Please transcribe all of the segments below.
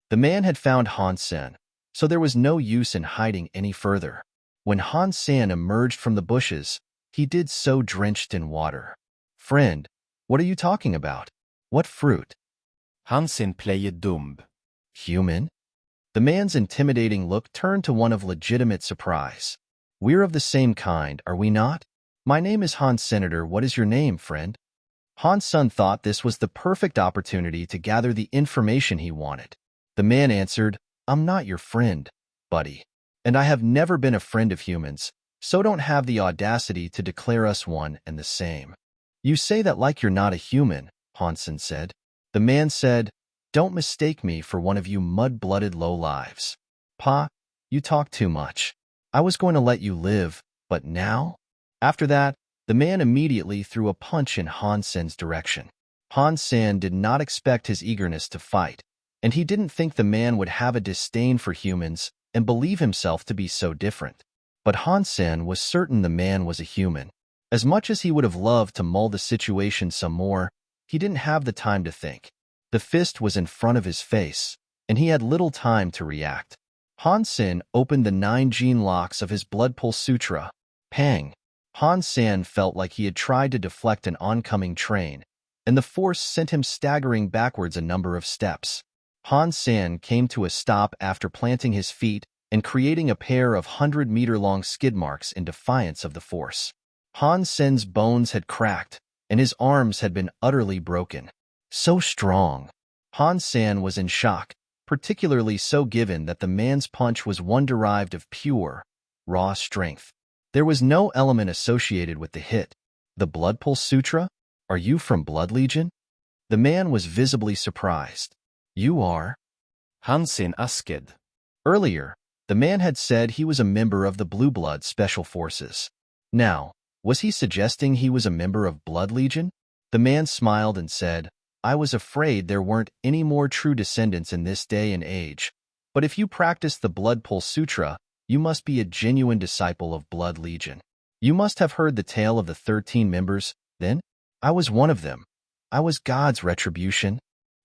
The man had found Han Sen, so there was no use in hiding any further. When Han Sen emerged from the bushes, he did so drenched in water. "Friend, what are you talking about? What fruit?" Han Sen played dumb. "Human?" The man's intimidating look turned to one of legitimate surprise. "We're of the same kind, are we not? My name is Han Senator. What is your name, friend?" Han Sen thought this was the perfect opportunity to gather the information he wanted. The man answered, "I'm not your friend, buddy. And I have never been a friend of humans, so don't have the audacity to declare us one and the same." "You say that like you're not a human," Han Sen said. The man said, "Don't mistake me for one of you mud-blooded low-lives. Pa, you talk too much. I was going to let you live, but now?" After that, the man immediately threw a punch in Han Sen's direction. Han Sen did not expect his eagerness to fight, and he didn't think the man would have a disdain for humans and believe himself to be so different. But Han Sen was certain the man was a human. As much as he would have loved to mull the situation some more, he didn't have the time to think. The fist was in front of his face, and he had little time to react. Han Sen opened the 9 gene locks of his blood pulse sutra. Pang! Han Sen felt like he had tried to deflect an oncoming train, and the force sent him staggering backwards a number of steps. Han Sen came to a stop after planting his feet and creating a pair of 100-meter-long skid marks in defiance of the force. Han Sen's bones had cracked, and his arms had been utterly broken. So strong. Han Sen was in shock, particularly so given that the man's punch was one derived of pure, raw strength. There was no element associated with the hit. "The Blood Pulse Sutra? Are you from Blood Legion?" The man was visibly surprised. "You are?" Han Sen asked. Earlier, the man had said he was a member of the Blue Blood Special Forces. Now, was he suggesting he was a member of Blood Legion? The man smiled and said, "I was afraid there weren't any more true descendants in this day and age. But if you practice the Blood Pulse Sutra, you must be a genuine disciple of Blood Legion. You must have heard the tale of the 13 members, then? I was one of them. I was God's retribution."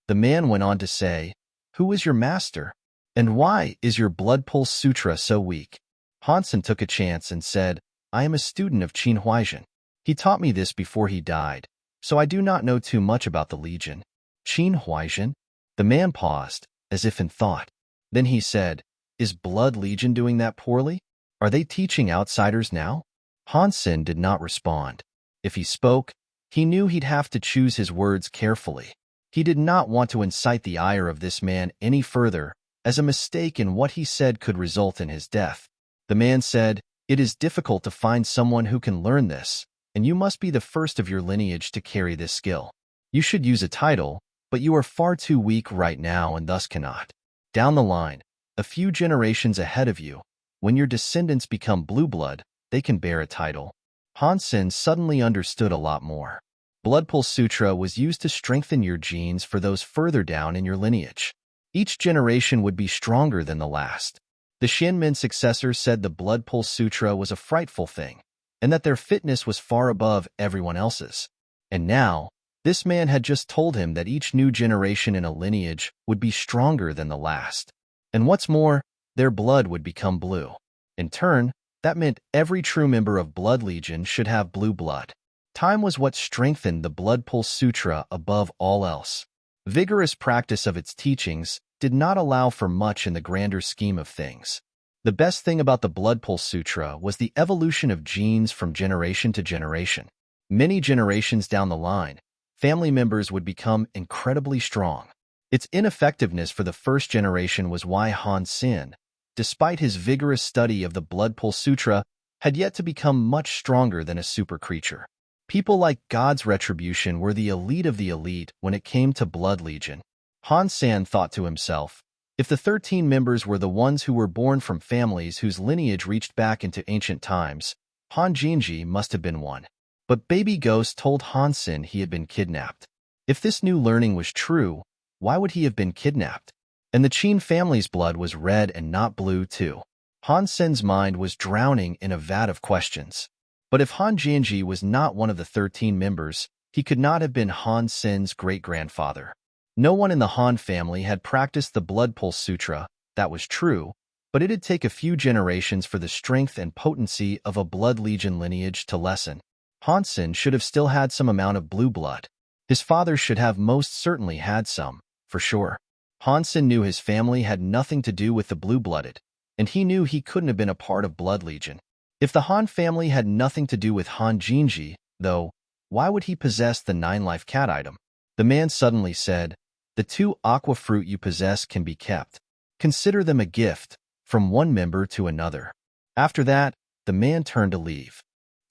The man went on to say, "Who is your master? And why is your Blood Pulse Sutra so weak?" Han Sen took a chance and said, "I am a student of Qin Huaizhen. He taught me this before he died, so I do not know too much about the Legion." "Qin Huaizhen?" The man paused, as if in thought. Then he said, "Is Blood Legion doing that poorly? Are they teaching outsiders now?" Han Sen did not respond. If he spoke, he knew he'd have to choose his words carefully. He did not want to incite the ire of this man any further, as a mistake in what he said could result in his death. The man said, "It is difficult to find someone who can learn this, and you must be the first of your lineage to carry this skill. You should use a title, but you are far too weak right now and thus cannot. Down the line, a few generations ahead of you, when your descendants become blue blood, they can bear a title." Han Sen suddenly understood a lot more. Blood Pulse Sutra was used to strengthen your genes for those further down in your lineage. Each generation would be stronger than the last. The Shinmen successors said the Blood Pulse Sutra was a frightful thing, and that their fitness was far above everyone else's. And now, this man had just told him that each new generation in a lineage would be stronger than the last. And what's more, their blood would become blue. In turn, that meant every true member of Blood Legion should have blue blood. Time was what strengthened the Blood Pulse Sutra above all else. Vigorous practice of its teachings did not allow for much in the grander scheme of things. The best thing about the Blood Pulse Sutra was the evolution of genes from generation to generation. Many generations down the line, family members would become incredibly strong. Its ineffectiveness for the first generation was why Han Sen, despite his vigorous study of the Blood Pulse Sutra, had yet to become much stronger than a super creature. People like God's retribution were the elite of the elite when it came to Blood Legion. Han Sen thought to himself, if the 13 members were the ones who were born from families whose lineage reached back into ancient times, Han Jinji must have been one. But Baby Ghost told Han Sen he had been kidnapped. If this new learning was true, why would he have been kidnapped? And the Qin family's blood was red and not blue too. Han Sen's mind was drowning in a vat of questions. But if Han Jinji was not one of the 13 members, he could not have been Han Sen's great-grandfather. No one in the Han family had practiced the Blood Pulse Sutra, that was true, but it'd take a few generations for the strength and potency of a Blood Legion lineage to lessen. Han Sen should have still had some amount of blue blood. His father should have most certainly had some, for sure. Han Sen knew his family had nothing to do with the blue-blooded, and he knew he couldn't have been a part of Blood Legion. If the Han family had nothing to do with Han Jinji, though, why would he possess the 9-life cat item? The man suddenly said, "The 2 aqua fruit you possess can be kept. Consider them a gift from one member to another." After that, the man turned to leave.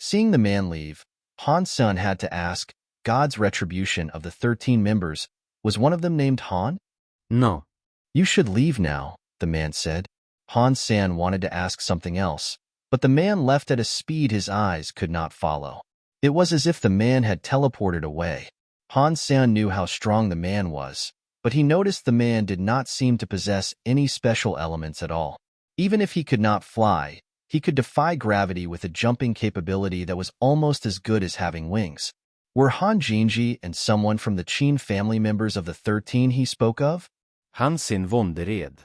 Seeing the man leave, Han Sen had to ask, God's retribution of the 13 members, was one of them named Han? No. "You should leave now," the man said. Han Sen wanted to ask something else, but the man left at a speed his eyes could not follow. It was as if the man had teleported away. Han Sen knew how strong the man was, but he noticed the man did not seem to possess any special elements at all. Even if he could not fly, he could defy gravity with a jumping capability that was almost as good as having wings. Were Han Jinji and someone from the Qin family members of the 13 he spoke of? Han Sen Wondered.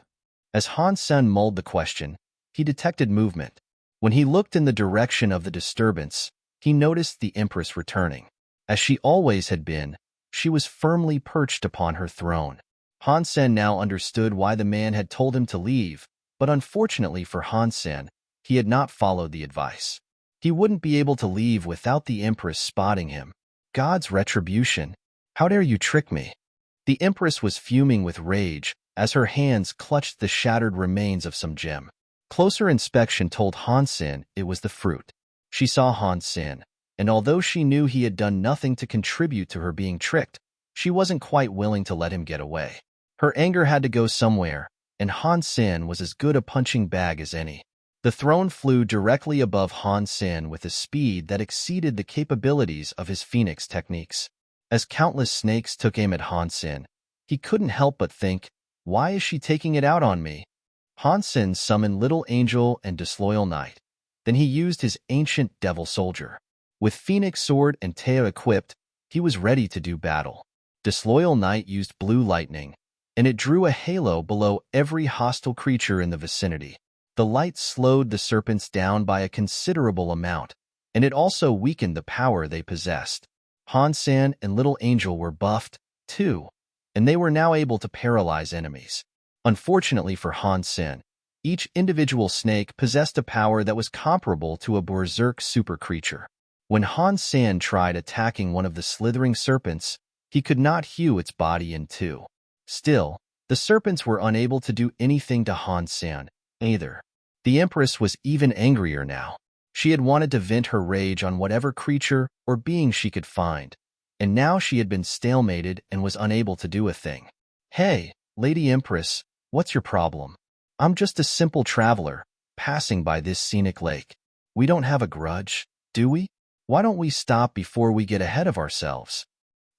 As Han Sen mulled the question, he detected movement. When he looked in the direction of the disturbance, he noticed the Empress returning. As she always had been, she was firmly perched upon her throne. Han Sen now understood why the man had told him to leave, but unfortunately for Han Sen, he had not followed the advice. He wouldn't be able to leave without the Empress spotting him. God's retribution. How dare you trick me? The Empress was fuming with rage as her hands clutched the shattered remains of some gem. Closer inspection told Han Sen it was the fruit. She saw Han Sen, and although she knew he had done nothing to contribute to her being tricked, she wasn't quite willing to let him get away. Her anger had to go somewhere, and Han Sen was as good a punching bag as any. The throne flew directly above Han Sen with a speed that exceeded the capabilities of his phoenix techniques. As countless snakes took aim at Han Sen, he couldn't help but think, why is she taking it out on me? Han Sen summoned Little Angel and Disloyal Knight. Then he used his ancient Devil Soldier. With Phoenix Sword and tail equipped, he was ready to do battle. Disloyal Knight used Blue Lightning, and it drew a halo below every hostile creature in the vicinity. The light slowed the serpents down by a considerable amount, and it also weakened the power they possessed. Han Sen and Little Angel were buffed, too, and they were now able to paralyze enemies. Unfortunately for Han Sen, each individual snake possessed a power that was comparable to a berserk super creature. When Han Sen tried attacking one of the slithering serpents, he could not hew its body in two. Still, the serpents were unable to do anything to Han Sen, either. The Empress was even angrier now. She had wanted to vent her rage on whatever creature or being she could find, and now she had been stalemated and was unable to do a thing. "Hey, Lady Empress, what's your problem? I'm just a simple traveler, passing by this scenic lake. We don't have a grudge, do we? Why don't we stop before we get ahead of ourselves?"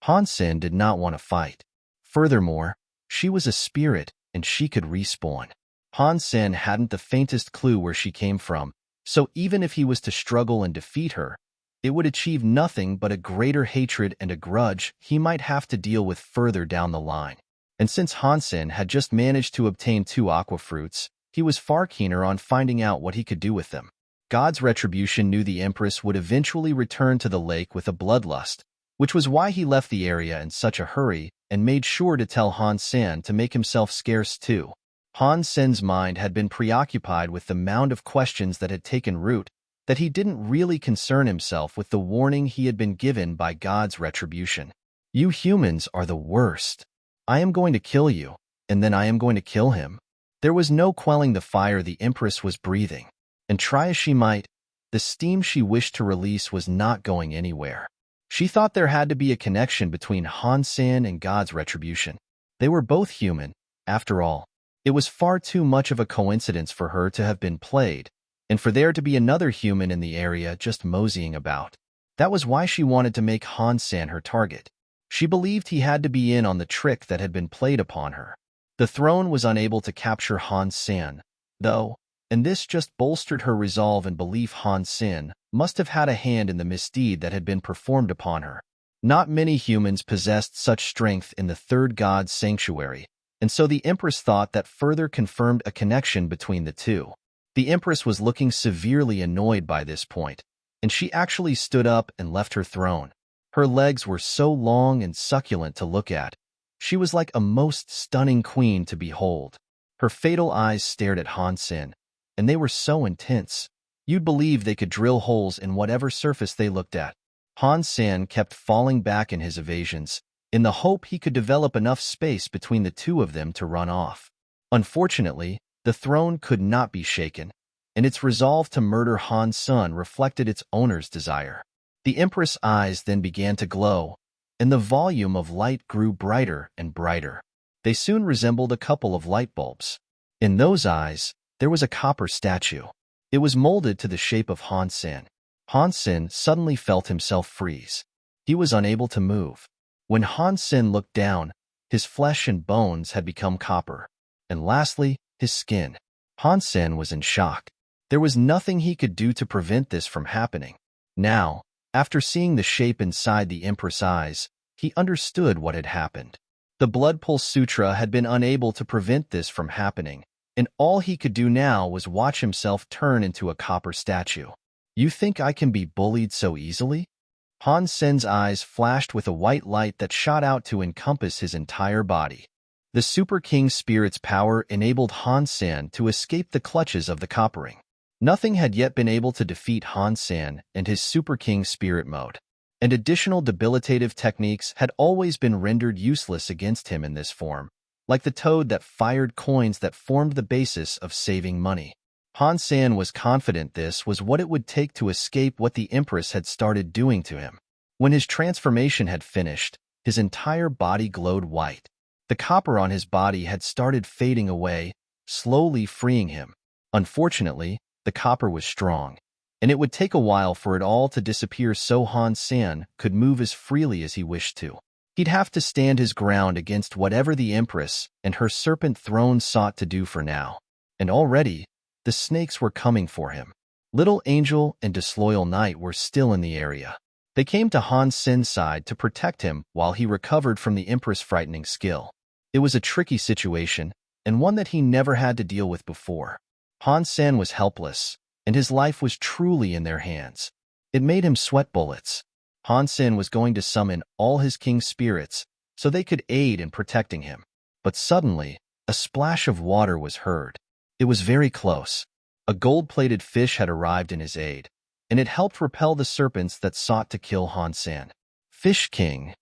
Han Sen did not want to fight. Furthermore, she was a spirit and she could respawn. Han Sen hadn't the faintest clue where she came from, so even if he was to struggle and defeat her, it would achieve nothing but a greater hatred and a grudge he might have to deal with further down the line. And since Han Sen had just managed to obtain 2 aqua fruits, he was far keener on finding out what he could do with them. God's retribution knew the Empress would eventually return to the lake with a bloodlust, which was why he left the area in such a hurry and made sure to tell Han Sen to make himself scarce too. Han Sen's mind had been preoccupied with the mound of questions that had taken root, that he didn't really concern himself with the warning he had been given by God's retribution. "You humans are the worst. I am going to kill you, and then I am going to kill him." There was no quelling the fire the Empress was breathing, and try as she might, the steam she wished to release was not going anywhere. She thought there had to be a connection between Han Sen and God's retribution. They were both human, after all. It was far too much of a coincidence for her to have been played, and for there to be another human in the area just moseying about. That was why she wanted to make Han Sen her target. She believed he had to be in on the trick that had been played upon her. The throne was unable to capture Han Sen, though, and this just bolstered her resolve and belief Han Sen must have had a hand in the misdeed that had been performed upon her. Not many humans possessed such strength in the third god's sanctuary, and so the Empress thought that further confirmed a connection between the two. The Empress was looking severely annoyed by this point, and she actually stood up and left her throne. Her legs were so long and succulent to look at. She was like a most stunning queen to behold. Her fatal eyes stared at Han Sen, and they were so intense. You'd believe they could drill holes in whatever surface they looked at. Han Sen kept falling back in his evasions, in the hope he could develop enough space between the two of them to run off. Unfortunately, the throne could not be shaken, and its resolve to murder Han Sen reflected its owner's desire. The Empress' eyes then began to glow, and the volume of light grew brighter and brighter. They soon resembled a couple of light bulbs. In those eyes, there was a copper statue. It was molded to the shape of Han Sen. Han Sen suddenly felt himself freeze. He was unable to move. When Han Sen looked down, his flesh and bones had become copper. And lastly, his skin. Han Sen was in shock. There was nothing he could do to prevent this from happening. Now, after seeing the shape inside the Empress' eyes, he understood what had happened. The Blood Pulse Sutra had been unable to prevent this from happening, and all he could do now was watch himself turn into a copper statue. You think I can be bullied so easily? Han Sen's eyes flashed with a white light that shot out to encompass his entire body. The Super King Spirit's power enabled Han Sen to escape the clutches of the coppering. Nothing had yet been able to defeat Han Sen and his Super King Spirit mode, and additional debilitative techniques had always been rendered useless against him in this form, like the toad that fired coins that formed the basis of saving money. Han Sen was confident this was what it would take to escape what the Empress had started doing to him. When his transformation had finished, his entire body glowed white. The copper on his body had started fading away, slowly freeing him. Unfortunately, the copper was strong, and it would take a while for it all to disappear so Han Sen could move as freely as he wished to. He'd have to stand his ground against whatever the Empress and her serpent throne sought to do for now. And already, the snakes were coming for him. Little Angel and Disloyal Knight were still in the area. They came to Han Sen's side to protect him while he recovered from the Empress' frightening skill. It was a tricky situation, and one that he never had to deal with before. Han Sen was helpless, and his life was truly in their hands. It made him sweat bullets. Han Sen was going to summon all his king spirits so they could aid in protecting him. But suddenly, a splash of water was heard. It was very close. A gold-plated fish had arrived in his aid, and it helped repel the serpents that sought to kill Han Sen. Fish King!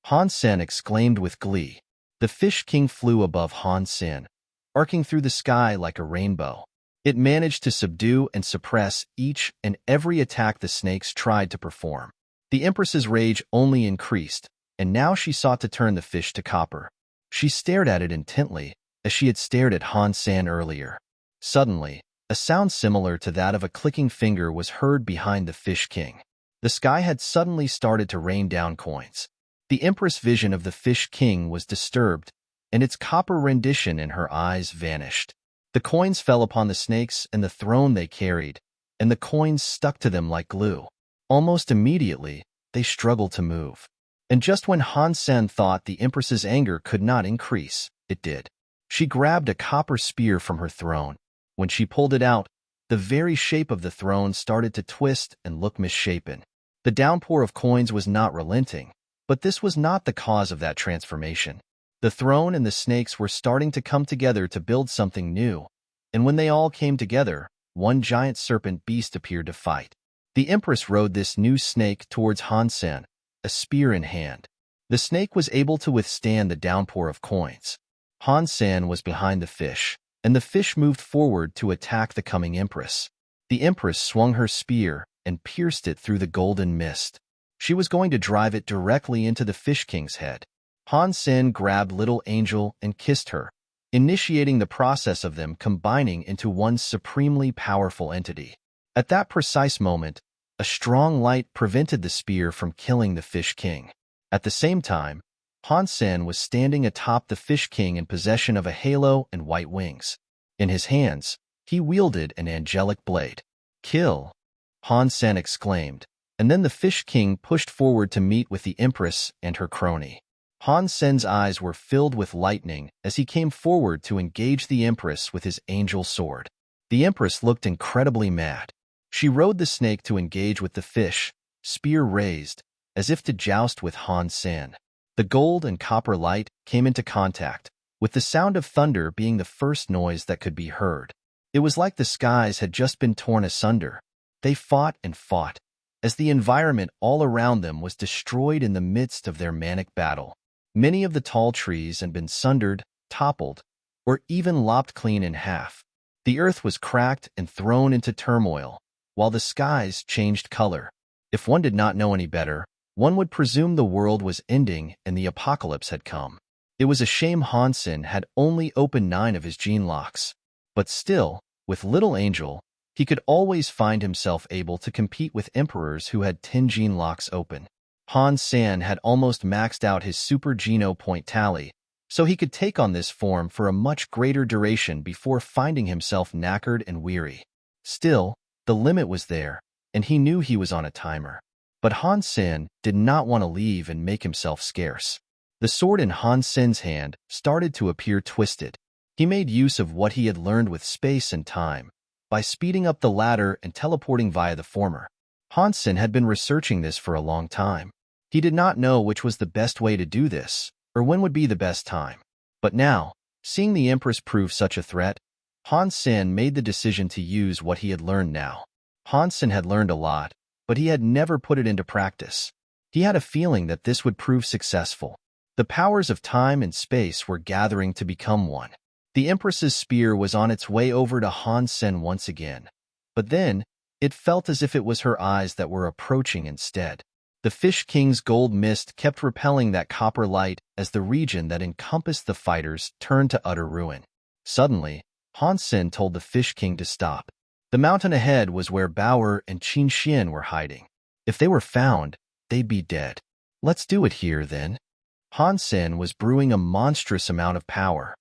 Han Sen exclaimed with glee. The Fish King flew above Han Sen, arcing through the sky like a rainbow. It managed to subdue and suppress each and every attack the snakes tried to perform. The Empress's rage only increased, and now she sought to turn the fish to copper. She stared at it intently, as she had stared at Han Sen earlier. Suddenly, a sound similar to that of a clicking finger was heard behind the Fish King. The sky had suddenly started to rain down coins. The Empress' vision of the Fish King was disturbed, and its copper rendition in her eyes vanished. The coins fell upon the snakes and the throne they carried, and the coins stuck to them like glue. Almost immediately, they struggled to move. And just when Han Sen thought the Empress's anger could not increase, it did. She grabbed a copper spear from her throne. When she pulled it out, the very shape of the throne started to twist and look misshapen. The downpour of coins was not relenting, but this was not the cause of that transformation. The throne and the snakes were starting to come together to build something new, and when they all came together, one giant serpent beast appeared to fight. The Empress rode this new snake towards Han Sen, a spear in hand. The snake was able to withstand the downpour of coins. Han Sen was behind the fish, and the fish moved forward to attack the coming Empress. The Empress swung her spear and pierced it through the golden mist. She was going to drive it directly into the Fish King's head. Han Sen grabbed Little Angel and kissed her, initiating the process of them combining into one supremely powerful entity. At that precise moment, a strong light prevented the spear from killing the Fish King. At the same time, Han Sen was standing atop the Fish King in possession of a halo and white wings. In his hands, he wielded an angelic blade. "Kill!" Han Sen exclaimed, And then the Fish King pushed forward to meet with the Empress and her crony. Han Sen's eyes were filled with lightning as he came forward to engage the Empress with his angel sword. The Empress looked incredibly mad. She rode the snake to engage with the fish, spear raised, as if to joust with Han Sen. The gold and copper light came into contact, with the sound of thunder being the first noise that could be heard. It was like the skies had just been torn asunder. They fought and fought, as the environment all around them was destroyed in the midst of their manic battle. Many of the tall trees had been sundered, toppled, or even lopped clean in half. The earth was cracked and thrown into turmoil, while the skies changed color. If one did not know any better, one would presume the world was ending and the apocalypse had come. It was a shame Han Sen had only opened 9 of his gene locks. But still, with Little Angel, he could always find himself able to compete with emperors who had 10 gene locks open. Han Sen had almost maxed out his super geno point tally, so he could take on this form for a much greater duration before finding himself knackered and weary. Still, the limit was there, and he knew he was on a timer. But Han Sen did not want to leave and make himself scarce. The sword in Han Sen's hand started to appear twisted. He made use of what he had learned with space and time, by speeding up the latter and teleporting via the former. Han Sen had been researching this for a long time. He did not know which was the best way to do this, or when would be the best time. But now, seeing the Empress prove such a threat, Han Sen made the decision to use what he had learned now. Han Sen had learned a lot, but he had never put it into practice. He had a feeling that this would prove successful. The powers of time and space were gathering to become one. The Empress's spear was on its way over to Han Sen once again. But then, it felt as if it was her eyes that were approaching instead. The Fish King's gold mist kept repelling that copper light as the region that encompassed the fighters turned to utter ruin. Suddenly, Han Sen told the Fish King to stop. The mountain ahead was where Bauer and Qin Xian were hiding. If they were found, they'd be dead. Let's do it here, then. Han Sen was brewing a monstrous amount of power.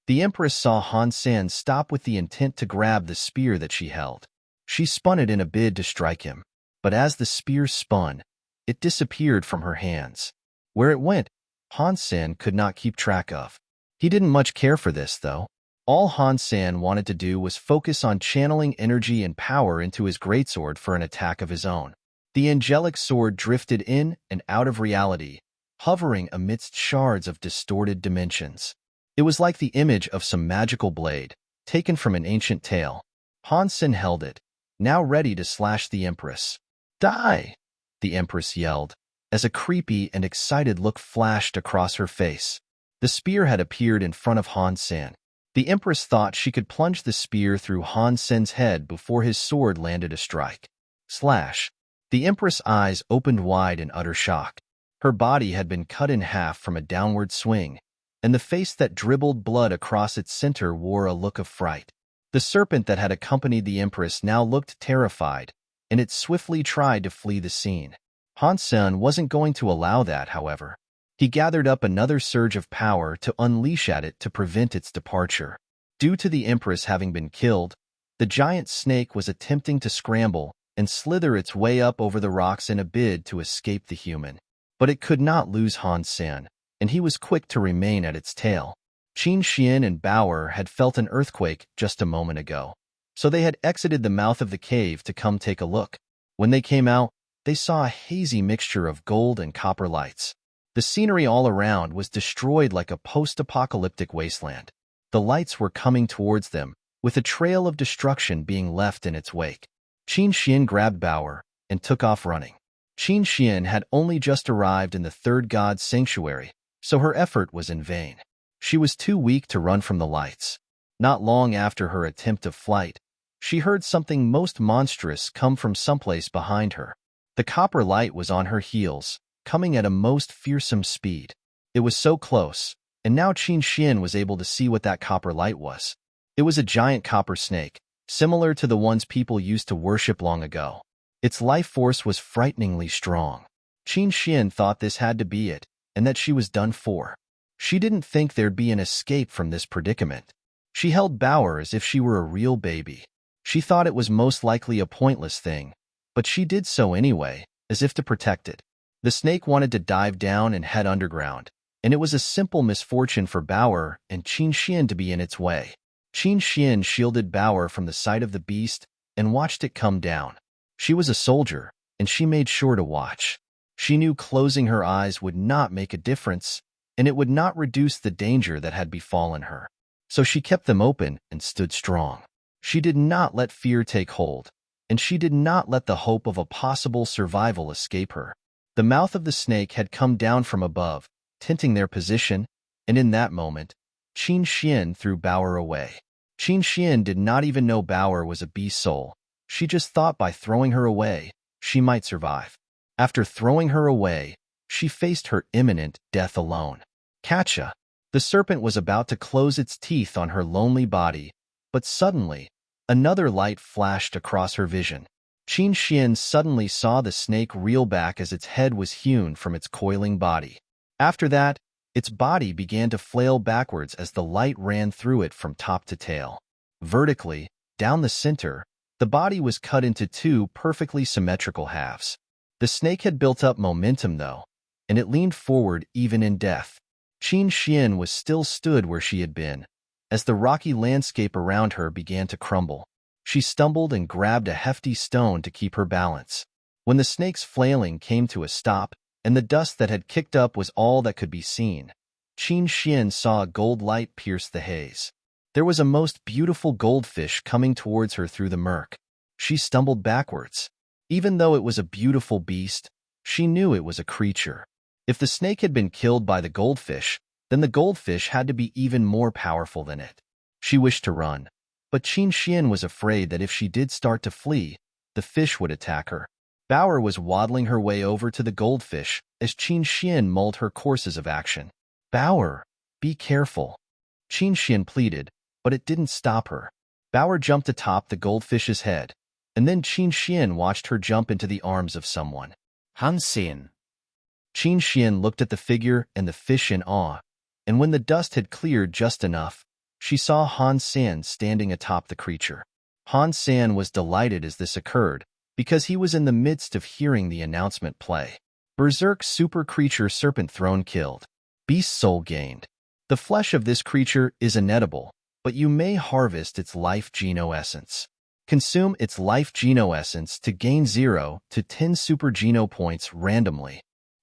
The Empress saw Han Sen stop with the intent to grab the spear that she held. She spun it in a bid to strike him, but as the spear spun, it disappeared from her hands. Where it went, Han Sen could not keep track of. He didn't much care for this, though. All Han Sen wanted to do was focus on channeling energy and power into his greatsword for an attack of his own. The angelic sword drifted in and out of reality, hovering amidst shards of distorted dimensions. It was like the image of some magical blade, taken from an ancient tale. Han Sen held it, now ready to slash the Empress. Die! The Empress yelled, as a creepy and excited look flashed across her face. The spear had appeared in front of Han Sen. The Empress thought she could plunge the spear through Han Sen's head before his sword landed a strike. Slash! The Empress' eyes opened wide in utter shock. Her body had been cut in half from a downward swing, and the face that dribbled blood across its center wore a look of fright. The serpent that had accompanied the Empress now looked terrified, and it swiftly tried to flee the scene. Han Sen wasn't going to allow that, however. He gathered up another surge of power to unleash at it to prevent its departure. Due to the Empress having been killed, the giant snake was attempting to scramble and slither its way up over the rocks in a bid to escape the human. But it could not lose Han Sen, and he was quick to remain at its tail. Qin Xian and Bauer had felt an earthquake just a moment ago, so they had exited the mouth of the cave to come take a look. When they came out, they saw a hazy mixture of gold and copper lights. The scenery all around was destroyed like a post-apocalyptic wasteland. The lights were coming towards them, with a trail of destruction being left in its wake. Qin Xian grabbed Bauer and took off running. Qin Xian had only just arrived in the third god's sanctuary, so her effort was in vain. She was too weak to run from the lights. Not long after her attempt of flight, she heard something most monstrous come from someplace behind her. The copper light was on her heels, coming at a most fearsome speed. It was so close, and now Qin Xian was able to see what that copper light was. It was a giant copper snake, similar to the ones people used to worship long ago. Its life force was frighteningly strong. Qin Xian thought this had to be it, and that she was done for. She didn't think there'd be an escape from this predicament. She held Bauer as if she were a real baby. She thought it was most likely a pointless thing, but she did so anyway, as if to protect it. The snake wanted to dive down and head underground, and it was a simple misfortune for Bauer and Qin Xian to be in its way. Qin Xian shielded Bauer from the sight of the beast and watched it come down. She was a soldier, and she made sure to watch. She knew closing her eyes would not make a difference, and it would not reduce the danger that had befallen her. So she kept them open and stood strong. She did not let fear take hold, and she did not let the hope of a possible survival escape her. The mouth of the snake had come down from above, tinting their position, and in that moment, Qin Xian threw Bauer away. Qin Xian did not even know Bauer was a beast soul. She just thought by throwing her away, she might survive. After throwing her away, she faced her imminent death alone. Catcha! The serpent was about to close its teeth on her lonely body, but suddenly, another light flashed across her vision. Qin Xian suddenly saw the snake reel back as its head was hewn from its coiling body. After that, its body began to flail backwards as the light ran through it from top to tail. Vertically, down the center, the body was cut into two perfectly symmetrical halves. The snake had built up momentum, though, and it leaned forward even in death. Qin Xian was still stood where she had been, as the rocky landscape around her began to crumble. She stumbled and grabbed a hefty stone to keep her balance. When the snake's flailing came to a stop, and the dust that had kicked up was all that could be seen, Qin Xian saw a gold light pierce the haze. There was a most beautiful goldfish coming towards her through the murk. She stumbled backwards. Even though it was a beautiful beast, she knew it was a creature. If the snake had been killed by the goldfish, then the goldfish had to be even more powerful than it. She wished to run, but Qin Xian was afraid that if she did start to flee, the fish would attack her. Bauer was waddling her way over to the goldfish as Qin Xian mulled her courses of action. "Bauer, be careful," Qin Xian pleaded, but it didn't stop her. Bauer jumped atop the goldfish's head, and then Qin Xian watched her jump into the arms of someone. Han Sen. Qin Xian looked at the figure and the fish in awe, and when the dust had cleared just enough, she saw Han Sen standing atop the creature. Han Sen was delighted as this occurred, because he was in the midst of hearing the announcement play. Berserk super creature serpent throne killed. Beast soul gained. The flesh of this creature is inedible, but you may harvest its life geno essence. Consume its life geno essence to gain 0 to 10 super geno points randomly.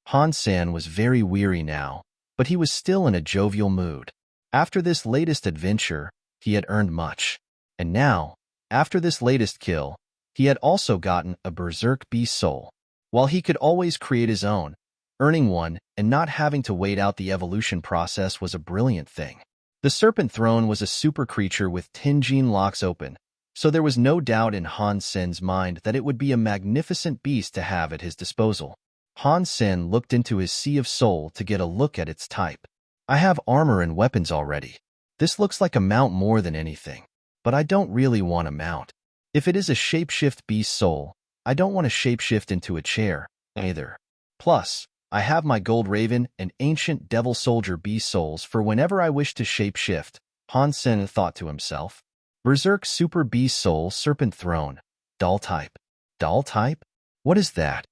Han Sen was very weary now, but he was still in a jovial mood. After this latest adventure, he had earned much. And now, after this latest kill, he had also gotten a berserk beast soul. While he could always create his own, earning one and not having to wait out the evolution process was a brilliant thing. The Serpent Throne was a super creature with 10 gene locks open, so there was no doubt in Han Sen's mind that it would be a magnificent beast to have at his disposal. Han Sen looked into his sea of soul to get a look at its type. "I have armor and weapons already. This looks like a mount more than anything, but I don't really want a mount. If it is a shapeshift beast soul, I don't want to shapeshift into a chair, either. Plus, I have my gold raven and ancient devil soldier beast souls for whenever I wish to shapeshift," Han Sen thought to himself. Berserk Super Beast Soul Serpent Throne. Doll type. Doll type? What is that?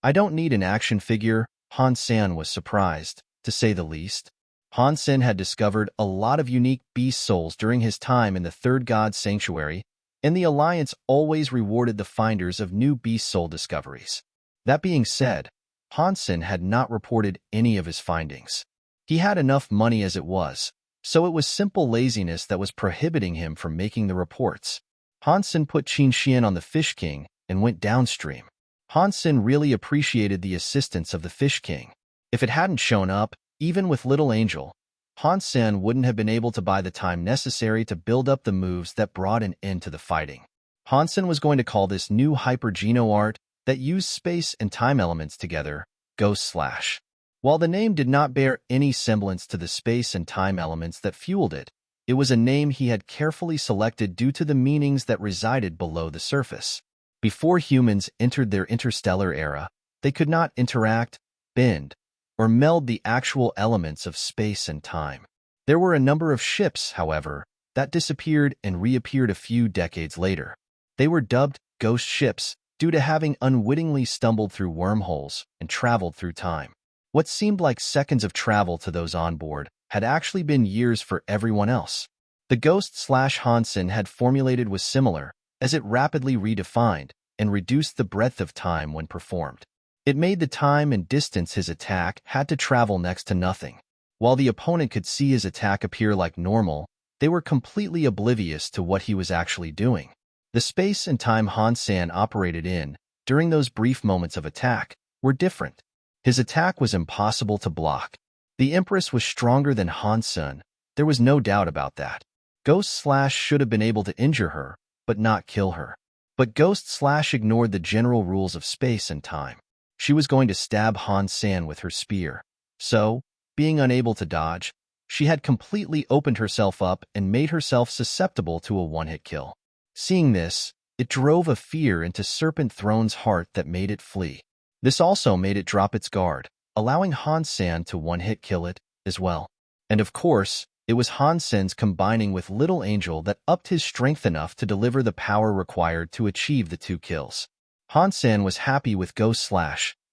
I don't need an action figure, Han Sen was surprised, to say the least. Han Sen had discovered a lot of unique beast souls during his time in the Third God Sanctuary, and the Alliance always rewarded the finders of new beast soul discoveries. That being said, Han Sen had not reported any of his findings. He had enough money as it was, so it was simple laziness that was prohibiting him from making the reports. Han Sen put Qin Xian on the Fish King and went downstream. Han Sen really appreciated the assistance of the Fish King. If it hadn't shown up, even with Little Angel, Han Sen wouldn't have been able to buy the time necessary to build up the moves that brought an end to the fighting. Han Sen was going to call this new hyper-geno art that used space and time elements together, Ghost Slash. While the name did not bear any semblance to the space and time elements that fueled it, it was a name he had carefully selected due to the meanings that resided below the surface. Before humans entered their interstellar era, they could not interact, bend, or meld the actual elements of space and time. There were a number of ships, however, that disappeared and reappeared a few decades later. They were dubbed ghost ships, due to having unwittingly stumbled through wormholes and traveled through time. What seemed like seconds of travel to those on board had actually been years for everyone else. The ghost/Han Sen had formulated was similar, as it rapidly redefined and reduced the breadth of time when performed. It made the time and distance his attack had to travel next to nothing. While the opponent could see his attack appear like normal, they were completely oblivious to what he was actually doing. The space and time Han Sen operated in, during those brief moments of attack, were different. His attack was impossible to block. The Empress was stronger than Han Sen, there was no doubt about that. Ghost/ should have been able to injure her, but not kill her. But Ghost/ ignored the general rules of space and time. She was going to stab Han Sen with her spear. So, being unable to dodge, she had completely opened herself up and made herself susceptible to a one-hit kill. Seeing this, it drove a fear into Serpent Throne's heart that made it flee. This also made it drop its guard, allowing Han Sen to one-hit kill it as well. And of course, it was Han Sen's combining with Little Angel that upped his strength enough to deliver the power required to achieve the 2 kills. Han Sen was happy with Ghost/,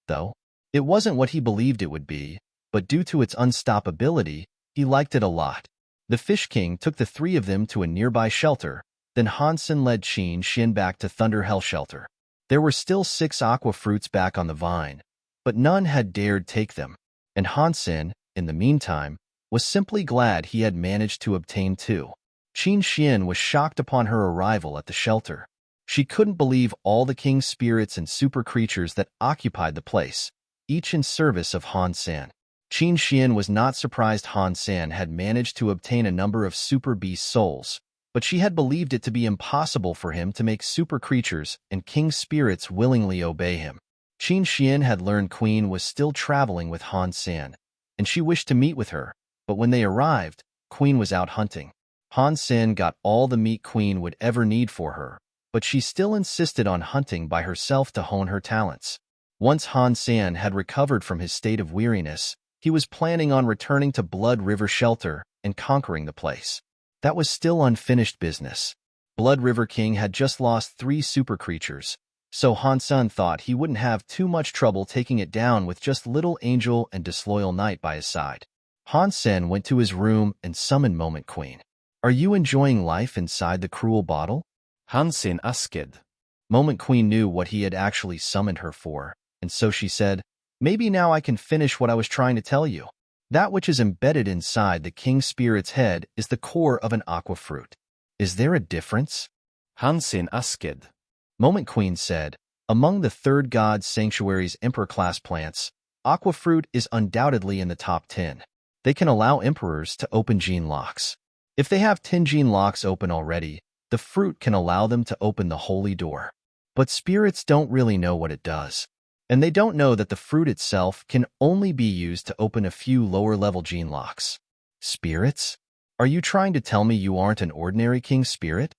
though. It wasn't what he believed it would be, but due to its unstoppability, he liked it a lot. The Fish King took the 3 of them to a nearby shelter, then Han Sen led Qin Xin back to Thunder Hell Shelter. There were still 6 aqua fruits back on the vine, but none had dared take them, and Han Sen, in the meantime, was simply glad he had managed to obtain 2. Qin Xin was shocked upon her arrival at the shelter. She couldn't believe all the king's spirits and super creatures that occupied the place, each in service of Han Sen. Qin Xin was not surprised Han Sen had managed to obtain a number of super beast souls, but she had believed it to be impossible for him to make super creatures and king's spirits willingly obey him. Qin Xin had learned Queen was still traveling with Han Sen, and she wished to meet with her, but when they arrived, Queen was out hunting. Han Sen got all the meat Queen would ever need for her, but she still insisted on hunting by herself to hone her talents. Once Han Sen had recovered from his state of weariness, he was planning on returning to Blood River Shelter and conquering the place. That was still unfinished business. Blood River King had just lost 3 super creatures, so Han Sen thought he wouldn't have too much trouble taking it down with just Little Angel and Disloyal Knight by his side. Han Sen went to his room and summoned Moment Queen. "Are you enjoying life inside the cruel bottle?" Han Sen asked. Moment Queen knew what he had actually summoned her for, and so she said, "Maybe now I can finish what I was trying to tell you. That which is embedded inside the king's spirit's head is the core of an aqua fruit. Is there a difference?" Han Sen asked. Moment Queen said, "Among the third god's sanctuary's emperor-class plants, aqua fruit is undoubtedly in the top 10. They can allow emperors to open gene locks. If they have 10 gene locks open already, the fruit can allow them to open the holy door. But spirits don't really know what it does. And they don't know that the fruit itself can only be used to open a few lower-level gene locks." "Spirits? Are you trying to tell me you aren't an ordinary king spirit?"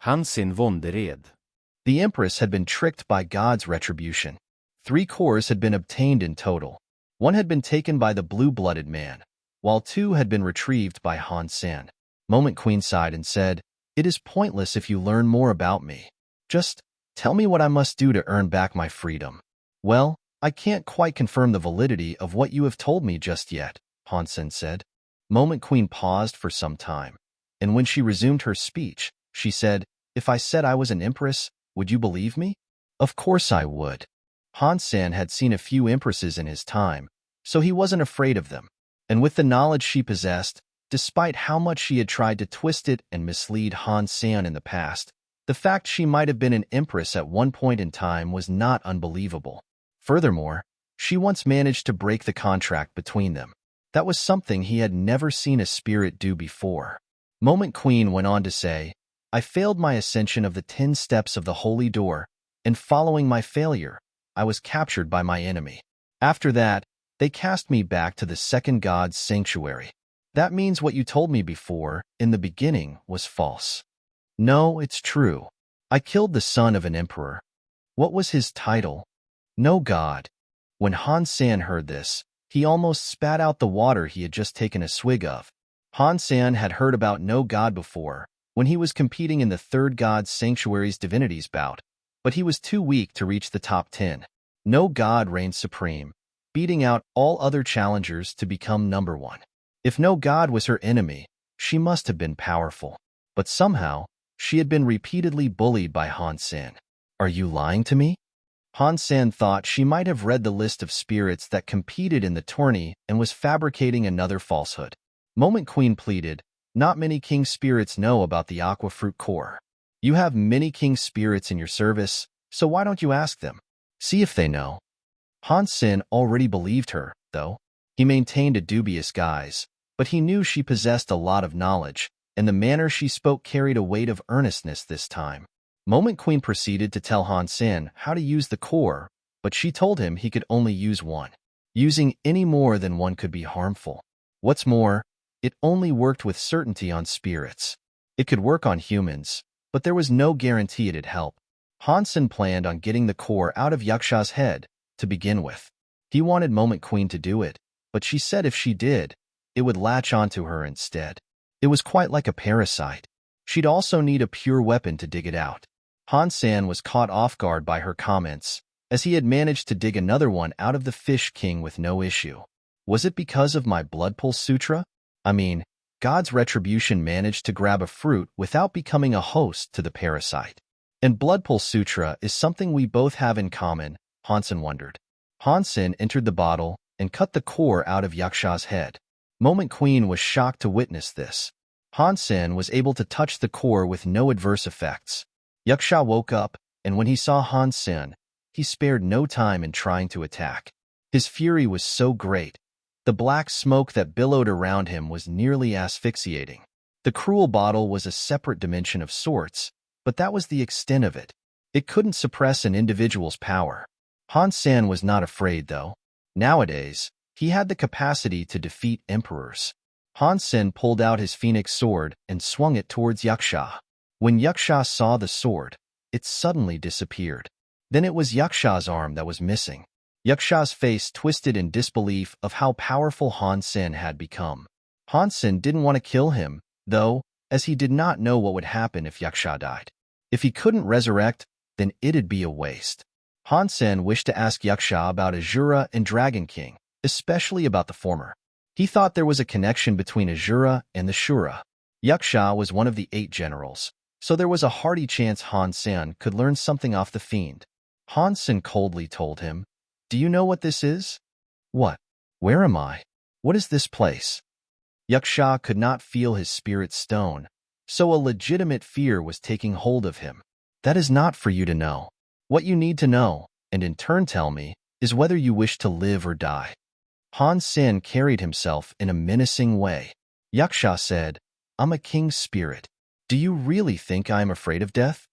Han Sen wondered. The Empress had been tricked by God's retribution. 3 cores had been obtained in total. 1 had been taken by the blue-blooded man, while 2 had been retrieved by Han Sen. Moment Queen sighed and said, "It is pointless if you learn more about me. Just tell me what I must do to earn back my freedom." "Well, I can't quite confirm the validity of what you have told me just yet," Han Sen said. Moment Queen paused for some time, and when she resumed her speech, she said, "If I said I was an empress, would you believe me?" "Of course I would." Han Sen had seen a few empresses in his time, so he wasn't afraid of them. And with the knowledge she possessed, despite how much she had tried to twist it and mislead Han Sen in the past, the fact she might have been an empress at one point in time was not unbelievable. Furthermore, she once managed to break the contract between them. That was something he had never seen a spirit do before. Moment Queen went on to say, "I failed my ascension of the 10 steps of the Holy Door, and following my failure, I was captured by my enemy. After that, they cast me back to the second god's sanctuary. That means what you told me before, in the beginning, was false." "No, it's true. I killed the son of an emperor." "What was his title?" "No god." When Han Sen heard this, he almost spat out the water he had just taken a swig of. Han Sen had heard about no god before, when he was competing in the third god's sanctuary's divinities bout, but he was too weak to reach the top 10. No god reigned supreme, beating out all other challengers to become number 1. If no god was her enemy, she must have been powerful. But somehow, she had been repeatedly bullied by Han Sen. Are you lying to me? Han Sen thought she might have read the list of spirits that competed in the tourney and was fabricating another falsehood. Moment Queen pleaded, not many king spirits know about the aqua fruit core. You have many king spirits in your service, so why don't you ask them? See if they know. Han Sen already believed her, though. He maintained a dubious guise, but he knew she possessed a lot of knowledge, and the manner she spoke carried a weight of earnestness this time. Moment Queen proceeded to tell Han Sen how to use the core, but she told him he could only use one. Using any more than one could be harmful. What's more, it only worked with certainty on spirits. It could work on humans, but there was no guarantee it'd help. Han Sen planned on getting the core out of Yaksha's head to begin with. He wanted Moment Queen to do it, but she said if she did, it would latch onto her instead. It was quite like a parasite. She'd also need a pure weapon to dig it out. Han Sen was caught off guard by her comments, as he had managed to dig another one out of the Fish King with no issue. Was it because of my Blood Pulse Sutra? I mean, God's retribution managed to grab a fruit without becoming a host to the parasite. And Blood Pulse Sutra is something we both have in common, Han Sen wondered. Han Sen entered the bottle and cut the core out of Yaksha's head. Moment Queen was shocked to witness this. Han Sen was able to touch the core with no adverse effects. Yaksha woke up, and when he saw Han Sen, he spared no time in trying to attack. His fury was so great. The black smoke that billowed around him was nearly asphyxiating. The cruel bottle was a separate dimension of sorts, but that was the extent of it. It couldn't suppress an individual's power. Han Sen was not afraid, though. Nowadays, he had the capacity to defeat emperors. Han Sen pulled out his phoenix sword and swung it towards Yaksha. When Yaksha saw the sword, it suddenly disappeared. Then it was Yaksha's arm that was missing. Yaksha's face twisted in disbelief of how powerful Han Sen had become. Han Sen didn't want to kill him, though, as he did not know what would happen if Yaksha died. If he couldn't resurrect, then it'd be a waste. Han Sen wished to ask Yaksha about Azura and Dragon King, especially about the former. He thought there was a connection between Azura and the Shura. Yaksha was one of the 8 generals, so there was a hearty chance Han Sen could learn something off the fiend. Han Sen coldly told him, "Do you know what this is?" "What? Where am I? What is this place?" Yaksha could not feel his spirit stone, so a legitimate fear was taking hold of him. "That is not for you to know. What you need to know, and in turn tell me, is whether you wish to live or die." Han Sen carried himself in a menacing way. Yaksha said, "I'm a king's spirit. Do you really think I am afraid of death?"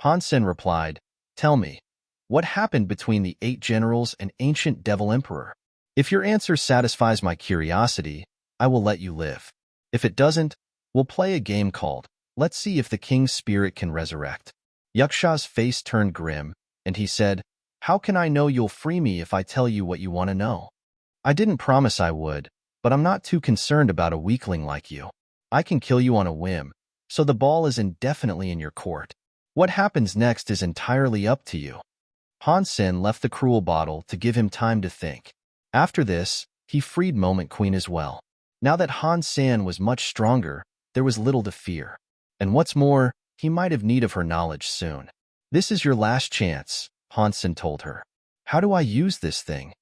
Han Sen replied, "Tell me, what happened between the 8 generals and ancient devil emperor? If your answer satisfies my curiosity, I will let you live. If it doesn't, we'll play a game called, Let's See If the King's Spirit Can Resurrect." Yaksha's face turned grim, and he said, "How can I know you'll free me if I tell you what you want to know? I didn't promise I would, but I'm not too concerned about a weakling like you. I can kill you on a whim, so the ball is indefinitely in your court. What happens next is entirely up to you." Han Sen left the cruel bottle to give him time to think. After this, he freed Moment Queen as well. Now that Han Sen was much stronger, there was little to fear. And what's more, he might have need of her knowledge soon. "This is your last chance," Han Sen told her. "How do I use this thing?"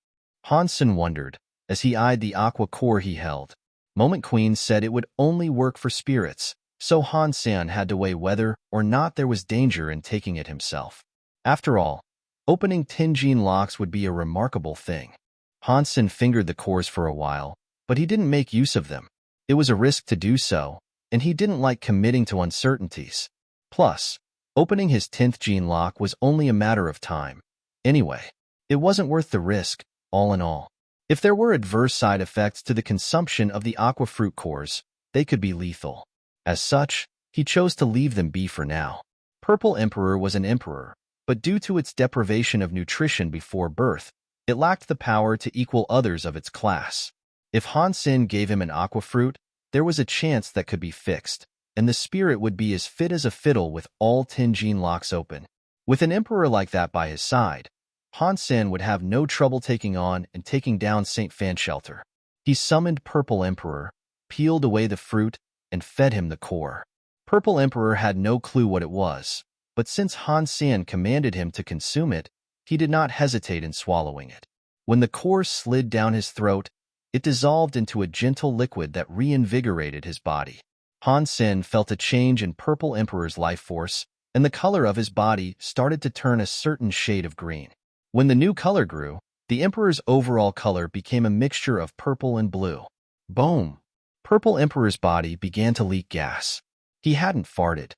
Han Sen wondered, as he eyed the aqua core he held. Moment Queen said it would only work for spirits, so Han Sen had to weigh whether or not there was danger in taking it himself. After all, opening 10 gene locks would be a remarkable thing. Han Sen fingered the cores for a while, but he didn't make use of them. It was a risk to do so, and he didn't like committing to uncertainties. Plus, opening his 10th gene lock was only a matter of time. Anyway, it wasn't worth the risk, all in all. If there were adverse side effects to the consumption of the aqua fruit cores, they could be lethal. As such, he chose to leave them be for now. Purple Emperor was an emperor, but due to its deprivation of nutrition before birth, it lacked the power to equal others of its class. If Han Sen gave him an aqua fruit, there was a chance that could be fixed, and the spirit would be as fit as a fiddle with all 10 gene locks open. With an emperor like that by his side, Han Sen would have no trouble taking on and taking down St. Fan Shelter. He summoned Purple Emperor, peeled away the fruit, and fed him the core. Purple Emperor had no clue what it was, but since Han Sen commanded him to consume it, he did not hesitate in swallowing it. When the core slid down his throat, it dissolved into a gentle liquid that reinvigorated his body. Han Sen felt a change in Purple Emperor's life force, and the color of his body started to turn a certain shade of green. When the new color grew, the Emperor's overall color became a mixture of purple and blue. Boom! Purple Emperor's body began to leak gas. He hadn't farted.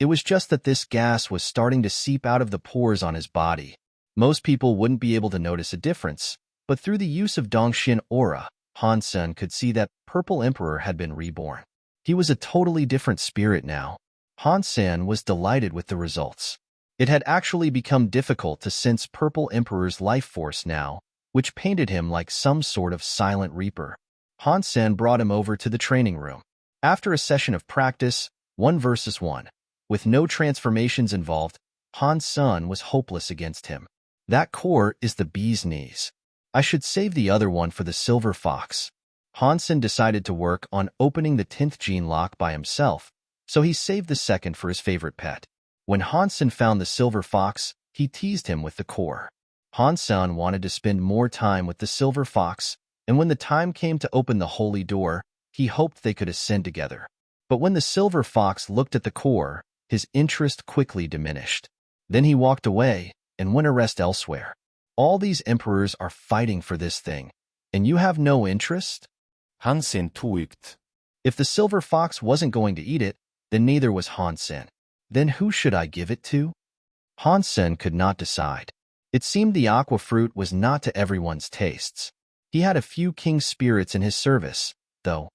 It was just that this gas was starting to seep out of the pores on his body. Most people wouldn't be able to notice a difference, but through the use of Dongxin aura, Han Sen could see that Purple Emperor had been reborn. He was a totally different spirit now. Han Sen was delighted with the results. It had actually become difficult to sense Purple Emperor's life force now, which painted him like some sort of silent reaper. Han Sen brought him over to the training room. After a session of practice, 1 versus 1, with no transformations involved, Han Sen was hopeless against him. That core is the bee's knees. I should save the other one for the silver fox. Han Sen decided to work on opening the 10th gene lock by himself, so he saved the second for his favorite pet. When Han Sen found the silver fox, he teased him with the core. Han Sen wanted to spend more time with the silver fox, and when the time came to open the holy door, he hoped they could ascend together. But when the silver fox looked at the core, his interest quickly diminished. Then he walked away and went to rest elsewhere. All these emperors are fighting for this thing, and you have no interest? Han Sen tog. If the silver fox wasn't going to eat it, then neither was Han Sen. Then who should I give it to? Han Sen could not decide. It seemed the aqua fruit was not to everyone's tastes. He had a few king spirits in his service, though,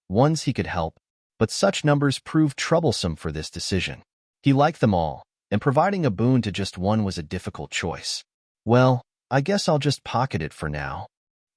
ones he could help, but such numbers proved troublesome for this decision. He liked them all, and providing a boon to just one was a difficult choice. Well, I guess I'll just pocket it for now.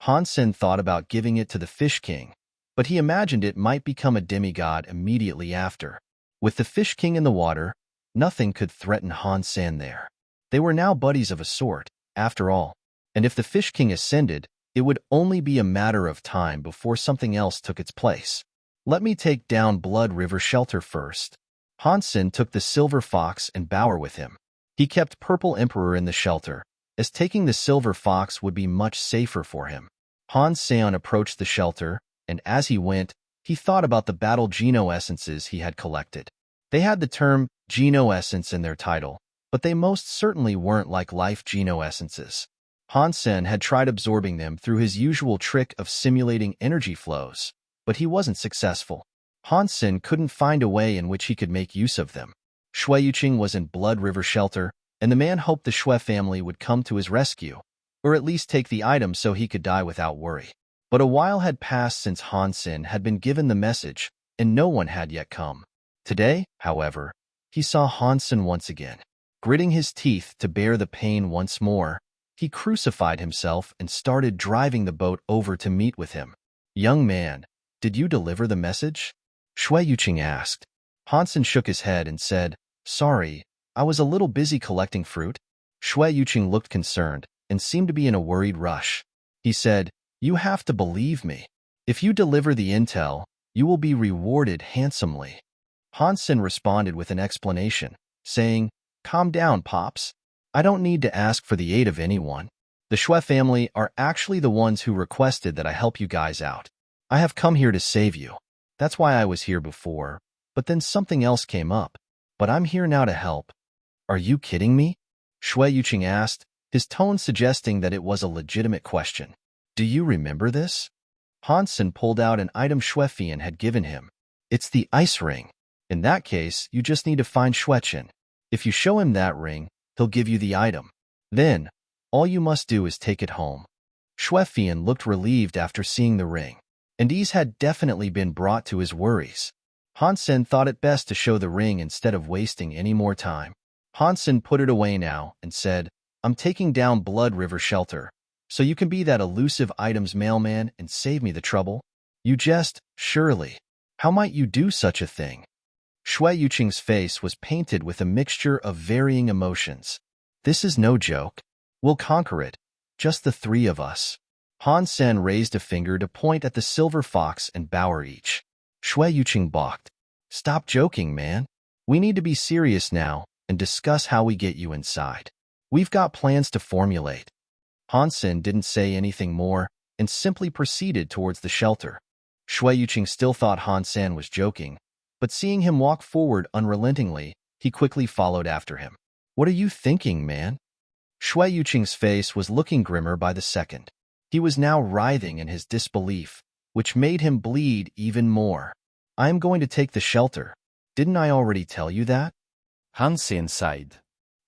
Han Sen thought about giving it to the Fish King, but he imagined it might become a demigod immediately after. With the Fish King in the water, nothing could threaten Han Sen there. They were now buddies of a sort, after all, and if the Fish King ascended, it would only be a matter of time before something else took its place. Let me take down Blood River Shelter first. Han Sen took the silver fox and Bower with him. He kept Purple Emperor in the shelter, as taking the silver fox would be much safer for him. Han Sen approached the shelter, and as he went, he thought about the battle Geno essences he had collected. They had the term Geno essence in their title, but they most certainly weren't like life Geno essences. Han Sen had tried absorbing them through his usual trick of simulating energy flows, but he wasn't successful. Han Sen couldn't find a way in which he could make use of them. Shui Yuqing was in Blood River Shelter, and the man hoped the Shui family would come to his rescue, or at least take the item so he could die without worry. But a while had passed since Han Sen had been given the message, and no one had yet come. Today, however, he saw Han Sen once again. Gritting his teeth to bear the pain once more, he crucified himself and started driving the boat over to meet with him. "Young man, did you deliver the message?" Shui Yuqing asked. Han Sen shook his head and said, "Sorry, I was a little busy collecting fruit." Shui Yuqing looked concerned and seemed to be in a worried rush. He said, "You have to believe me. If you deliver the intel, you will be rewarded handsomely." Han Sen responded with an explanation, saying, "Calm down, Pops. I don't need to ask for the aid of anyone. The Shui family are actually the ones who requested that I help you guys out. I have come here to save you. That's why I was here before, but then something else came up. But I'm here now to help." "Are you kidding me?" Shui Yuqing asked, his tone suggesting that it was a legitimate question. "Do you remember this?" Han Sen pulled out an item Shui Fian had given him. "It's the ice ring. In that case, you just need to find Shui Chen. If you show him that ring, he'll give you the item. Then, all you must do is take it home." Shui Fian looked relieved after seeing the ring, and ease had definitely been brought to his worries. Han Sen thought it best to show the ring instead of wasting any more time. Han Sen put it away now and said, "I'm taking down Blood River Shelter, so you can be that elusive items mailman and save me the trouble." "You jest, surely. How might you do such a thing?" Shui Yuqing's face was painted with a mixture of varying emotions. This is no joke. We'll conquer it. Just the three of us. Han Sen raised a finger to point at the silver fox and Bower each. Shui Yuqing balked. Stop joking, man. We need to be serious now and discuss how we get you inside. We've got plans to formulate. Han Sen didn't say anything more and simply proceeded towards the shelter. Shui Yuqing still thought Han Sen was joking, but seeing him walk forward unrelentingly, he quickly followed after him. What are you thinking, man? Shui Yuqing's face was looking grimmer by the second. He was now writhing in his disbelief, which made him bleed even more. I am going to take the shelter. Didn't I already tell you that? Han Sen sighed.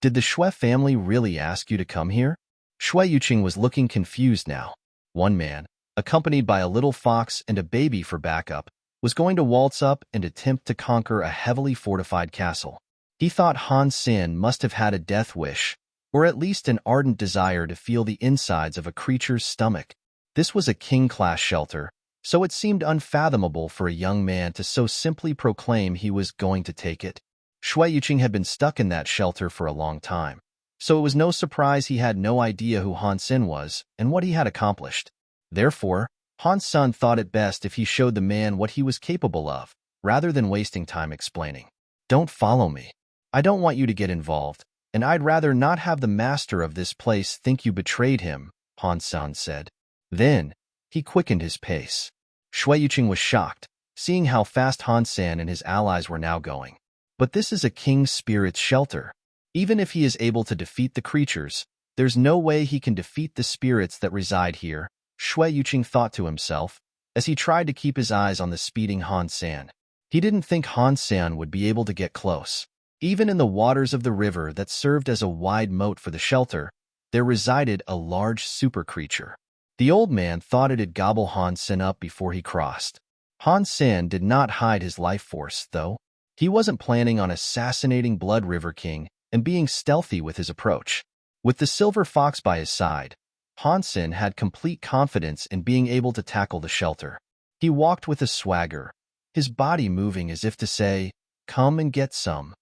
Did the Shui family really ask you to come here? Shui Yuqing was looking confused now. One man, accompanied by a little fox and a baby for backup, was going to waltz up and attempt to conquer a heavily fortified castle. He thought Han Sen must have had a death wish, or at least an ardent desire to feel the insides of a creature's stomach. This was a king-class shelter, so it seemed unfathomable for a young man to so simply proclaim he was going to take it. Shui Yuqing had been stuck in that shelter for a long time, so it was no surprise he had no idea who Han Sen was and what he had accomplished. Therefore, Han Sen thought it best if he showed the man what he was capable of, rather than wasting time explaining. Don't follow me. I don't want you to get involved, and I'd rather not have the master of this place think you betrayed him, Han Sen said. Then, he quickened his pace. Shui Yuqing was shocked, seeing how fast Han Sen and his allies were now going. But this is a king's spirit's shelter. Even if he is able to defeat the creatures, there's no way he can defeat the spirits that reside here, Shui Yuqing thought to himself, as he tried to keep his eyes on the speeding Han Sen. He didn't think Han Sen would be able to get close. Even in the waters of the river that served as a wide moat for the shelter, there resided a large super creature. The old man thought it'd gobble Han Sen up before he crossed. Han Sen did not hide his life force, though. He wasn't planning on assassinating Blood River King and being stealthy with his approach. With the silver fox by his side, Han Sen had complete confidence in being able to tackle the shelter. He walked with a swagger, his body moving as if to say, "Come and get some."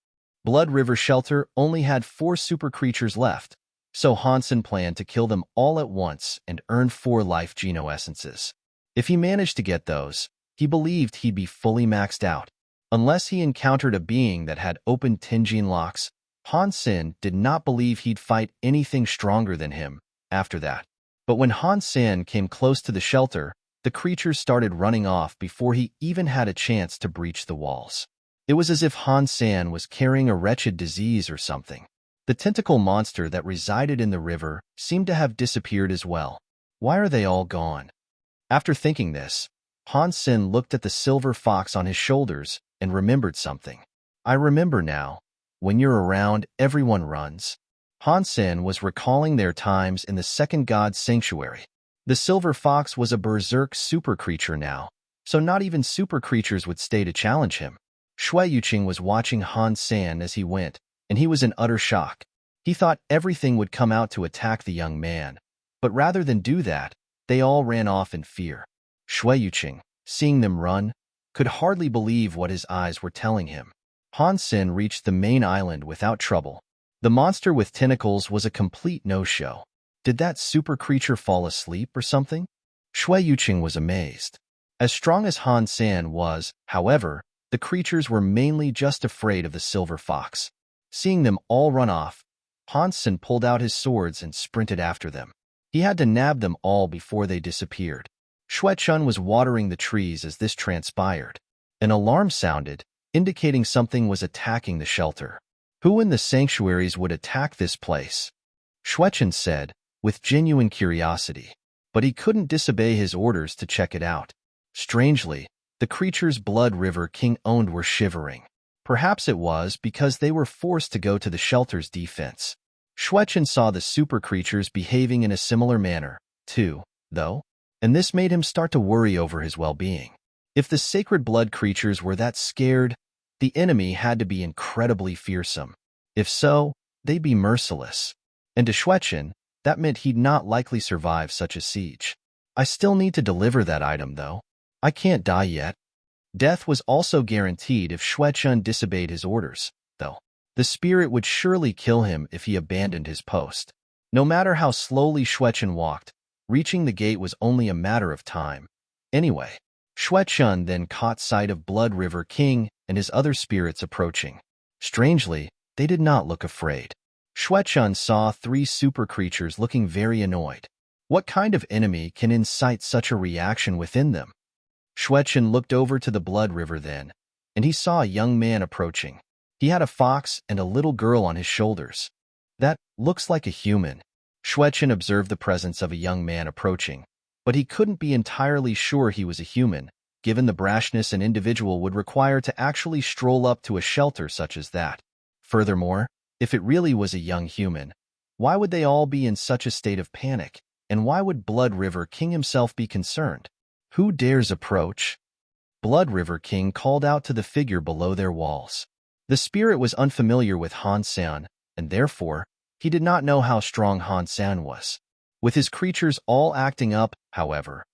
Blood River Shelter only had 4 super creatures left, so Han Sen planned to kill them all at once and earn 4 life Geno essences. If he managed to get those, he believed he'd be fully maxed out. Unless he encountered a being that had open Tenjin locks, Han Sen did not believe he'd fight anything stronger than him after that. But when Han Sen came close to the shelter, the creatures started running off before he even had a chance to breach the walls. It was as if Han Sen was carrying a wretched disease or something. The tentacle monster that resided in the river seemed to have disappeared as well. Why are they all gone? After thinking this, Han Sen looked at the silver fox on his shoulders and remembered something. I remember now. When you're around, everyone runs. Han Sen was recalling their times in the second god's sanctuary. The silver fox was a berserk super creature now, so not even super creatures would stay to challenge him. Shui Yuqing was watching Han Sen as he went, and he was in utter shock. He thought everything would come out to attack the young man, but rather than do that, they all ran off in fear. Shui Yuqing, seeing them run, could hardly believe what his eyes were telling him. Han Sen reached the main island without trouble. The monster with tentacles was a complete no-show. Did that super creature fall asleep or something? Shui Yuqing was amazed. As strong as Han Sen was, however, the creatures were mainly just afraid of the silver fox. Seeing them all run off, Han Sen pulled out his swords and sprinted after them. He had to nab them all before they disappeared. Shui Chun was watering the trees as this transpired. An alarm sounded, indicating something was attacking the shelter. Who in the sanctuaries would attack this place? Shui Chun said, with genuine curiosity, but he couldn't disobey his orders to check it out. Strangely, the creatures Blood River King owned were shivering. Perhaps it was because they were forced to go to the shelter's defense. Shui Chun saw the super creatures behaving in a similar manner, too, though, and this made him start to worry over his well-being. If the sacred blood creatures were that scared, the enemy had to be incredibly fearsome. If so, they'd be merciless. And to Shui Chun, that meant he'd not likely survive such a siege. I still need to deliver that item, though. I can't die yet. Death was also guaranteed if Xuechun disobeyed his orders, though. The spirit would surely kill him if he abandoned his post. No matter how slowly Xuechun walked, reaching the gate was only a matter of time. Anyway, Xuechun then caught sight of Blood River King and his other spirits approaching. Strangely, they did not look afraid. Xuechun saw 3 super creatures looking very annoyed. What kind of enemy can incite such a reaction within them? Xuechun looked over to the Blood River then, and he saw a young man approaching. He had a fox and a little girl on his shoulders. That looks like a human. Xuechun observed the presence of a young man approaching, but he couldn't be entirely sure he was a human, given the brashness an individual would require to actually stroll up to a shelter such as that. Furthermore, if it really was a young human, why would they all be in such a state of panic, and why would Blood River King himself be concerned? Who dares approach? Blood River King called out to the figure below their walls. The spirit was unfamiliar with Han Sen, and therefore, he did not know how strong Han Sen was. With his creatures all acting up, however,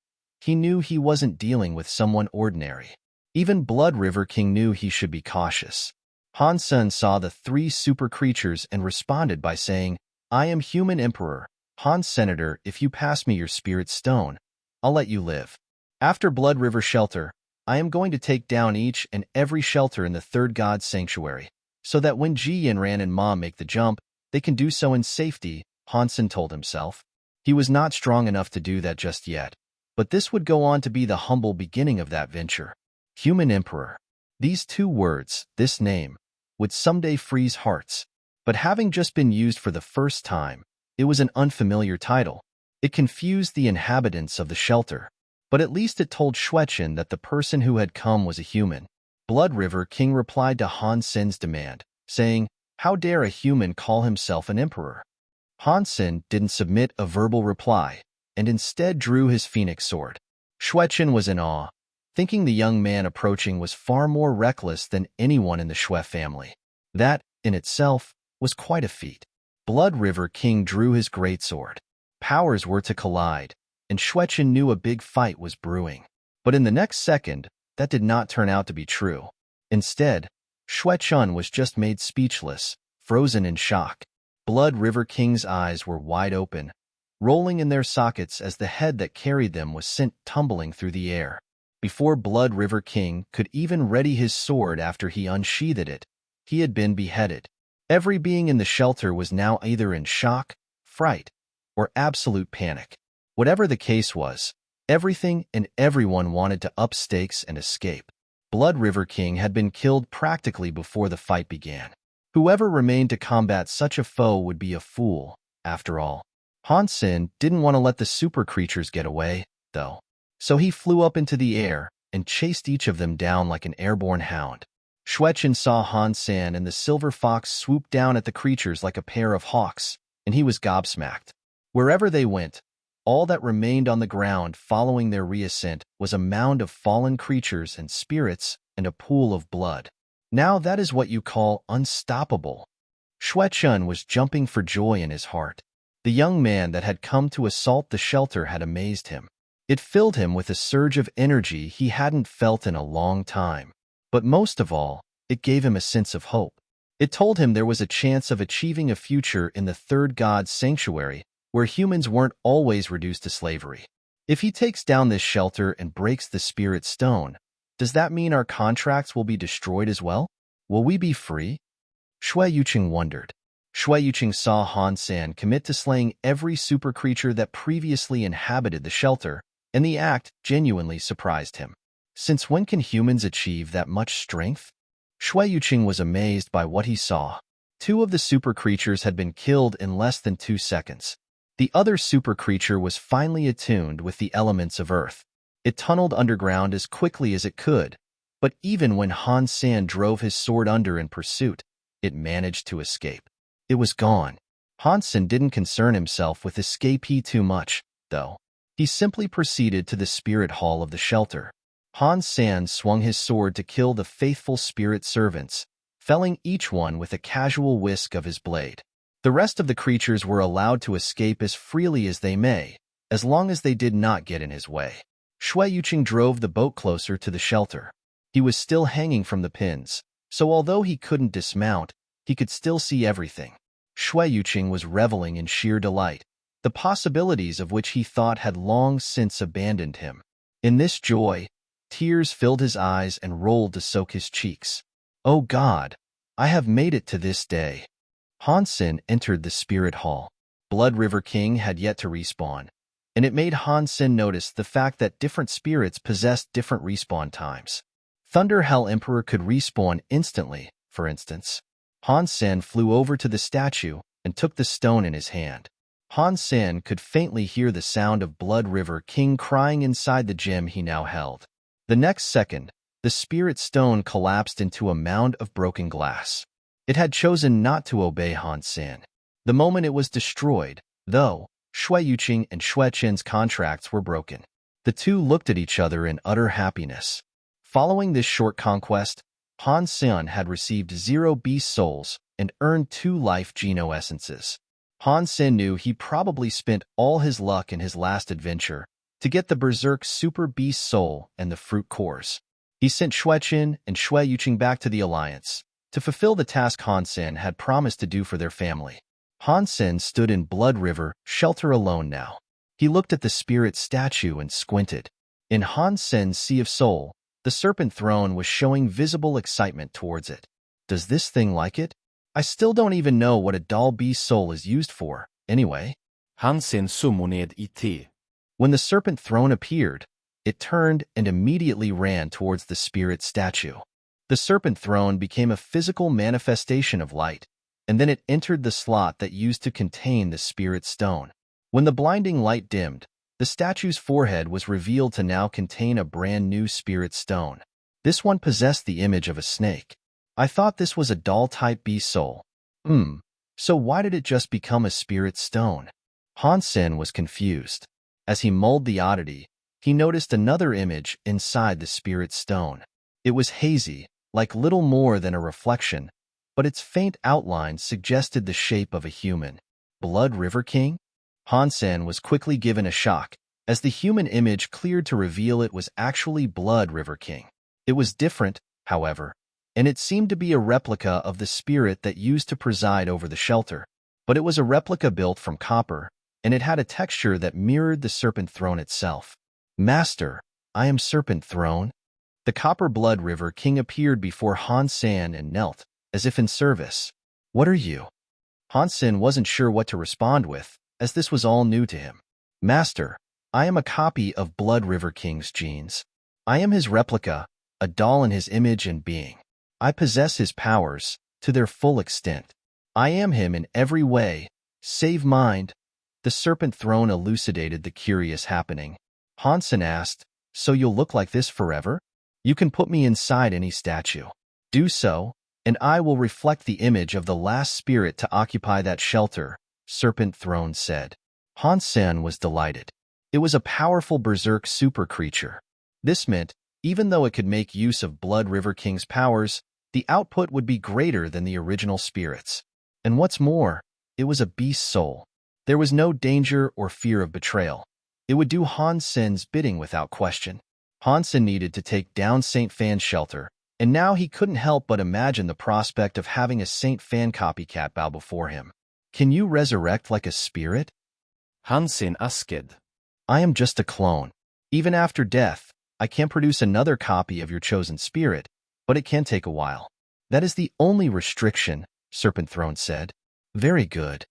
he knew he wasn't dealing with someone ordinary. Even Blood River King knew he should be cautious. Han Sen saw the 3 super creatures and responded by saying, "I am Human Emperor, Han Senator. If you pass me your spirit stone, I'll let you live. After Blood River Shelter, I am going to take down each and every shelter in the 3rd God Sanctuary, so that when Ji Yanran and Ma make the jump, they can do so in safety," Han Sen told himself. He was not strong enough to do that just yet, but this would go on to be the humble beginning of that venture. Human Emperor. These 2 words, this name, would someday freeze hearts. But having just been used for the first time, it was an unfamiliar title. It confused the inhabitants of the shelter. But at least it told Xuechun that the person who had come was a human. Blood River King replied to Han Sen's demand, saying, "How dare a human call himself an emperor?" Han Sen didn't submit a verbal reply, and instead drew his phoenix sword. Xuechun was in awe, thinking the young man approaching was far more reckless than anyone in the Xue family. That, in itself, was quite a feat. Blood River King drew his greatsword. Powers were to collide, and Xuechun knew a big fight was brewing. But in the next second, that did not turn out to be true. Instead, Xuechun was just made speechless, frozen in shock. Blood River King's eyes were wide open, rolling in their sockets as the head that carried them was sent tumbling through the air. Before Blood River King could even ready his sword after he unsheathed it, he had been beheaded. Every being in the shelter was now either in shock, fright, or absolute panic. Whatever the case was, everything and everyone wanted to up stakes and escape. Blood River King had been killed practically before the fight began. Whoever remained to combat such a foe would be a fool, after all. Han Sen didn't want to let the super creatures get away, though. So he flew up into the air and chased each of them down like an airborne hound. Xuechun saw Han Sen and the silver fox swoop down at the creatures like a pair of hawks, and he was gobsmacked. Wherever they went, all that remained on the ground following their reascent was a mound of fallen creatures and spirits and a pool of blood. Now that is what you call unstoppable. Xuechun was jumping for joy in his heart. The young man that had come to assault the shelter had amazed him. It filled him with a surge of energy he hadn't felt in a long time. But most of all, it gave him a sense of hope. It told him there was a chance of achieving a future in the 3rd God Sanctuary where humans weren't always reduced to slavery. If he takes down this shelter and breaks the spirit stone, does that mean our contracts will be destroyed as well? Will we be free? Xue Yuqing wondered. Xue Yuqing saw Han Sen commit to slaying every super creature that previously inhabited the shelter, and the act genuinely surprised him. Since when can humans achieve that much strength? Xue Yuqing was amazed by what he saw. 2 of the super creatures had been killed in less than 2 seconds. The other super creature was finally attuned with the elements of Earth. It tunneled underground as quickly as it could, but even when Han Sen drove his sword under in pursuit, it managed to escape. It was gone. Han Sen didn't concern himself with escapee too much, though. He simply proceeded to the spirit hall of the shelter. Han Sen swung his sword to kill the faithful spirit servants, felling each one with a casual whisk of his blade. The rest of the creatures were allowed to escape as freely as they may, as long as they did not get in his way. Xue Yuqing drove the boat closer to the shelter. He was still hanging from the pins, so although he couldn't dismount, he could still see everything. Shui Yuqing was reveling in sheer delight, the possibilities of which he thought had long since abandoned him. In this joy, tears filled his eyes and rolled to soak his cheeks. "Oh God, I have made it to this day." Han Sen entered the spirit hall. Blood River King had yet to respawn, and it made Han Sen notice the fact that different spirits possessed different respawn times. Thunder Hell Emperor could respawn instantly, for instance. Han Sen flew over to the statue and took the stone in his hand. Han Sen could faintly hear the sound of Blood River King crying inside the gem he now held. The next second, the spirit stone collapsed into a mound of broken glass. It had chosen not to obey Han Sen. The moment it was destroyed, though, Shui Yuqing and Shui Qin's contracts were broken. The two looked at each other in utter happiness. Following this short conquest, Han Sen had received 0 beast souls and earned 2 life geno essences. Han Sen knew he probably spent all his luck in his last adventure to get the Berserk Super Beast Soul and the Fruit Cores. He sent Shui Qin and Shui Yuqing back to the Alliance to fulfill the task Han Sen had promised to do for their family. Han Sen stood in Blood River shelter alone now. He looked at the spirit statue and squinted. In Han Sen's Sea of Soul, the serpent throne was showing visible excitement towards it. Does this thing like it? I still don't even know what a doll beast soul is used for, anyway. Han Sen summoned it. When the serpent throne appeared, it turned and immediately ran towards the spirit statue. The serpent throne became a physical manifestation of light, and then it entered the slot that used to contain the spirit stone. When the blinding light dimmed, the statue's forehead was revealed to now contain a brand new spirit stone. This one possessed the image of a snake. I thought this was a doll-type beast soul. So why did it just become a spirit stone? Han Sen was confused. As he mulled the oddity, he noticed another image inside the spirit stone. It was hazy, like little more than a reflection, but its faint outline suggested the shape of a human. Blood River King? Han Sen was quickly given a shock, as the human image cleared to reveal it was actually Blood River King. It was different, however, and it seemed to be a replica of the spirit that used to preside over the shelter. But it was a replica built from copper, and it had a texture that mirrored the Serpent Throne itself. "Master, I am Serpent Throne." The Copper Blood River King appeared before Han Sen and knelt, as if in service. "What are you?" Han Sen wasn't sure what to respond with, as this was all new to him. "Master, I am a copy of Blood River King's genes. I am his replica, a doll in his image and being. I possess his powers, to their full extent. I am him in every way, save mind." The Serpent Throne elucidated the curious happening. Han Sen asked, "So you'll look like this forever? You can put me inside any statue. Do so, and I will reflect the image of the last spirit to occupy that shelter," Serpent Throne said. Han Sen was delighted. It was a powerful berserk super creature. This meant, even though it could make use of Blood River King's powers, the output would be greater than the original spirits. And what's more, it was a beast soul. There was no danger or fear of betrayal. It would do Han Sen's bidding without question. Han Sen needed to take down Saint Fan's shelter, and now he couldn't help but imagine the prospect of having a Saint Fan copycat bow before him. "Can you resurrect like a spirit?" Han Sen asked. "I am just a clone. Even after death, I can produce another copy of your chosen spirit, but it can take a while." "That is the only restriction," Serpent Throne said. "Very good."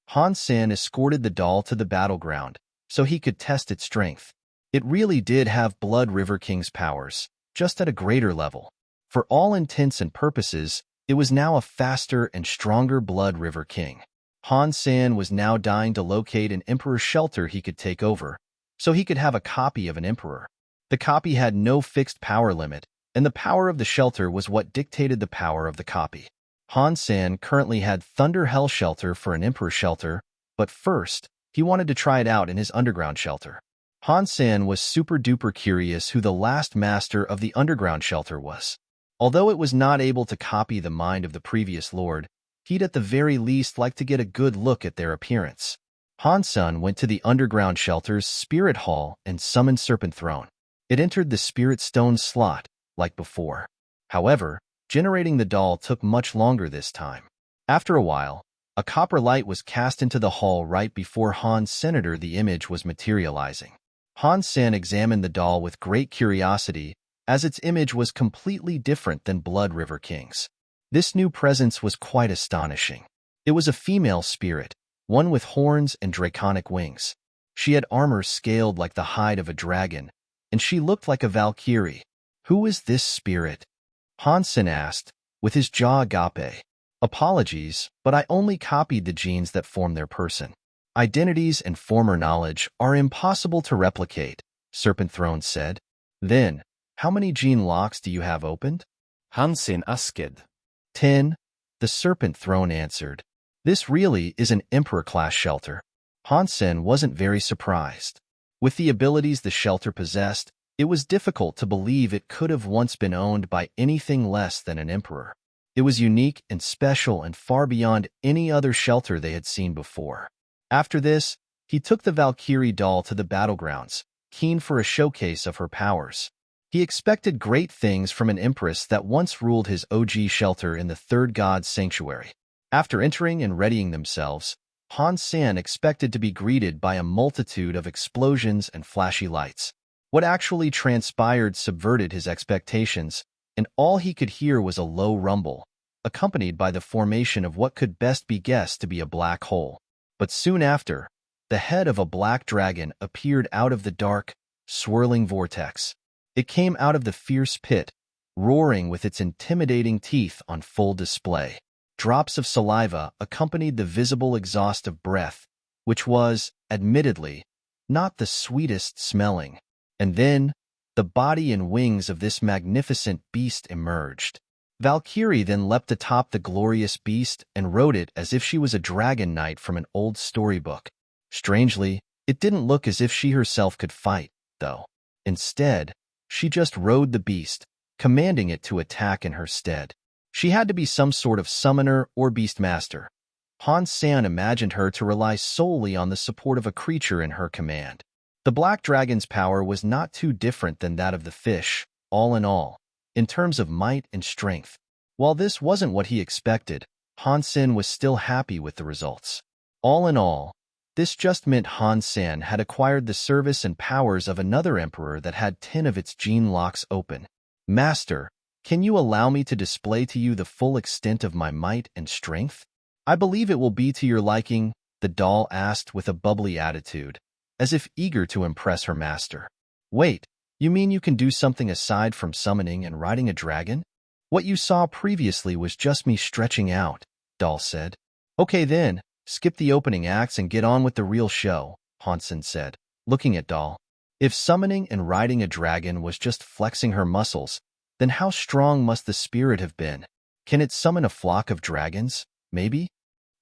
Han Sen escorted the doll to the battleground, so he could test its strength. It really did have Blood River King's powers, just at a greater level. For all intents and purposes, it was now a faster and stronger Blood River King. Han Sen was now dying to locate an emperor's shelter he could take over, so he could have a copy of an emperor. The copy had no fixed power limit, and the power of the shelter was what dictated the power of the copy. Han Sen currently had Thunder Hell Shelter for an Emperor Shelter, but first, he wanted to try it out in his underground shelter. Han Sen was super-duper curious who the last master of the underground shelter was. Although it was not able to copy the mind of the previous lord, he'd at the very least like to get a good look at their appearance. Han Sen went to the underground shelter's spirit hall and summoned Serpent Throne. It entered the spirit stone slot, like before. However, generating the doll took much longer this time. After a while, a copper light was cast into the hall right before Han Sen. The image was materializing. Han Sen examined the doll with great curiosity, as its image was completely different than Blood River King's. This new presence was quite astonishing. It was a female spirit, one with horns and draconic wings. She had armor scaled like the hide of a dragon, and she looked like a valkyrie. "Who is this spirit?" Han Sen asked, with his jaw agape. "Apologies, but I only copied the genes that form their person. Identities and former knowledge are impossible to replicate," Serpent Throne said. "Then, how many gene locks do you have opened?" Han Sen asked. 10, the Serpent Throne answered. This really is an Emperor-class shelter. Han Sen wasn't very surprised. With the abilities the shelter possessed, it was difficult to believe it could have once been owned by anything less than an emperor. It was unique and special and far beyond any other shelter they had seen before. After this, he took the Valkyrie doll to the battlegrounds, keen for a showcase of her powers. He expected great things from an empress that once ruled his OG shelter in the Third God's Sanctuary. After entering and readying themselves, Han Sen expected to be greeted by a multitude of explosions and flashy lights. What actually transpired subverted his expectations, and all he could hear was a low rumble, accompanied by the formation of what could best be guessed to be a black hole. But soon after, the head of a black dragon appeared out of the dark, swirling vortex. It came out of the fierce pit, roaring with its intimidating teeth on full display. Drops of saliva accompanied the visible exhaust of breath, which was, admittedly, not the sweetest smelling. And then, the body and wings of this magnificent beast emerged. Valkyrie then leapt atop the glorious beast and rode it as if she was a dragon knight from an old storybook. Strangely, it didn't look as if she herself could fight, though. Instead, she just rode the beast, commanding it to attack in her stead. She had to be some sort of summoner or beastmaster. Han Sen imagined her to rely solely on the support of a creature in her command. The black dragon's power was not too different than that of the fish, all in terms of might and strength. While this wasn't what he expected, Han Sen was still happy with the results. All in all, this just meant Han Sen had acquired the service and powers of another emperor that had 10 of its gene locks open. "Master, can you allow me to display to you the full extent of my might and strength?" "I believe it will be to your liking," the doll asked with a bubbly attitude, as if eager to impress her master. "Wait, you mean you can do something aside from summoning and riding a dragon?" "What you saw previously was just me stretching out," doll said. "Okay then, skip the opening acts and get on with the real show," Han Sen said, looking at doll. If summoning and riding a dragon was just flexing her muscles, then how strong must the spirit have been? Can it summon a flock of dragons, maybe?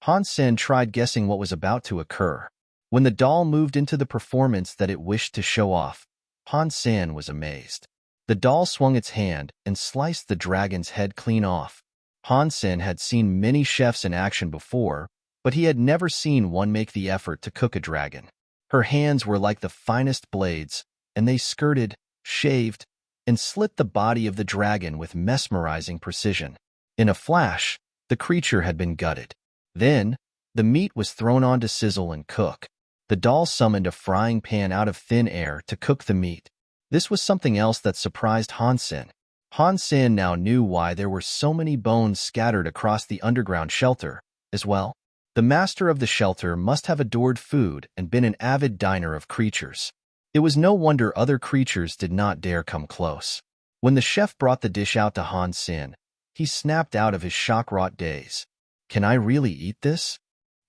Han Sen tried guessing what was about to occur. When the doll moved into the performance that it wished to show off, Han Sen was amazed. The doll swung its hand and sliced the dragon's head clean off. Han Sen had seen many chefs in action before, but he had never seen one make the effort to cook a dragon. Her hands were like the finest blades, and they skirted, shaved, and slit the body of the dragon with mesmerizing precision. In a flash, the creature had been gutted. Then, the meat was thrown on to sizzle and cook. The doll summoned a frying pan out of thin air to cook the meat. This was something else that surprised Han Sen. Han Sen now knew why there were so many bones scattered across the underground shelter, as well. The master of the shelter must have adored food and been an avid diner of creatures. It was no wonder other creatures did not dare come close. When the chef brought the dish out to Han Sen, he snapped out of his shock-wrought daze. "Can I really eat this?"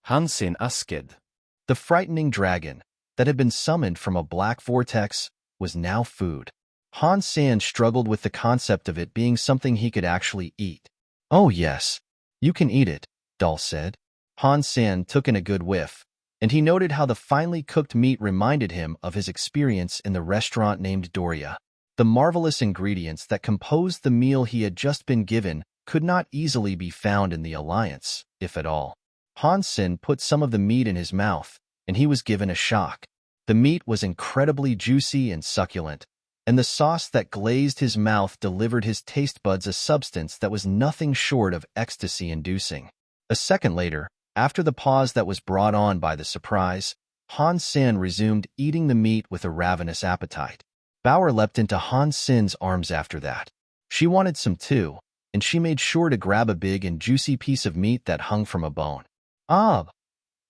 Han Sen asked. The frightening dragon, that had been summoned from a black vortex, was now food. Han Sen struggled with the concept of it being something he could actually eat. "Oh yes, you can eat it," doll said. Han Sen took in a good whiff, and he noted how the finely cooked meat reminded him of his experience in the restaurant named Doria. The marvelous ingredients that composed the meal he had just been given could not easily be found in the Alliance, if at all. Han Sen put some of the meat in his mouth, and he was given a shock. The meat was incredibly juicy and succulent, and the sauce that glazed his mouth delivered his taste buds a substance that was nothing short of ecstasy-inducing. A second later, after the pause that was brought on by the surprise, Han Sen resumed eating the meat with a ravenous appetite. Bauer leapt into Han Sen's arms after that. She wanted some too, and she made sure to grab a big and juicy piece of meat that hung from a bone. Ah!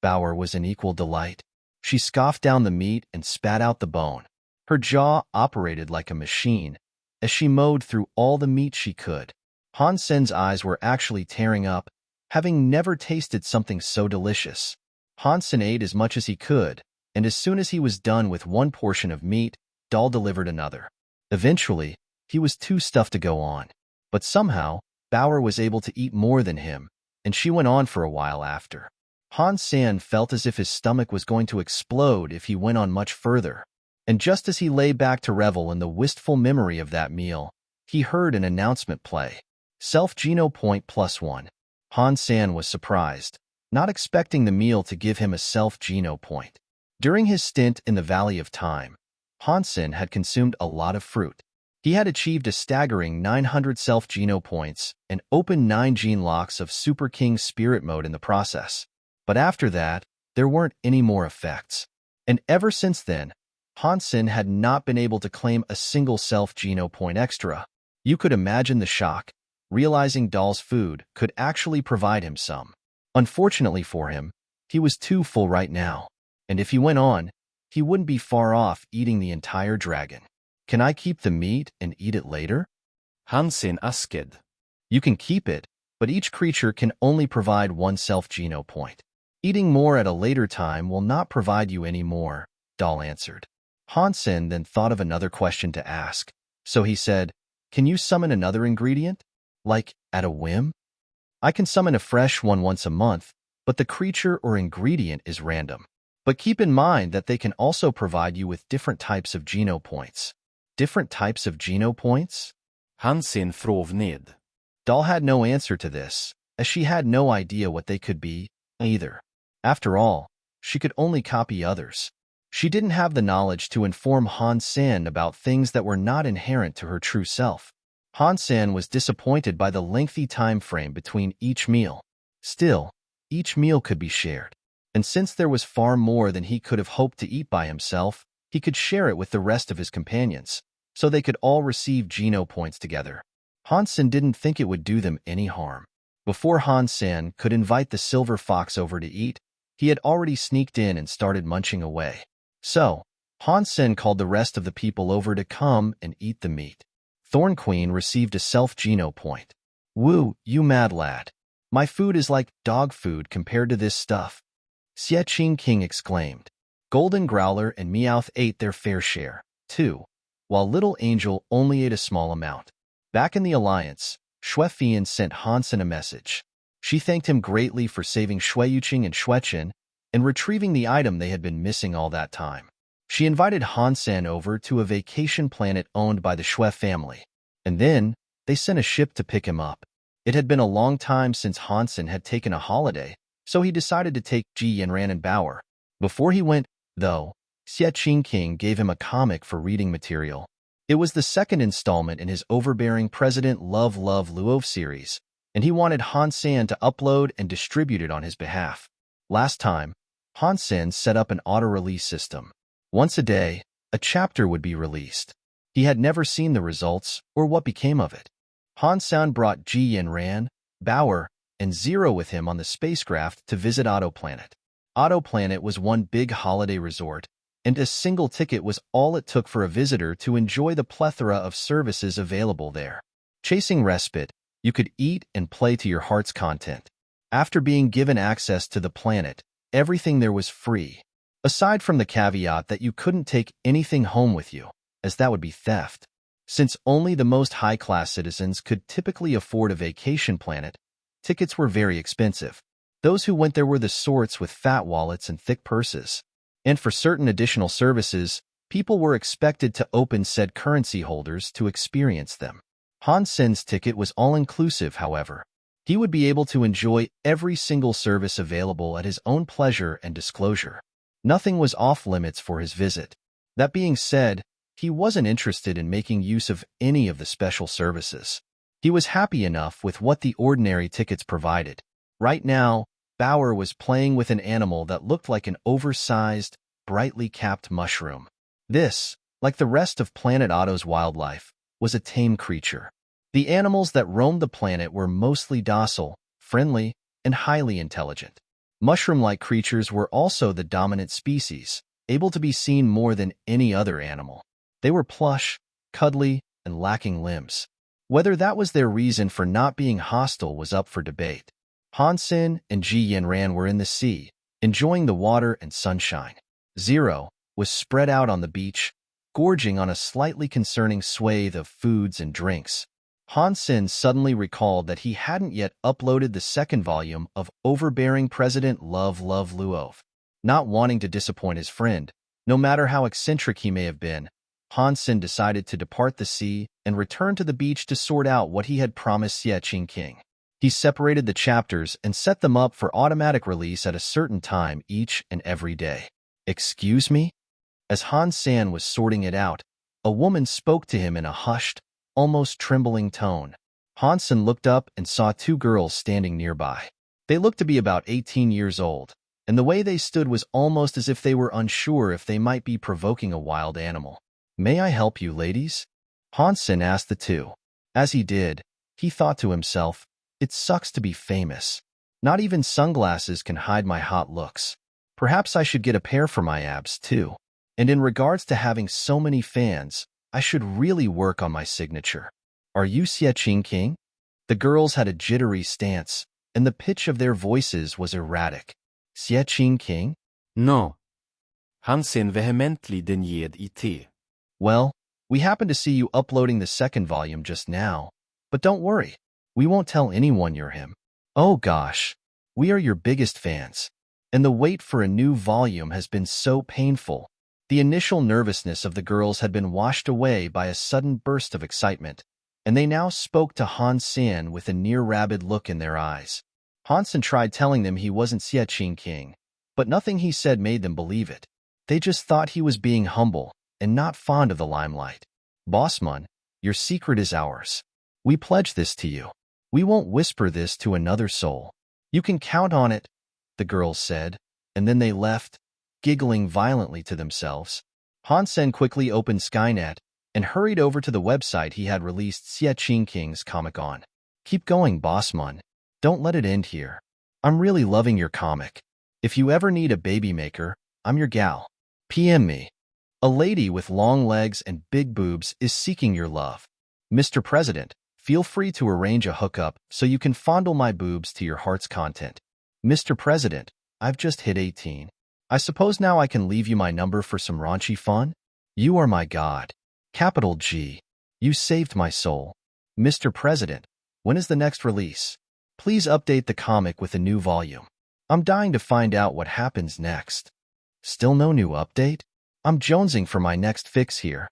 Bauer was in equal delight. She scoffed down the meat and spat out the bone. Her jaw operated like a machine as she mowed through all the meat she could. Han Sen's eyes were actually tearing up, having never tasted something so delicious. Han Sen ate as much as he could, and as soon as he was done with one portion of meat, Dahl delivered another. Eventually, he was too stuffed to go on. But somehow, Bauer was able to eat more than him, and she went on for a while after. Han Sen felt as if his stomach was going to explode if he went on much further. And just as he lay back to revel in the wistful memory of that meal, he heard an announcement play. Self-Geno point +1. Han Sen was surprised, not expecting the meal to give him a self-Geno point. During his stint in the Valley of Time, Han Sen had consumed a lot of fruit. He had achieved a staggering 900 self-Geno points and opened 9 gene locks of Super King Spirit Mode in the process. But after that, there weren't any more effects. And ever since then, Han Sen had not been able to claim a single self-Geno point extra. You could imagine the shock, realizing Dahl's food could actually provide him some. Unfortunately for him, he was too full right now, and if he went on, he wouldn't be far off eating the entire dragon. Can I keep the meat and eat it later? Han Sen asked. You can keep it, but each creature can only provide one self-Geno point. Eating more at a later time will not provide you any more, Dahl answered. Han Sen then thought of another question to ask, so he said, Can you summon another ingredient? Like, at a whim? I can summon a fresh one once a month, but the creature or ingredient is random. But keep in mind that they can also provide you with different types of Geno points. Different types of Geno points? Han Sen frov ned. Dahl had no answer to this, as she had no idea what they could be, either. After all, she could only copy others. She didn't have the knowledge to inform Han Sen about things that were not inherent to her true self. Han Sen was disappointed by the lengthy time frame between each meal. Still, each meal could be shared. And since there was far more than he could have hoped to eat by himself, he could share it with the rest of his companions, so they could all receive Geno points together. Han Sen didn't think it would do them any harm. Before Han Sen could invite the silver fox over to eat, he had already sneaked in and started munching away. So, Han Sen called the rest of the people over to come and eat the meat. Thorn Queen received a self-Geno point. Woo, you mad lad. My food is like dog food compared to this stuff. Xie Qing King exclaimed. Golden Growler and Meowth ate their fair share, too, while Little Angel only ate a small amount. Back in the Alliance, Xue Fian sent Han Sen a message. She thanked him greatly for saving Xue Yuqing and Xue Chen and retrieving the item they had been missing all that time. She invited Han Sen over to a vacation planet owned by the Xue family, and then they sent a ship to pick him up. It had been a long time since Han Sen had taken a holiday, so he decided to take Ji Yanran and Bauer. Before he went, though, Xie Qing King gave him a comic for reading material. It was the second installment in his overbearing President Love Luo series, and he wanted Han Sen to upload and distribute it on his behalf. Last time, Han Sen set up an auto-release system. Once a day, a chapter would be released. He had never seen the results or what became of it. Han Sen brought Ji Yanran, Bauer, and Zero with him on the spacecraft to visit Autoplanet. Autoplanet was one big holiday resort, and a single ticket was all it took for a visitor to enjoy the plethora of services available there. Chasing respite, you could eat and play to your heart's content. After being given access to the planet, everything there was free, aside from the caveat that you couldn't take anything home with you, as that would be theft. Since only the most high-class citizens could typically afford a vacation planet, tickets were very expensive. Those who went there were the sorts with fat wallets and thick purses. And for certain additional services, people were expected to open said currency holders to experience them. Han Sen's ticket was all-inclusive, however. He would be able to enjoy every single service available at his own pleasure and disclosure. Nothing was off-limits for his visit. That being said, he wasn't interested in making use of any of the special services. He was happy enough with what the ordinary tickets provided. Right now, Bauer was playing with an animal that looked like an oversized, brightly capped mushroom. This, like the rest of Planet Otto's wildlife, was a tame creature. The animals that roamed the planet were mostly docile, friendly, and highly intelligent. Mushroom-like creatures were also the dominant species, able to be seen more than any other animal. They were plush, cuddly, and lacking limbs. Whether that was their reason for not being hostile was up for debate. Han Sen and Ji Yanran were in the sea, enjoying the water and sunshine. Zero was spread out on the beach, gorging on a slightly concerning swathe of foods and drinks. Han Sen suddenly recalled that he hadn't yet uploaded the second volume of Overbearing President Love Luov. Not wanting to disappoint his friend, no matter how eccentric he may have been, Han Sen decided to depart the sea and return to the beach to sort out what he had promised Xie Qingqing. He separated the chapters and set them up for automatic release at a certain time each and every day. "Excuse me?" As Han Sen was sorting it out, a woman spoke to him in a hushed, almost trembling tone. Han Sen looked up and saw two girls standing nearby. They looked to be about 18 years old, and the way they stood was almost as if they were unsure if they might be provoking a wild animal. "May I help you, ladies?" Han Sen asked the two. As he did, he thought to himself, "It sucks to be famous. Not even sunglasses can hide my hot looks. Perhaps I should get a pair for my abs, too. And in regards to having so many fans, I should really work on my signature. Are you Xie Qingqing?" The girls had a jittery stance, and the pitch of their voices was erratic. "Xie Qingqing?" No. Han Sen vehemently denied it. "Well, we happened to see you uploading the second volume just now. But don't worry, we won't tell anyone you're him. Oh gosh, we are your biggest fans. And the wait for a new volume has been so painful." The initial nervousness of the girls had been washed away by a sudden burst of excitement, and they now spoke to Han Sen with a near-rabid look in their eyes. Han Sen tried telling them he wasn't Xie Qingqing, but nothing he said made them believe it. They just thought he was being humble and not fond of the limelight. "Bossman, your secret is ours. We pledge this to you. We won't whisper this to another soul. You can count on it," the girls said, and then they left, giggling violently to themselves. Han Sen quickly opened Skynet and hurried over to the website he had released Xie Qingqing's comic on. "Keep going, Bossman. Don't let it end here. I'm really loving your comic. If you ever need a baby maker, I'm your gal. PM me. A lady with long legs and big boobs is seeking your love. Mr. President, feel free to arrange a hookup so you can fondle my boobs to your heart's content. Mr. President, I've just hit 18. I suppose now I can leave you my number for some raunchy fun? You are my god. Capital G. You saved my soul. Mr. President, when is the next release? Please update the comic with a new volume. I'm dying to find out what happens next. Still no new update? I'm jonesing for my next fix here."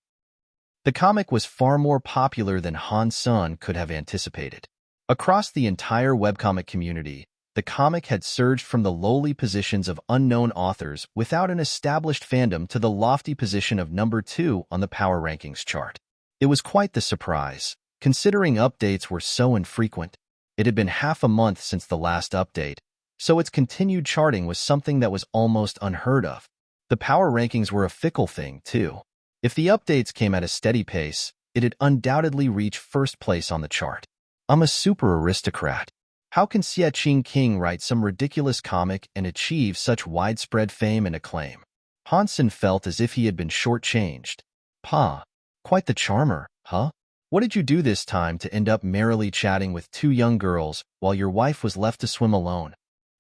The comic was far more popular than Han Sen could have anticipated. Across the entire webcomic community, the comic had surged from the lowly positions of unknown authors without an established fandom to the lofty position of number 2 on the Power Rankings chart. It was quite the surprise, considering updates were so infrequent. It had been half a month since the last update, so its continued charting was something that was almost unheard of. The Power Rankings were a fickle thing, too. If the updates came at a steady pace, it'd undoubtedly reach first place on the chart. I'm a super aristocrat. How can Xie Qingqing write some ridiculous comic and achieve such widespread fame and acclaim? Han Sen felt as if he had been shortchanged. "Pa, quite the charmer, huh? What did you do this time to end up merrily chatting with two young girls while your wife was left to swim alone?"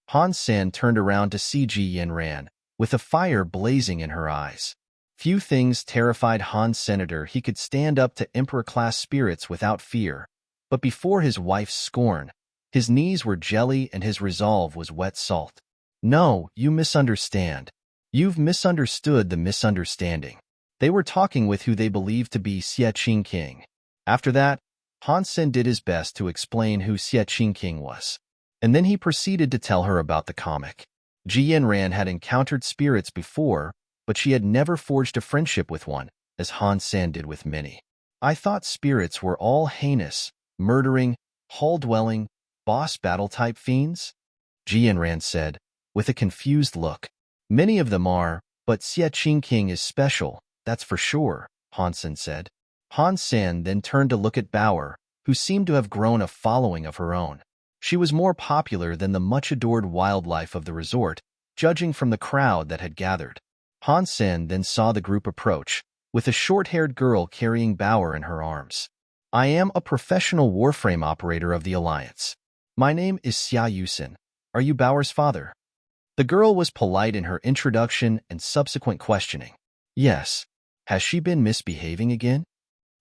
Han Sen turned around to see Ji Yanran, with a fire blazing in her eyes. Few things terrified Han Senator. He could stand up to emperor-class spirits without fear, but before his wife's scorn, his knees were jelly and his resolve was wet salt. "No, you misunderstand. You've misunderstood the misunderstanding. They were talking with who they believed to be Xie Qingqing." After that, Han Sen did his best to explain who Xie Qingqing was, and then he proceeded to tell her about the comic. Ji Yanran had encountered spirits before, but she had never forged a friendship with one, as Han Sen did with many. I thought spirits were all heinous, murdering, hall-dwelling, boss battle-type fiends? Ji Yanran said, with a confused look. Many of them are, but Xie Qingqing is special, that's for sure, Han Sen said. Han Sen then turned to look at Bauer, who seemed to have grown a following of her own. She was more popular than the much-adored wildlife of the resort, judging from the crowd that had gathered. Han Sen then saw the group approach, with a short-haired girl carrying Bauer in her arms. I am a professional warframe operator of the Alliance. My name is Xia Yusin. Are you Bauer's father? The girl was polite in her introduction and subsequent questioning. Yes. Has she been misbehaving again?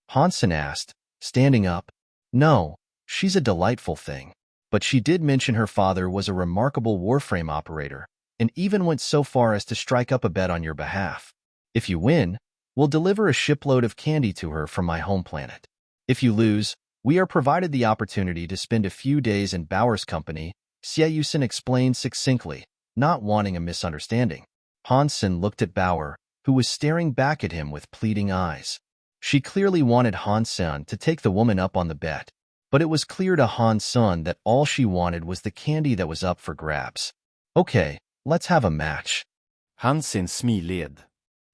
Han Sen asked, standing up. No, she's a delightful thing. But she did mention her father was a remarkable warframe operator, and even went so far as to strike up a bet on your behalf. If you win, we'll deliver a shipload of candy to her from my home planet. If you lose, we are provided the opportunity to spend a few days in Bauer's company, Xie Yusin explained succinctly, not wanting a misunderstanding. Han Sen looked at Bauer, who was staring back at him with pleading eyes. She clearly wanted Han Sen to take the woman up on the bet, but it was clear to Han Sen that all she wanted was the candy that was up for grabs. Okay, let's have a match. Han Sen smiled.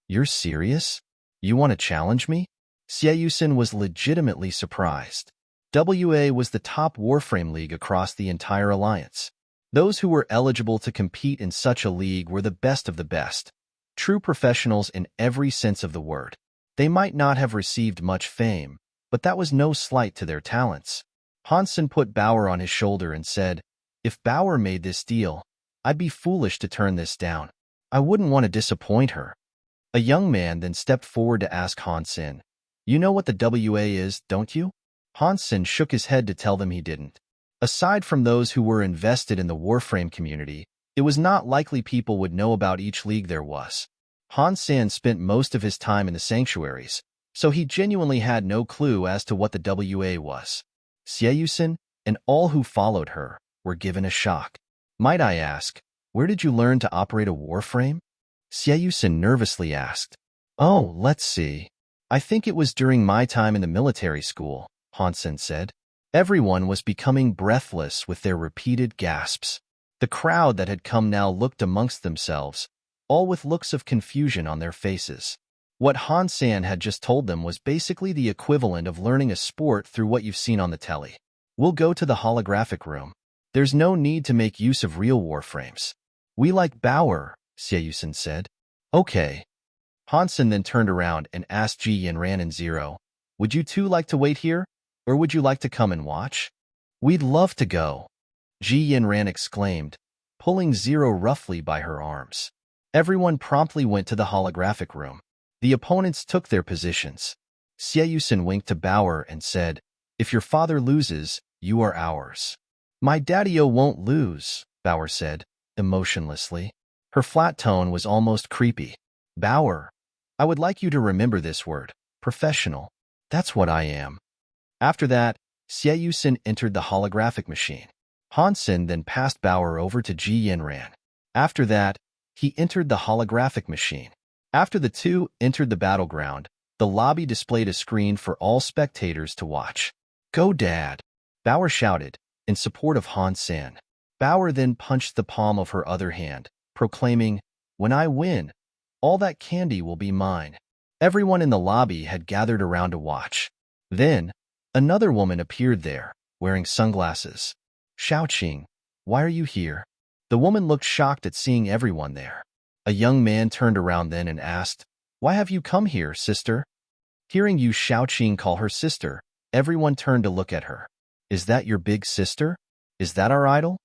You're serious? You want to challenge me? Xie Yusin was legitimately surprised. WA was the top warframe league across the entire alliance. Those who were eligible to compete in such a league were the best of the best, true professionals in every sense of the word. They might not have received much fame, but that was no slight to their talents. Han Sen put Bauer on his shoulder and said, if Bauer made this deal, I'd be foolish to turn this down. I wouldn't want to disappoint her. A young man then stepped forward to ask Han Sen, you know what the WA is, don't you? Han Sen shook his head to tell them he didn't. Aside from those who were invested in the warframe community, it was not likely people would know about each league there was. Han Sen spent most of his time in the sanctuaries, so he genuinely had no clue as to what the WA was. Xie Yusin and all who followed her were given a shock. Might I ask, where did you learn to operate a warframe? Xie Yusin nervously asked. Oh, let's see. I think it was during my time in the military school, Han Sen said. Everyone was becoming breathless with their repeated gasps. The crowd that had come now looked amongst themselves, all with looks of confusion on their faces. What Han Sen had just told them was basically the equivalent of learning a sport through what you've seen on the telly. We'll go to the holographic room. There's no need to make use of real warframes. We like Bauer, Xie Yusin said. Okay. Han Sen then turned around and asked Ji Yanran and Zero, would you two like to wait here, or would you like to come and watch? We'd love to go, Ji Yanran exclaimed, pulling Zero roughly by her arms. Everyone promptly went to the holographic room. The opponents took their positions. Xie Yusin winked to Bauer and said, if your father loses, you are ours. My daddy-o won't lose, Bauer said, emotionlessly. Her flat tone was almost creepy. Bauer, I would like you to remember this word, professional. That's what I am. After that, Xie Yusin entered the holographic machine. Han Sen then passed Bauer over to Ji Yanran. After that, he entered the holographic machine. After the two entered the battleground, the lobby displayed a screen for all spectators to watch. Go, Dad! Bauer shouted, in support of Han Sen. Bauer then punched the palm of her other hand, proclaiming, when I win, all that candy will be mine. Everyone in the lobby had gathered around to watch. Then, another woman appeared there, wearing sunglasses. Xiaoqing, why are you here? The woman looked shocked at seeing everyone there. A young man turned around then and asked, why have you come here, sister? Hearing Yu Xiaoqing call her sister, everyone turned to look at her. Is that your big sister? Is that our idol?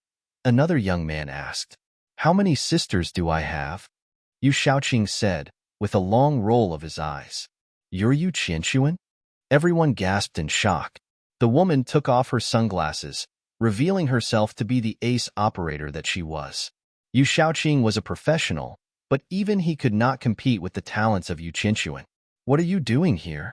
Another young man asked. How many sisters do I have? Yu Xiaoqing said, with a long roll of his eyes. You're Yu Qianxuan? Everyone gasped in shock. The woman took off her sunglasses, revealing herself to be the ace operator that she was. Yu Xiaoqing was a professional, but even he could not compete with the talents of Yu Qianxuan. What are you doing here?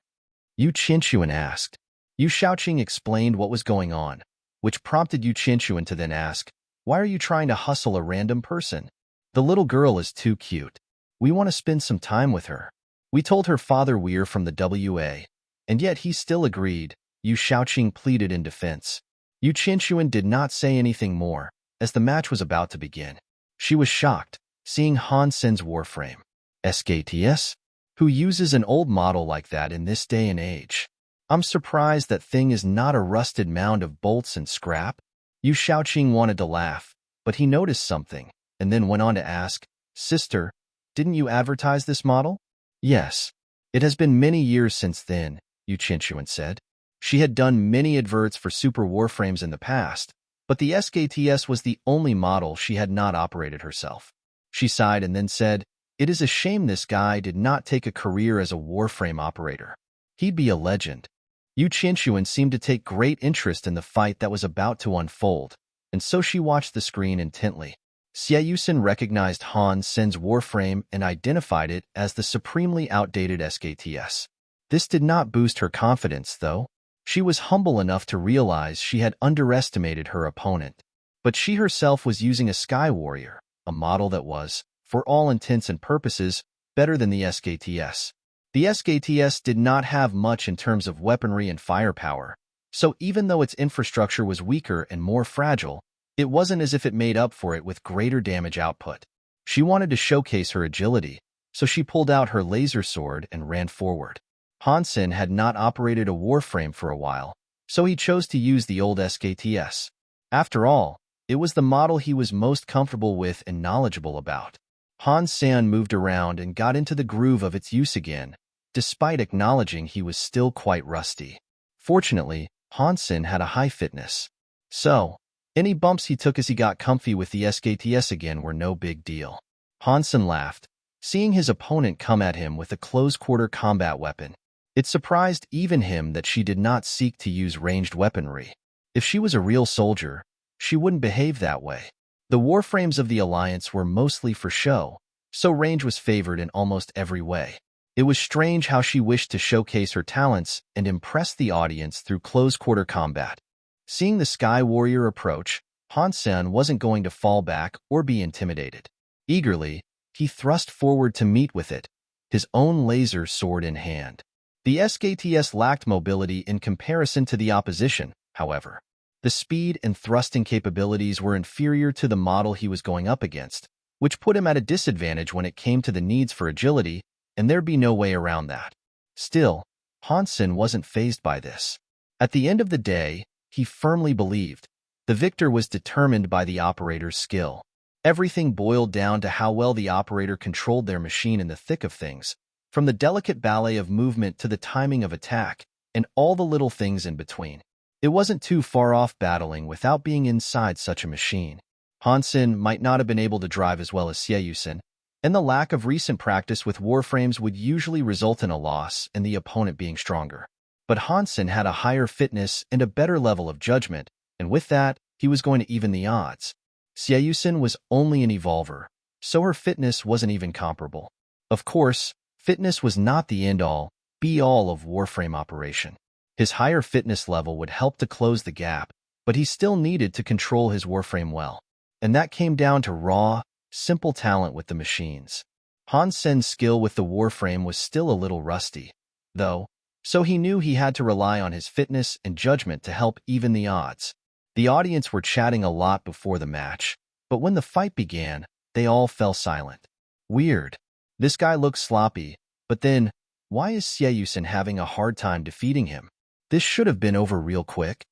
Yu Qianxuan asked. Yu Xiaoqing explained what was going on, which prompted Yu Qianxuan to then ask, why are you trying to hustle a random person? The little girl is too cute. We want to spend some time with her. We told her father we're from the WA, and yet he still agreed, Yu Shaoqing pleaded in defense. Yu Qinshuan did not say anything more, as the match was about to begin. She was shocked, seeing Han Sen's warframe. SKTS? Who uses an old model like that in this day and age? I'm surprised that thing is not a rusted mound of bolts and scrap. Yu Shaoqing wanted to laugh, but he noticed something, and then went on to ask, Sister, didn't you advertise this model? Yes. It has been many years since then, Yu Qinshuan said. She had done many adverts for super warframes in the past, but the SKTS was the only model she had not operated herself. She sighed and then said, It is a shame this guy did not take a career as a warframe operator. He'd be a legend. Yu Qinshuan seemed to take great interest in the fight that was about to unfold, and so she watched the screen intently. Xiaoyusen recognized Han Sen's warframe and identified it as the supremely outdated SKTS. This did not boost her confidence, though. She was humble enough to realize she had underestimated her opponent. But she herself was using a Sky Warrior, a model that was, for all intents and purposes, better than the SKTS. The SKTS did not have much in terms of weaponry and firepower, so even though its infrastructure was weaker and more fragile, it wasn't as if it made up for it with greater damage output. She wanted to showcase her agility, so she pulled out her laser sword and ran forward. Han Sen had not operated a warframe for a while, so he chose to use the old SKTS. After all, it was the model he was most comfortable with and knowledgeable about. Han Sen moved around and got into the groove of its use again, despite acknowledging he was still quite rusty. Fortunately, Han Sen had a high fitness. So, any bumps he took as he got comfy with the SKTS again were no big deal. Han Sen laughed, seeing his opponent come at him with a close-quarter combat weapon. It surprised even him that she did not seek to use ranged weaponry. If she was a real soldier, she wouldn't behave that way. The warframes of the Alliance were mostly for show, so range was favored in almost every way. It was strange how she wished to showcase her talents and impress the audience through close-quarter combat. Seeing the Sky Warrior approach, Han Sen wasn't going to fall back or be intimidated. Eagerly, he thrust forward to meet with it, his own laser sword in hand. The SKTS lacked mobility in comparison to the opposition, however. The speed and thrusting capabilities were inferior to the model he was going up against, which put him at a disadvantage when it came to the needs for agility, and there'd be no way around that. Still, Han Sen wasn't fazed by this. At the end of the day, he firmly believed the victor was determined by the operator's skill. Everything boiled down to how well the operator controlled their machine in the thick of things, from the delicate ballet of movement to the timing of attack, and all the little things in between. It wasn't too far off battling without being inside such a machine. Han Sen might not have been able to drive as well as Xiaoyusen, and the lack of recent practice with warframes would usually result in a loss and the opponent being stronger. But Han Sen had a higher fitness and a better level of judgment, and with that, he was going to even the odds. Xiaoyusen was only an evolver, so her fitness wasn't even comparable. Of course, fitness was not the end-all, be-all of warframe operation. His higher fitness level would help to close the gap, but he still needed to control his warframe well. And that came down to raw, simple talent with the machines. Han Sen's skill with the warframe was still a little rusty, though, so he knew he had to rely on his fitness and judgment to help even the odds. The audience were chatting a lot before the match, but when the fight began, they all fell silent. Weird. This guy looks sloppy, but then, why is Xiaoyusen having a hard time defeating him? This should have been over real quick.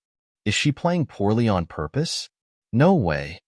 Is she playing poorly on purpose? No way.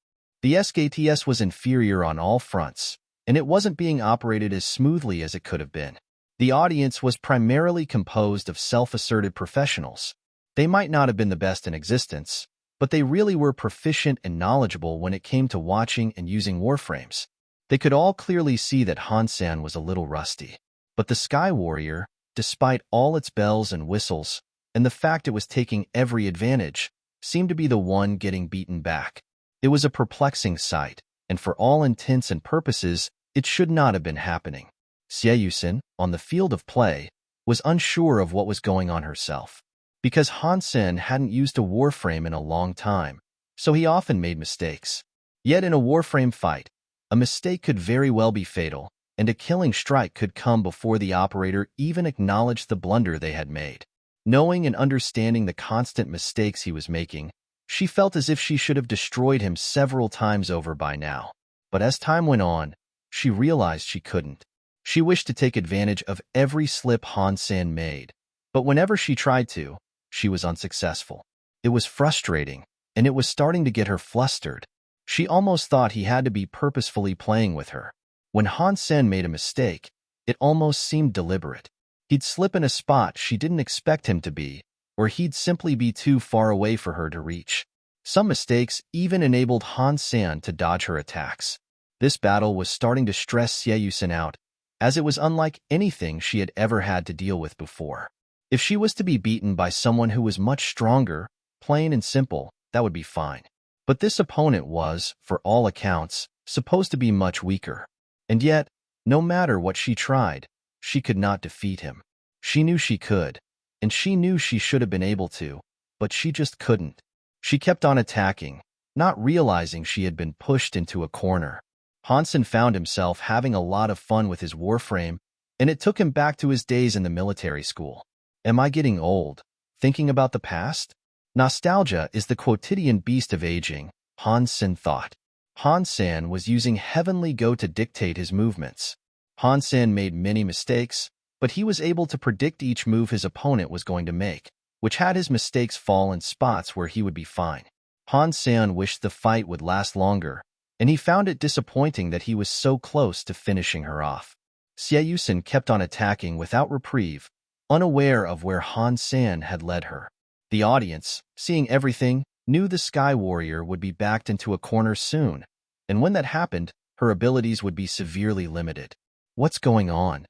The SKTS was inferior on all fronts, and it wasn't being operated as smoothly as it could have been. The audience was primarily composed of self-asserted professionals. They might not have been the best in existence, but they really were proficient and knowledgeable when it came to watching and using warframes. They could all clearly see that Han Sen was a little rusty. But the Sky Warrior, despite all its bells and whistles, and the fact it was taking every advantage, seemed to be the one getting beaten back. It was a perplexing sight, and for all intents and purposes, it should not have been happening. Xiaoyusen, on the field of play, was unsure of what was going on herself. Because Han Sen hadn't used a warframe in a long time, so he often made mistakes. Yet in a warframe fight, a mistake could very well be fatal, and a killing strike could come before the operator even acknowledged the blunder they had made. Knowing and understanding the constant mistakes he was making, she felt as if she should have destroyed him several times over by now. But as time went on, she realized she couldn't. She wished to take advantage of every slip Han Sen made, but whenever she tried to, she was unsuccessful. It was frustrating, and it was starting to get her flustered. She almost thought he had to be purposefully playing with her. When Han Sen made a mistake, it almost seemed deliberate. He'd slip in a spot she didn't expect him to be, or he'd simply be too far away for her to reach. Some mistakes even enabled Han Sen to dodge her attacks. This battle was starting to stress Seiyusen out, as it was unlike anything she had ever had to deal with before. If she was to be beaten by someone who was much stronger, plain and simple, that would be fine. But this opponent was, for all accounts, supposed to be much weaker. And yet, no matter what she tried, she could not defeat him. She knew she could, and she knew she should have been able to, but she just couldn't. She kept on attacking, not realizing she had been pushed into a corner. Han Sen found himself having a lot of fun with his warframe, and it took him back to his days in the military school. Am I getting old, thinking about the past? Nostalgia is the quotidian beast of aging, Han Sen thought. Han Sen was using Heavenly Go to dictate his movements. Han Sen made many mistakes, but he was able to predict each move his opponent was going to make, which had his mistakes fall in spots where he would be fine. Han Sen wished the fight would last longer, and he found it disappointing that he was so close to finishing her off. Seiyusen kept on attacking without reprieve, unaware of where Han Sen had led her. The audience, seeing everything, knew the Sky Warrior would be backed into a corner soon, and when that happened, her abilities would be severely limited. What's going on?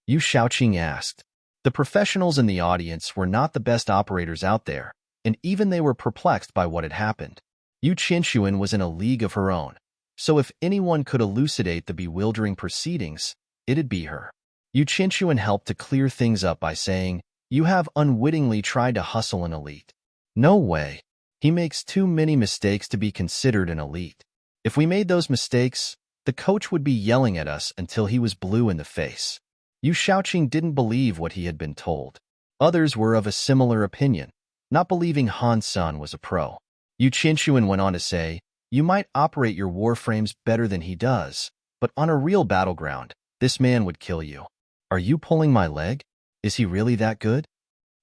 Yu Shaoqing asked. The professionals in the audience were not the best operators out there, and even they were perplexed by what had happened. Yu Qinshuan was in a league of her own, so if anyone could elucidate the bewildering proceedings, it'd be her. Yu Qinshuan helped to clear things up by saying, "You have unwittingly tried to hustle an elite." No way. He makes too many mistakes to be considered an elite. If we made those mistakes, the coach would be yelling at us until he was blue in the face. Yu Shaoqing didn't believe what he had been told. Others were of a similar opinion, not believing Han Sen was a pro. Yu Qinshuan went on to say, "You might operate your warframes better than he does, but on a real battleground, this man would kill you. Are you pulling my leg? Is he really that good?"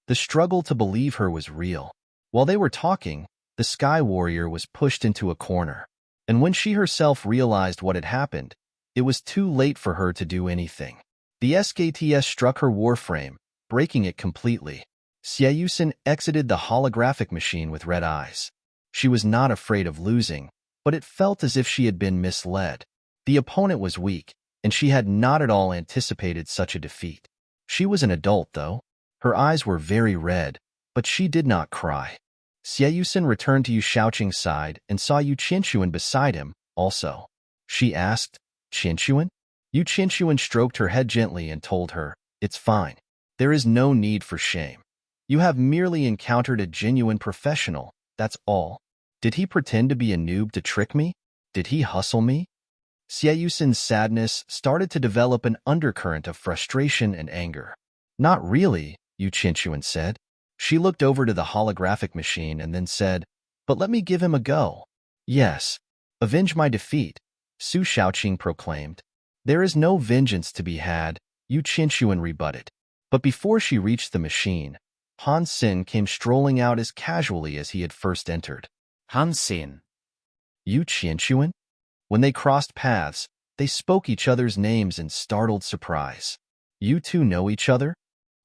The struggle to believe her was real. While they were talking, the Sky Warrior was pushed into a corner, and when she herself realized what had happened, it was too late for her to do anything. The SKTS struck her warframe, breaking it completely. Seiyusen exited the holographic machine with red eyes. She was not afraid of losing, but it felt as if she had been misled. The opponent was weak, and she had not at all anticipated such a defeat. She was an adult, though. Her eyes were very red, but she did not cry. Seiyusen returned to Yu Shaoqing's side and saw Yu Qinshuan beside him, also. She asked, "Qinshuan?" Yu Qinshuan stroked her head gently and told her, "It's fine. There is no need for shame. You have merely encountered a genuine professional, that's all. Did he pretend to be a noob to trick me? Did he hustle me?" Seiyusen's sadness started to develop an undercurrent of frustration and anger. "Not really," Yu Qinshuan said. She looked over to the holographic machine and then said, "But let me give him a go." "Yes. Avenge my defeat," Su Shaoqing proclaimed. "There is no vengeance to be had," Yu Qinshuan rebutted. But before she reached the machine, Han Sen came strolling out as casually as he had first entered. Han Sen. Yu Qinshuan? When they crossed paths, they spoke each other's names in startled surprise. "You two know each other?"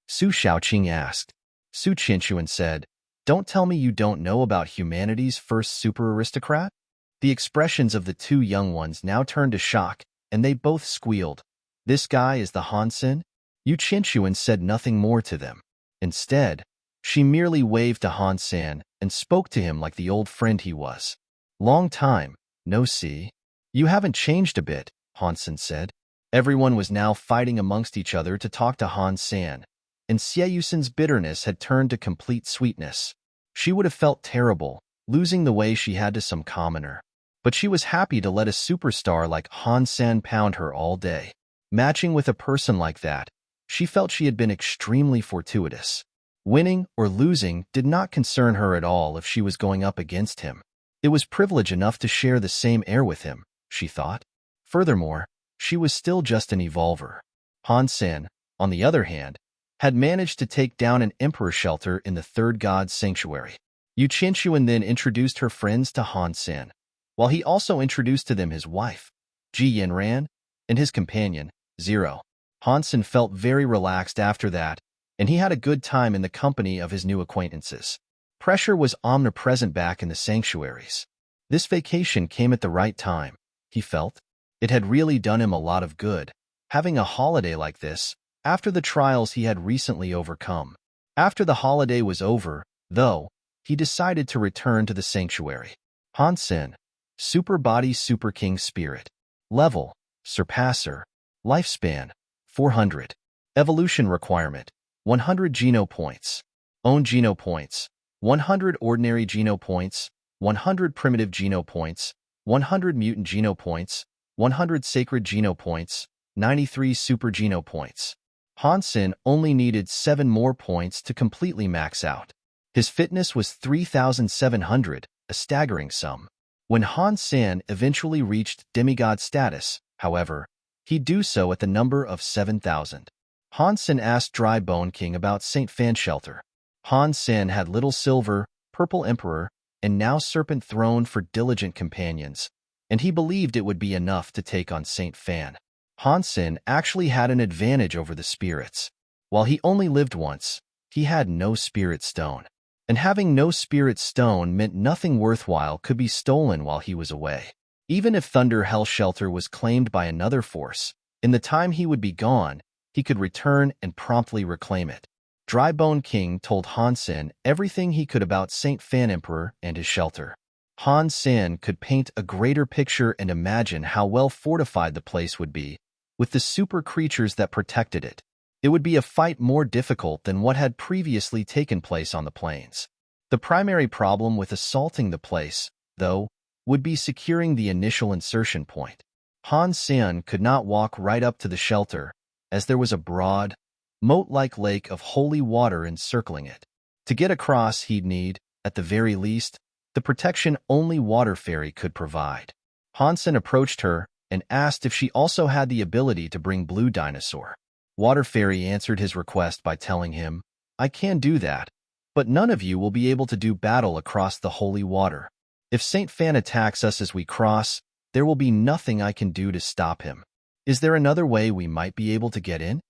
Su Shaoqing asked. Su Qinshuan said, "Don't tell me you don't know about humanity's first super aristocrat?" The expressions of the two young ones now turned to shock, and they both squealed. "This guy is the Han Sen?" Yu Qinshuan said nothing more to them. Instead, she merely waved to Han Sen and spoke to him like the old friend he was. "Long time, no see. You haven't changed a bit," Han Sen said. Everyone was now fighting amongst each other to talk to Han Sen, and Seiyusen's bitterness had turned to complete sweetness. She would have felt terrible, losing the way she had to some commoner. But she was happy to let a superstar like Han Sen pound her all day. Matching with a person like that, she felt she had been extremely fortuitous. Winning or losing did not concern her at all if she was going up against him. It was privilege enough to share the same air with him, she thought. Furthermore, she was still just an evolver. Han Sen, on the other hand, had managed to take down an emperor shelter in the third god's sanctuary. Yu Qinshuan then introduced her friends to Han Sen, while he also introduced to them his wife, Ji Yanran, and his companion, Zero. Han Sen felt very relaxed after that, and he had a good time in the company of his new acquaintances. Pressure was omnipresent back in the sanctuaries. This vacation came at the right time, he felt. It had really done him a lot of good, having a holiday like this, after the trials he had recently overcome. After the holiday was over, though, he decided to return to the sanctuary. Han Sen, Super Body Super King Spirit. Level, Surpasser. Lifespan, 400. Evolution requirement, 100 Geno points. Own Geno points, 100 ordinary Geno points, 100 primitive Geno points, 100 mutant Geno points, 100 sacred Geno points, 93 super Geno points. Han Sen only needed 7 more points to completely max out. His fitness was 3,700, a staggering sum. When Han Sen eventually reached demigod status, however, he'd do so at the number of 7,000. Han Sen asked Dry Bone King about St. Fan Shelter. Han Sen had Little Silver, Purple Emperor, and now Serpent Throne for diligent companions, and he believed it would be enough to take on St. Fan. Han Sen actually had an advantage over the spirits. While he only lived once, he had no spirit stone. And having no spirit stone meant nothing worthwhile could be stolen while he was away. Even if Thunder Hell Shelter was claimed by another force, in the time he would be gone, he could return and promptly reclaim it. Dry Bone King told Han Sen everything he could about St. Fan Emperor and his shelter. Han Sen could paint a greater picture and imagine how well fortified the place would be, with the super creatures that protected it. It would be a fight more difficult than what had previously taken place on the plains. The primary problem with assaulting the place, though, would be securing the initial insertion point. Han Sen could not walk right up to the shelter, as there was a broad, moat-like lake of holy water encircling it. To get across, he'd need, at the very least, the protection only Water Fairy could provide. Han Sen approached her and asked if she also had the ability to bring Blue Dinosaur. Water Fairy answered his request by telling him, "I can do that, but none of you will be able to do battle across the holy water. If St. Fan attacks us as we cross, there will be nothing I can do to stop him. Is there another way we might be able to get in?"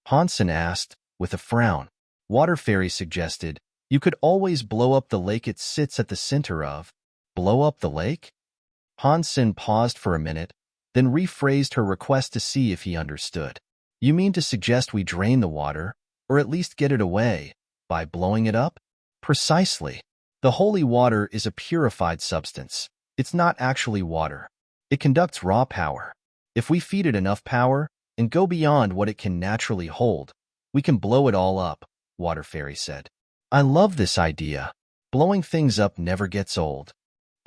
Han Sen asked, with a frown. Water Fairy suggested, "You could always blow up the lake it sits at the center of." Blow up the lake? Han Sen paused for a minute, then rephrased her request to see if he understood. "You mean to suggest we drain the water, or at least get it away, by blowing it up?" "Precisely. The holy water is a purified substance. It's not actually water. It conducts raw power. If we feed it enough power, and go beyond what it can naturally hold, we can blow it all up," Water Fairy said. "I love this idea. Blowing things up never gets old."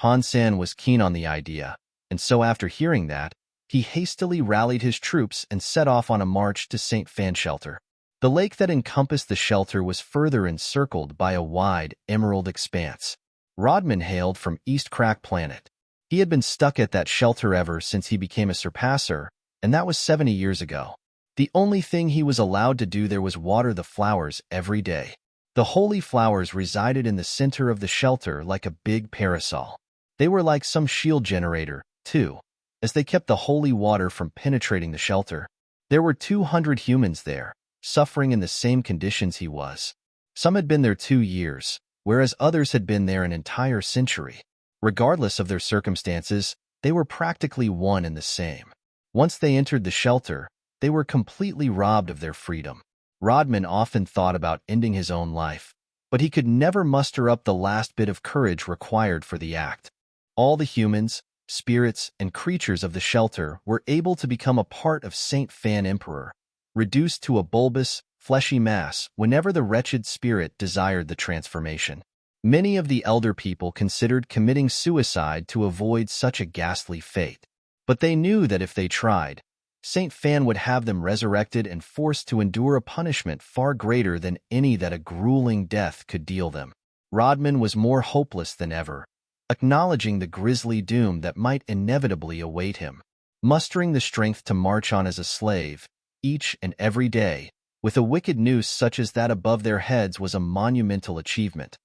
Han Sen was keen on the idea, and so after hearing that, he hastily rallied his troops and set off on a march to St. Fan Shelter. The lake that encompassed the shelter was further encircled by a wide, emerald expanse. Rodman hailed from East Crack Planet. He had been stuck at that shelter ever since he became a surpasser, and that was 70 years ago. The only thing he was allowed to do there was water the flowers every day. The holy flowers resided in the center of the shelter like a big parasol. They were like some shield generator, too, as they kept the holy water from penetrating the shelter. There were 200 humans there, suffering in the same conditions he was. Some had been there 2 years, whereas others had been there an entire century. Regardless of their circumstances, they were practically one and the same. Once they entered the shelter, they were completely robbed of their freedom. Rodman often thought about ending his own life, but he could never muster up the last bit of courage required for the act. All the humans, spirits, and creatures of the shelter were able to become a part of St. Fan Emperor, reduced to a bulbous, fleshy mass whenever the wretched spirit desired the transformation. Many of the elder people considered committing suicide to avoid such a ghastly fate, but they knew that if they tried, Saint Fan would have them resurrected and forced to endure a punishment far greater than any that a grueling death could deal them. Rodman was more hopeless than ever, acknowledging the grisly doom that might inevitably await him. Mustering the strength to march on as a slave, each and every day, with a wicked noose such as that above their heads was a monumental achievement,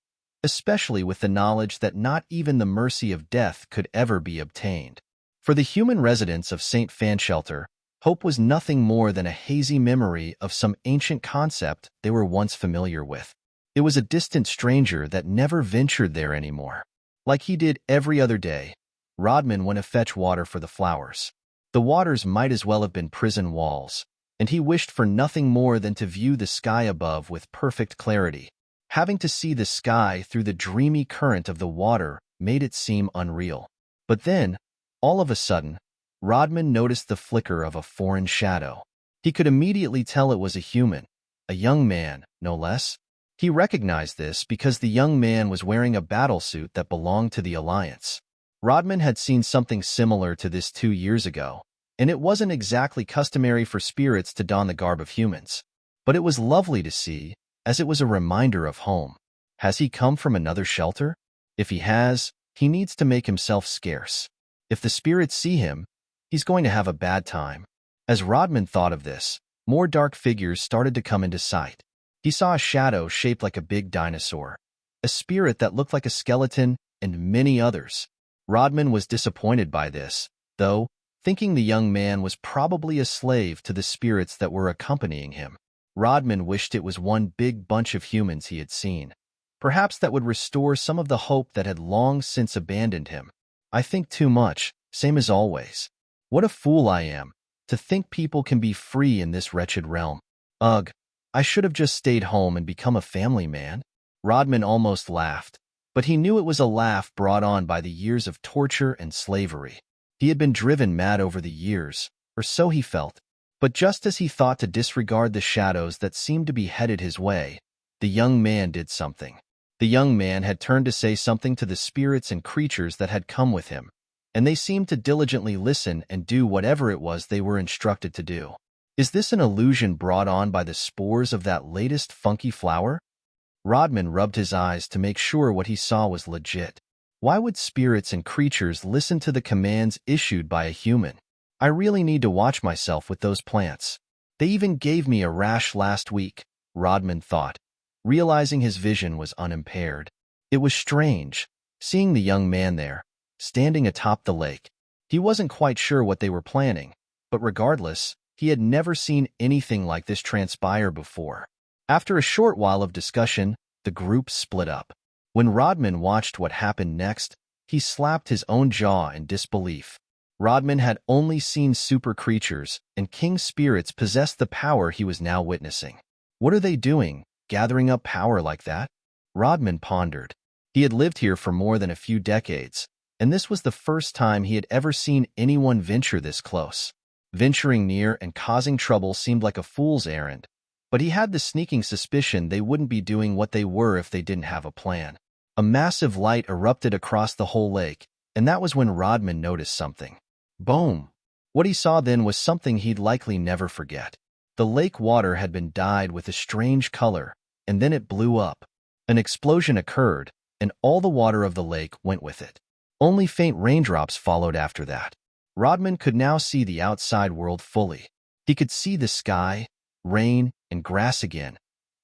especially with the knowledge that not even the mercy of death could ever be obtained. For the human residents of St. Fan Shelter, hope was nothing more than a hazy memory of some ancient concept they were once familiar with. It was a distant stranger that never ventured there anymore. Like he did every other day, Rodman went to fetch water for the flowers. The waters might as well have been prison walls, and he wished for nothing more than to view the sky above with perfect clarity. Having to see the sky through the dreamy current of the water made it seem unreal. But then, all of a sudden, Rodman noticed the flicker of a foreign shadow. He could immediately tell it was a human, a young man, no less. He recognized this because the young man was wearing a battlesuit that belonged to the Alliance. Rodman had seen something similar to this 2 years ago, and it wasn't exactly customary for spirits to don the garb of humans. But it was lovely to see, as it was a reminder of home. Has he come from another shelter? If he has, he needs to make himself scarce. If the spirits see him, he's going to have a bad time. As Rodman thought of this, more dark figures started to come into sight. He saw a shadow shaped like a big dinosaur, a spirit that looked like a skeleton, and many others. Rodman was disappointed by this, though, thinking the young man was probably a slave to the spirits that were accompanying him. Rodman wished it was one big bunch of humans he had seen. Perhaps that would restore some of the hope that had long since abandoned him. I think too much, same as always. What a fool I am, to think people can be free in this wretched realm. Ugh, I should have just stayed home and become a family man. Rodman almost laughed, but he knew it was a laugh brought on by the years of torture and slavery. He had been driven mad over the years, or so he felt. But just as he thought to disregard the shadows that seemed to be headed his way, the young man did something. The young man had turned to say something to the spirits and creatures that had come with him, and they seemed to diligently listen and do whatever it was they were instructed to do. Is this an illusion brought on by the spores of that latest funky flower? Rodman rubbed his eyes to make sure what he saw was legit. Why would spirits and creatures listen to the commands issued by a human? I really need to watch myself with those plants. They even gave me a rash last week, Rodman thought, realizing his vision was unimpaired. It was strange, seeing the young man there, standing atop the lake. He wasn't quite sure what they were planning, but regardless, he had never seen anything like this transpire before. After a short while of discussion, the group split up. When Rodman watched what happened next, he slapped his own jaw in disbelief. Rodman had only seen super creatures, and king spirits possessed the power he was now witnessing. What are they doing, gathering up power like that? Rodman pondered. He had lived here for more than a few decades, and this was the first time he had ever seen anyone venture this close. Venturing near and causing trouble seemed like a fool's errand, but he had the sneaking suspicion they wouldn't be doing what they were if they didn't have a plan. A massive light erupted across the whole lake, and that was when Rodman noticed something. Boom! What he saw then was something he'd likely never forget. The lake water had been dyed with a strange color, and then it blew up. An explosion occurred, and all the water of the lake went with it. Only faint raindrops followed after that. Rodman could now see the outside world fully. He could see the sky, rain, and grass again.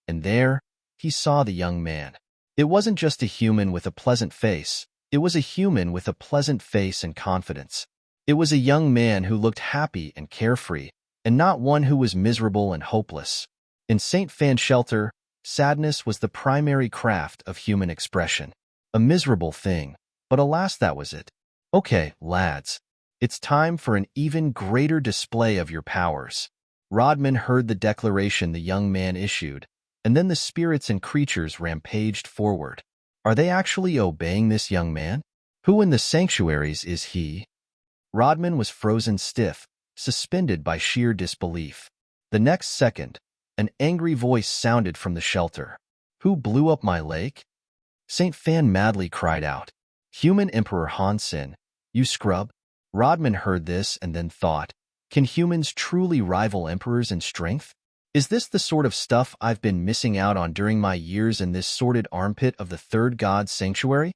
And there, he saw the young man. It wasn't just a human with a pleasant face. It was a human with a pleasant face and confidence. It was a young man who looked happy and carefree, and not one who was miserable and hopeless. In St. Fan Shelter, sadness was the primary craft of human expression. A miserable thing, but alas, that was it. Okay, lads. It's time for an even greater display of your powers. Rodman heard the declaration the young man issued, and then the spirits and creatures rampaged forward. Are they actually obeying this young man? Who in the sanctuaries is he? Rodman was frozen stiff, suspended by sheer disbelief. The next second, an angry voice sounded from the shelter. Who blew up my lake? St. Fan madly cried out. Human Emperor Han Sen, you scrub. Rodman heard this and then thought, Can humans truly rival emperors in strength? Is this the sort of stuff I've been missing out on during my years in this sordid armpit of the third god's sanctuary?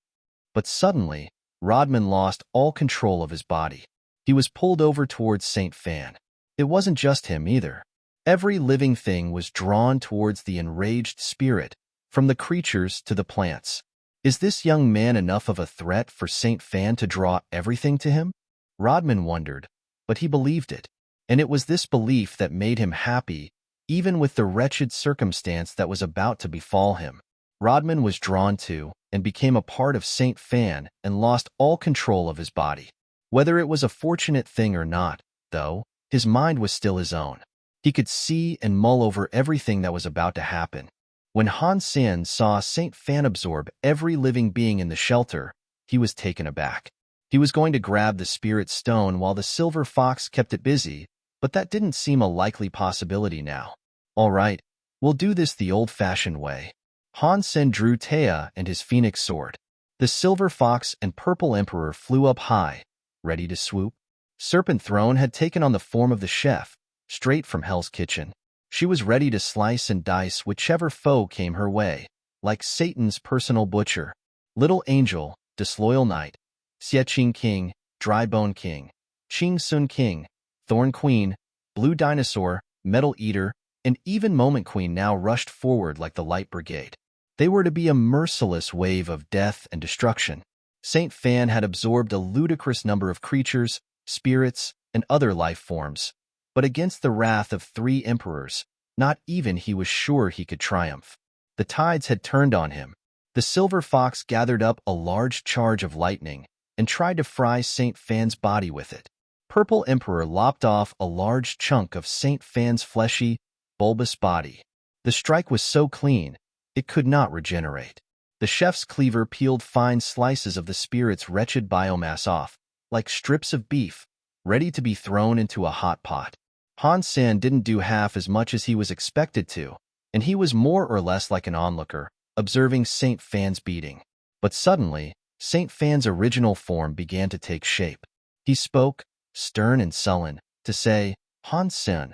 But suddenly, Rodman lost all control of his body. He was pulled over towards Saint Fan. It wasn't just him either. Every living thing was drawn towards the enraged spirit, from the creatures to the plants. Is this young man enough of a threat for Saint Fan to draw everything to him? Rodman wondered, but he believed it. And it was this belief that made him happy, even with the wretched circumstance that was about to befall him. Rodman was drawn to and became a part of Saint Fan and lost all control of his body. Whether it was a fortunate thing or not, though, his mind was still his own. He could see and mull over everything that was about to happen. When Han Sen saw Saint Fan absorb every living being in the shelter, he was taken aback. He was going to grab the spirit stone while the silver fox kept it busy, but that didn't seem a likely possibility now. All right, we'll do this the old-fashioned way. Han Sen drew Taya and his phoenix sword. The silver fox and purple emperor flew up high, ready to swoop. Serpent Throne had taken on the form of the chef, straight from Hell's Kitchen. She was ready to slice and dice whichever foe came her way, like Satan's personal butcher. Little Angel, Disloyal Knight, Xie King, Dry Bone King, Ching Sun King, Thorn Queen, Blue Dinosaur, Metal Eater, and even Moment Queen now rushed forward like the Light Brigade. They were to be a merciless wave of death and destruction. Saint Fan had absorbed a ludicrous number of creatures, spirits, and other life forms, but against the wrath of 3 emperors, not even he was sure he could triumph. The tides had turned on him. The silver fox gathered up a large charge of lightning and tried to fry Saint Fan's body with it. Purple Emperor lopped off a large chunk of Saint Fan's fleshy, bulbous body. The strike was so clean, it could not regenerate. The chef's cleaver peeled fine slices of the spirit's wretched biomass off, like strips of beef, ready to be thrown into a hot pot. Han Sen didn't do half as much as he was expected to, and he was more or less like an onlooker, observing Saint Fan's beating. But suddenly, Saint Fan's original form began to take shape. He spoke, stern and sullen, to say, Han Sen,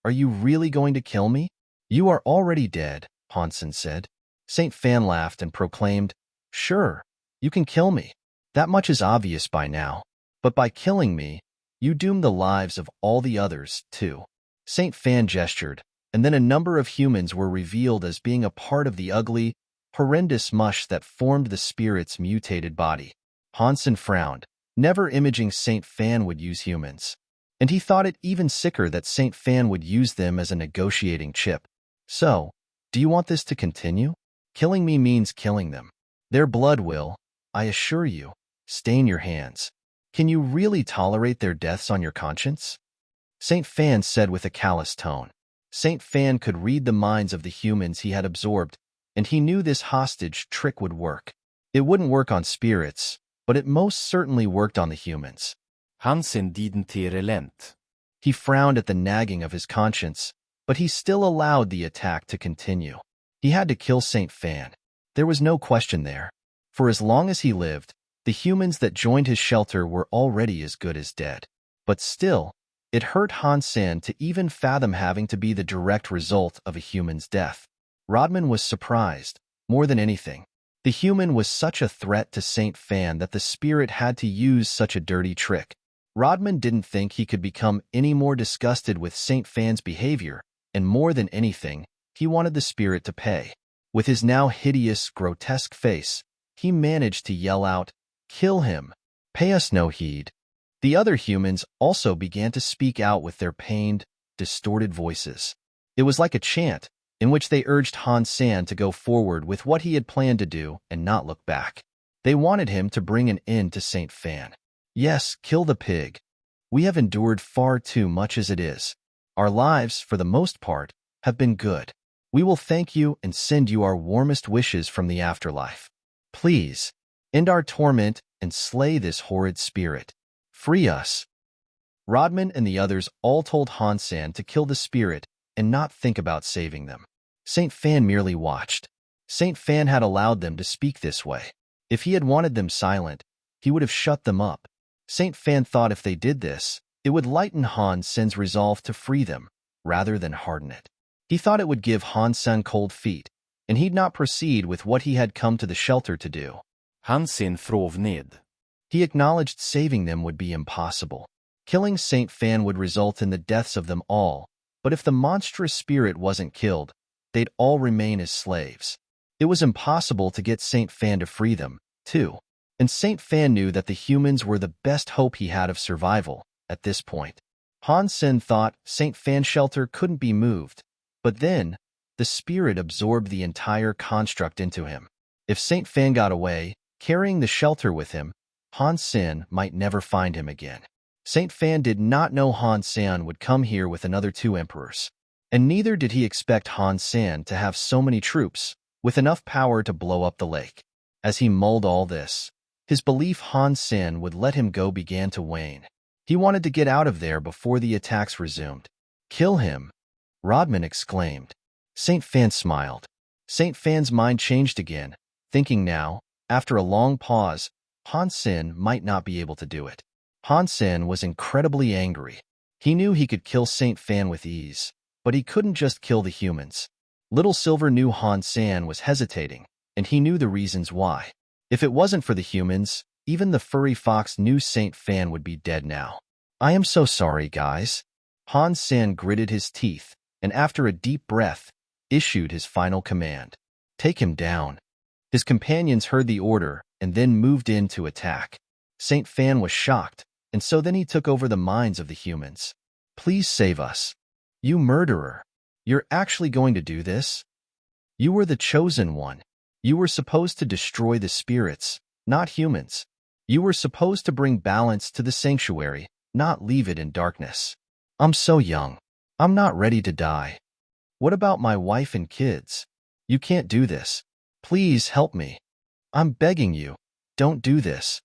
are you really going to kill me? You are already dead, Han Sen said. Saint Fan laughed and proclaimed, sure, you can kill me. That much is obvious by now. But by killing me, you doom the lives of all the others, too. Saint Fan gestured, and then a number of humans were revealed as being a part of the ugly, horrendous mush that formed the spirit's mutated body. Han Sen frowned, never imagining Saint Fan would use humans. And he thought it even sicker that Saint Fan would use them as a negotiating chip. So, do you want this to continue? Killing me means killing them. Their blood will, I assure you, stain your hands. Can you really tolerate their deaths on your conscience? Saint Fan said with a callous tone. Saint Fan could read the minds of the humans he had absorbed, and he knew this hostage trick would work. It wouldn't work on spirits, but it most certainly worked on the humans. Han Sen didn't relent. He frowned at the nagging of his conscience, but he still allowed the attack to continue. He had to kill Saint Fan. There was no question there. For as long as he lived, the humans that joined his shelter were already as good as dead. But still, it hurt Han Sen to even fathom having to be the direct result of a human's death. Rodman was surprised, more than anything. The human was such a threat to Saint Fan that the spirit had to use such a dirty trick. Rodman didn't think he could become any more disgusted with Saint Fan's behavior, and more than anything, he wanted the spirit to pay. With his now hideous, grotesque face, he managed to yell out, "Kill him! Pay us no heed." The other humans also began to speak out with their pained, distorted voices. It was like a chant, in which they urged Han Sen to go forward with what he had planned to do and not look back. They wanted him to bring an end to Saint Fan. Yes, kill the pig. We have endured far too much as it is. Our lives, for the most part, have been good. We will thank you and send you our warmest wishes from the afterlife. Please, end our torment and slay this horrid spirit. Free us. Rodman and the others all told Han Sen to kill the spirit and not think about saving them. Saint Fan merely watched. Saint Fan had allowed them to speak this way. If he had wanted them silent, he would have shut them up. Saint Fan thought if they did this, It would lighten Han Sen's resolve to free them, rather than harden it. He thought it would give Han Sen cold feet, and he'd not proceed with what he had come to the shelter to do. Han Sen frov ned. He acknowledged saving them would be impossible. Killing Saint Fan would result in the deaths of them all, but if the monstrous spirit wasn't killed, they'd all remain as slaves. It was impossible to get Saint Fan to free them, too. And Saint Fan knew that the humans were the best hope he had of survival at this point. Han Sen thought Saint Fan's shelter couldn't be moved, but then the spirit absorbed the entire construct into him. If Saint Fan got away, carrying the shelter with him, Han Sen might never find him again. Saint Fan did not know Han Sen would come here with another 2 emperors, and neither did he expect Han Sen to have so many troops with enough power to blow up the lake. As he mulled all this, his belief Han Sen would let him go began to wane. He wanted to get out of there before the attacks resumed. "Kill him," Rodman exclaimed. Saint Fan smiled. Saint Fan's mind changed again, thinking now, after a long pause, Han Sen might not be able to do it. Han Sen was incredibly angry. He knew he could kill Saint Fan with ease, but he couldn't just kill the humans. Little Silver knew Han Sen was hesitating, and he knew the reasons why. If it wasn't for the humans, even the furry fox knew Saint Fan would be dead now. "I am so sorry, guys." Han Sen gritted his teeth, and after a deep breath, issued his final command. "Take him down." His companions heard the order and then moved in to attack. Saint Fan was shocked, and so then he took over the minds of the humans. "Please save us. You murderer. You're actually going to do this? You were the chosen one. You were supposed to destroy the spirits, not humans. You were supposed to bring balance to the sanctuary, not leave it in darkness. I'm so young. I'm not ready to die. What about my wife and kids? You can't do this. Please help me. I'm begging you, don't do this."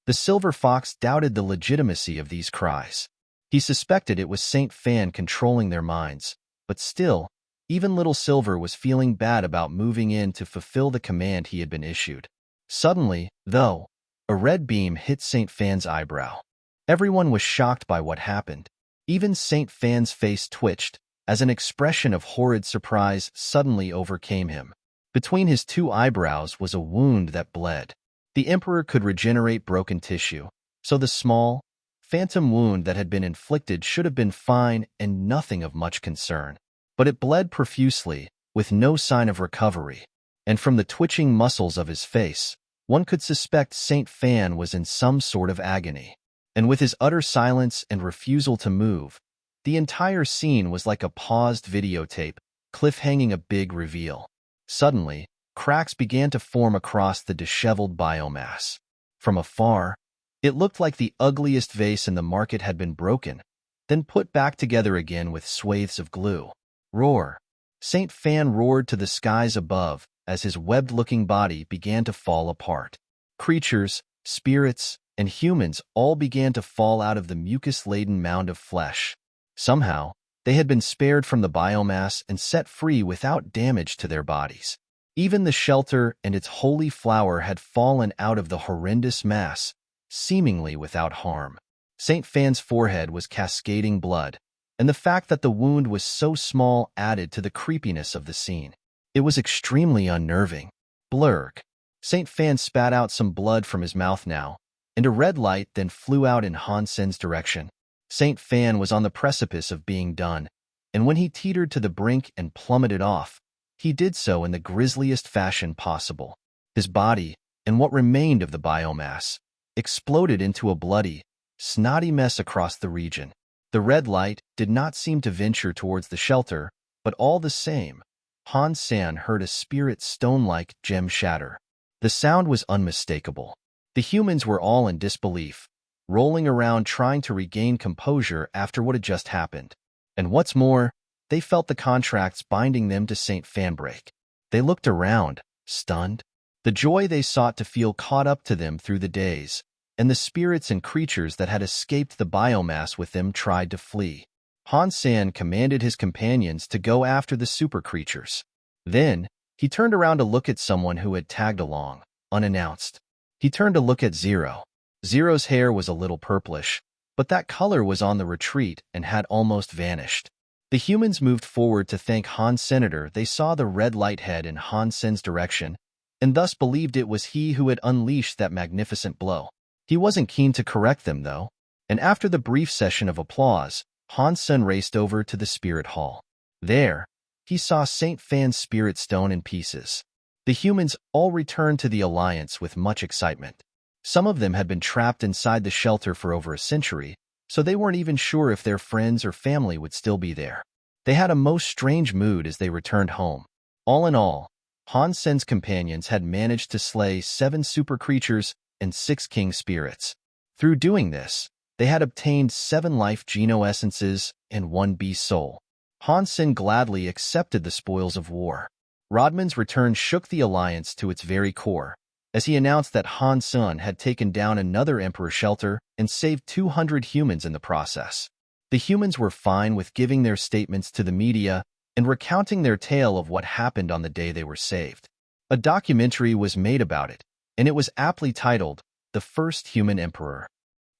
The Silver Fox doubted the legitimacy of these cries. He suspected it was Saint Fan controlling their minds, but still, even Little Silver was feeling bad about moving in to fulfill the command he had been issued. Suddenly, though, a red beam hit Saint Fan's eyebrow. Everyone was shocked by what happened. Even Saint Fan's face twitched, as an expression of horrid surprise suddenly overcame him. Between his 2 eyebrows was a wound that bled. The Emperor could regenerate broken tissue, so the small, phantom wound that had been inflicted should have been fine and nothing of much concern. But it bled profusely, with no sign of recovery, and from the twitching muscles of his face, one could suspect Saint Fan was in some sort of agony. And with his utter silence and refusal to move, the entire scene was like a paused videotape, cliffhanging a big reveal. Suddenly, cracks began to form across the disheveled biomass. From afar, it looked like the ugliest vase in the market had been broken, then put back together again with swathes of glue. Roar! Saint Fan roared to the skies above as his webbed-looking body began to fall apart. Creatures, spirits, and humans all began to fall out of the mucus-laden mound of flesh. Somehow, they had been spared from the biomass and set free without damage to their bodies. Even the shelter and its holy flower had fallen out of the horrendous mass, seemingly without harm. Saint Fan's forehead was cascading blood, and the fact that the wound was so small added to the creepiness of the scene. It was extremely unnerving. Blurg. Saint Fan spat out some blood from his mouth now, and a red light then flew out in Han Sen's direction. Saint Fan was on the precipice of being done, and when he teetered to the brink and plummeted off, he did so in the grisliest fashion possible. His body, and what remained of the biomass, exploded into a bloody, snotty mess across the region. The red light did not seem to venture towards the shelter, but all the same, Han Sen heard a spirit stone-like gem shatter. The sound was unmistakable. The humans were all in disbelief, rolling around trying to regain composure after what had just happened. And what's more, they felt the contracts binding them to Saint Fan break. They looked around, stunned. The joy they sought to feel caught up to them through the days, and the spirits and creatures that had escaped the biomass with them tried to flee. Han Sen commanded his companions to go after the super creatures. Then, he turned around to look at someone who had tagged along, unannounced. He turned to look at Zero. Zero's hair was a little purplish, but that color was on the retreat and had almost vanished. The humans moved forward to thank Han Senator. They saw the red light head in Han Sen's direction, and thus believed it was he who had unleashed that magnificent blow. He wasn't keen to correct them, though, and after the brief session of applause, Han Sen raced over to the spirit hall. There, he saw Saint Fan's spirit stone in pieces. The humans all returned to the Alliance with much excitement. Some of them had been trapped inside the shelter for over a century, so they weren't even sure if their friends or family would still be there. They had a most strange mood as they returned home. All in all, Han Sen's companions had managed to slay 7 super creatures and 6 king spirits. Through doing this, they had obtained 7 life geno essences and 1 beast soul. Han Sen gladly accepted the spoils of war. Rodman's return shook the Alliance to its very core, as he announced that Han Sen had taken down another Emperor shelter and saved 200 humans in the process. The humans were fine with giving their statements to the media and recounting their tale of what happened on the day they were saved. A documentary was made about it, and it was aptly titled, The First Human Emperor.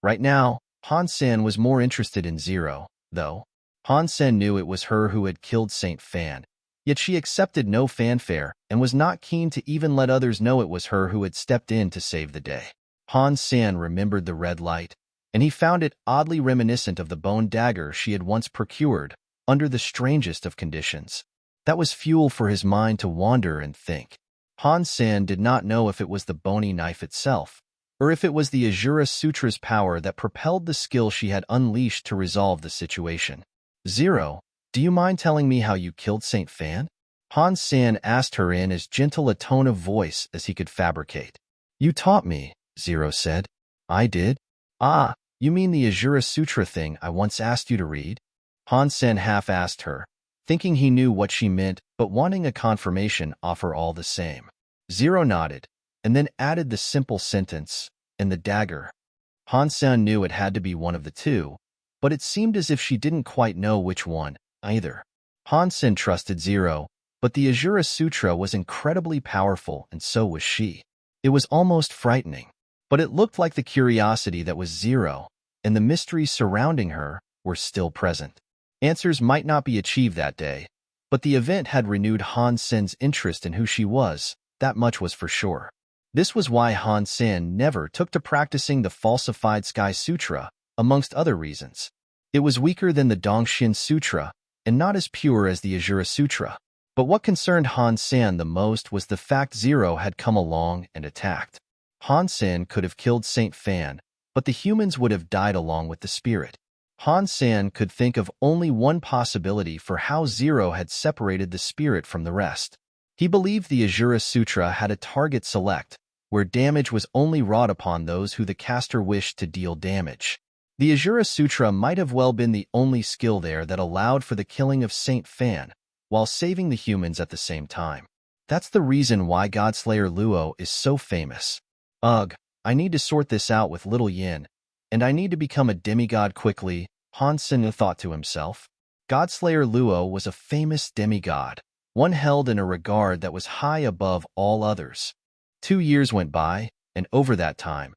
Right now, Han Sen was more interested in Zero, though. Han Sen knew it was her who had killed Saint Fan, yet she accepted no fanfare and was not keen to even let others know it was her who had stepped in to save the day. Han Sen remembered the red light, and he found it oddly reminiscent of the bone dagger she had once procured under the strangest of conditions. That was fuel for his mind to wander and think. Han Sen did not know if it was the bony knife itself, or if it was the Azura Sutra's power that propelled the skill she had unleashed to resolve the situation. Zero, do you mind telling me how you killed Saint Fan? Han Sen asked her in as gentle a tone of voice as he could fabricate. You taught me, Zero said. I did? Ah, you mean the Azura Sutra thing I once asked you to read? Han Sen half-asked her, thinking he knew what she meant but wanting a confirmation offer all the same. Zero nodded, and then added the simple sentence, and the dagger. Han Sen knew it had to be one of the two, but it seemed as if she didn't quite know which one, either. Han Sen trusted Zero, but the Azura Sutra was incredibly powerful and so was she. It was almost frightening, but it looked like the curiosity that was Zero, and the mysteries surrounding her, were still present. Answers might not be achieved that day, but the event had renewed Han Sen's interest in who she was, that much was for sure. This was why Han Sen never took to practicing the falsified Sky Sutra, amongst other reasons. It was weaker than the Dongxin Sutra, and not as pure as the Azura Sutra. But what concerned Han Sen the most was the fact Zero had come along and attacked. Han Sen could have killed Saint Fan, but the humans would have died along with the spirit. Han Sen could think of only one possibility for how Zero had separated the spirit from the rest. He believed the Azura Sutra had a target select, where damage was only wrought upon those who the caster wished to deal damage. The Azura Sutra might have well been the only skill there that allowed for the killing of Saint Fan, while saving the humans at the same time. That's the reason why Godslayer Luo is so famous. Ugh, I need to sort this out with Little Yin, and I need to become a demigod quickly, Han Sen thought to himself. Godslayer Luo was a famous demigod, one held in a regard that was high above all others. 2 years went by, and over that time,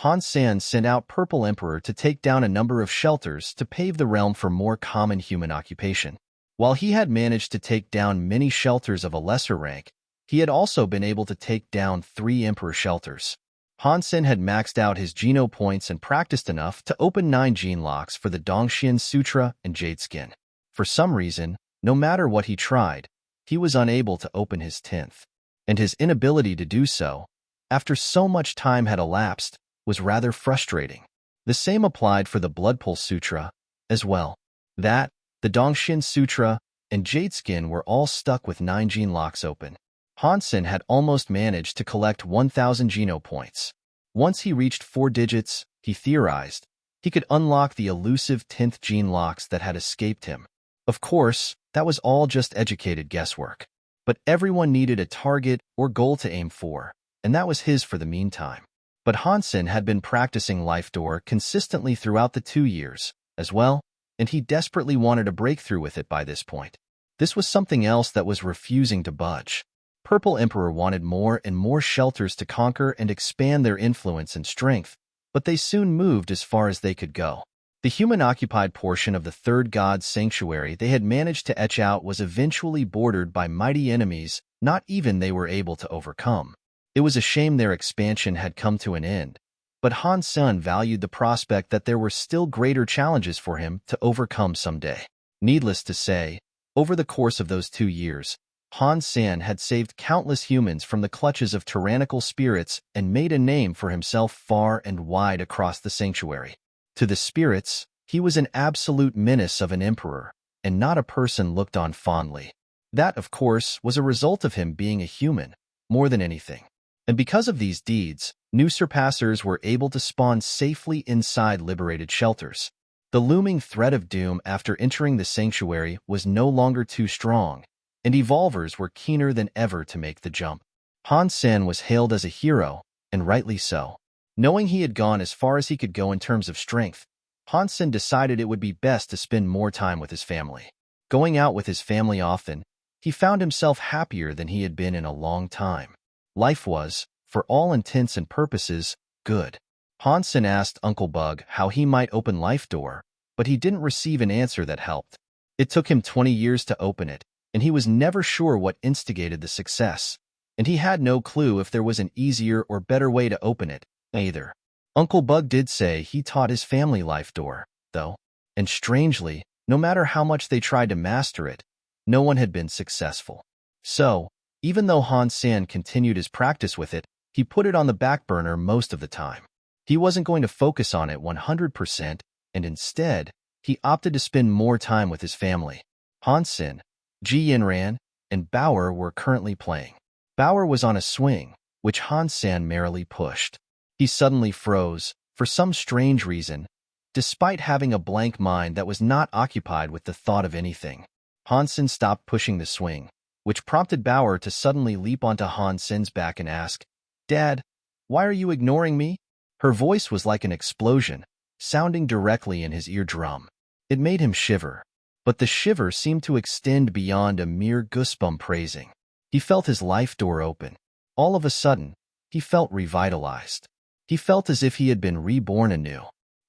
Han Sen sent out Purple Emperor to take down a number of shelters to pave the realm for more common human occupation. While he had managed to take down many shelters of a lesser rank, he had also been able to take down 3 Emperor shelters. Han Sen had maxed out his Geno points and practiced enough to open 9 gene locks for the Dongxian Sutra and Jade Skin. For some reason, no matter what he tried, he was unable to open his 10th. And his inability to do so, after so much time had elapsed, was rather frustrating. The same applied for the Bloodpulse Sutra, as well. That, the Dongxian Sutra, and Jade Skin were all stuck with 9 gene locks open. Han Sen had almost managed to collect 1,000 Geno points. Once he reached 4 digits, he theorized, he could unlock the elusive 10th gene locks that had escaped him. Of course, that was all just educated guesswork. But everyone needed a target or goal to aim for, and that was his for the meantime. But Han Sen had been practicing Life Door consistently throughout the 2 years, as well, and he desperately wanted a breakthrough with it by this point. This was something else that was refusing to budge. Purple Emperor wanted more and more shelters to conquer and expand their influence and strength, but they soon moved as far as they could go. The human-occupied portion of the third god's sanctuary they had managed to etch out was eventually bordered by mighty enemies not even they were able to overcome. It was a shame their expansion had come to an end, but Han Sen valued the prospect that there were still greater challenges for him to overcome someday. Needless to say, over the course of those 2 years, Han Sen had saved countless humans from the clutches of tyrannical spirits and made a name for himself far and wide across the sanctuary. To the spirits, he was an absolute menace of an emperor, and not a person looked on fondly. That, of course, was a result of him being a human, more than anything. And because of these deeds, new surpassers were able to spawn safely inside liberated shelters. The looming threat of doom after entering the sanctuary was no longer too strong, and evolvers were keener than ever to make the jump. Han Sen was hailed as a hero, and rightly so. Knowing he had gone as far as he could go in terms of strength, Han Sen decided it would be best to spend more time with his family. Going out with his family often, he found himself happier than he had been in a long time. Life was, for all intents and purposes, good. Han Sen asked Uncle Bug how he might open Life Door, but he didn't receive an answer that helped. It took him 20 years to open it, and he was never sure what instigated the success, and he had no clue if there was an easier or better way to open it, either. Uncle Bug did say he taught his family Life Door, though, and strangely, no matter how much they tried to master it, no one had been successful. So, even though Han Sen continued his practice with it, he put it on the back burner most of the time. He wasn't going to focus on it 100%, and instead, he opted to spend more time with his family. Han Sen, Ji Yinran, and Bauer were currently playing. Bauer was on a swing, which Han Sen merrily pushed. He suddenly froze, for some strange reason, despite having a blank mind that was not occupied with the thought of anything. Han Sen stopped pushing the swing, which prompted Bauer to suddenly leap onto Han Sen's back and ask, "Dad, why are you ignoring me?" Her voice was like an explosion, sounding directly in his eardrum. It made him shiver, but the shiver seemed to extend beyond a mere goosebump praising. He felt his life door open. All of a sudden, he felt revitalized. He felt as if he had been reborn anew.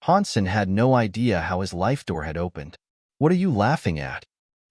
Han Sen had no idea how his life door had opened. "What are you laughing at?"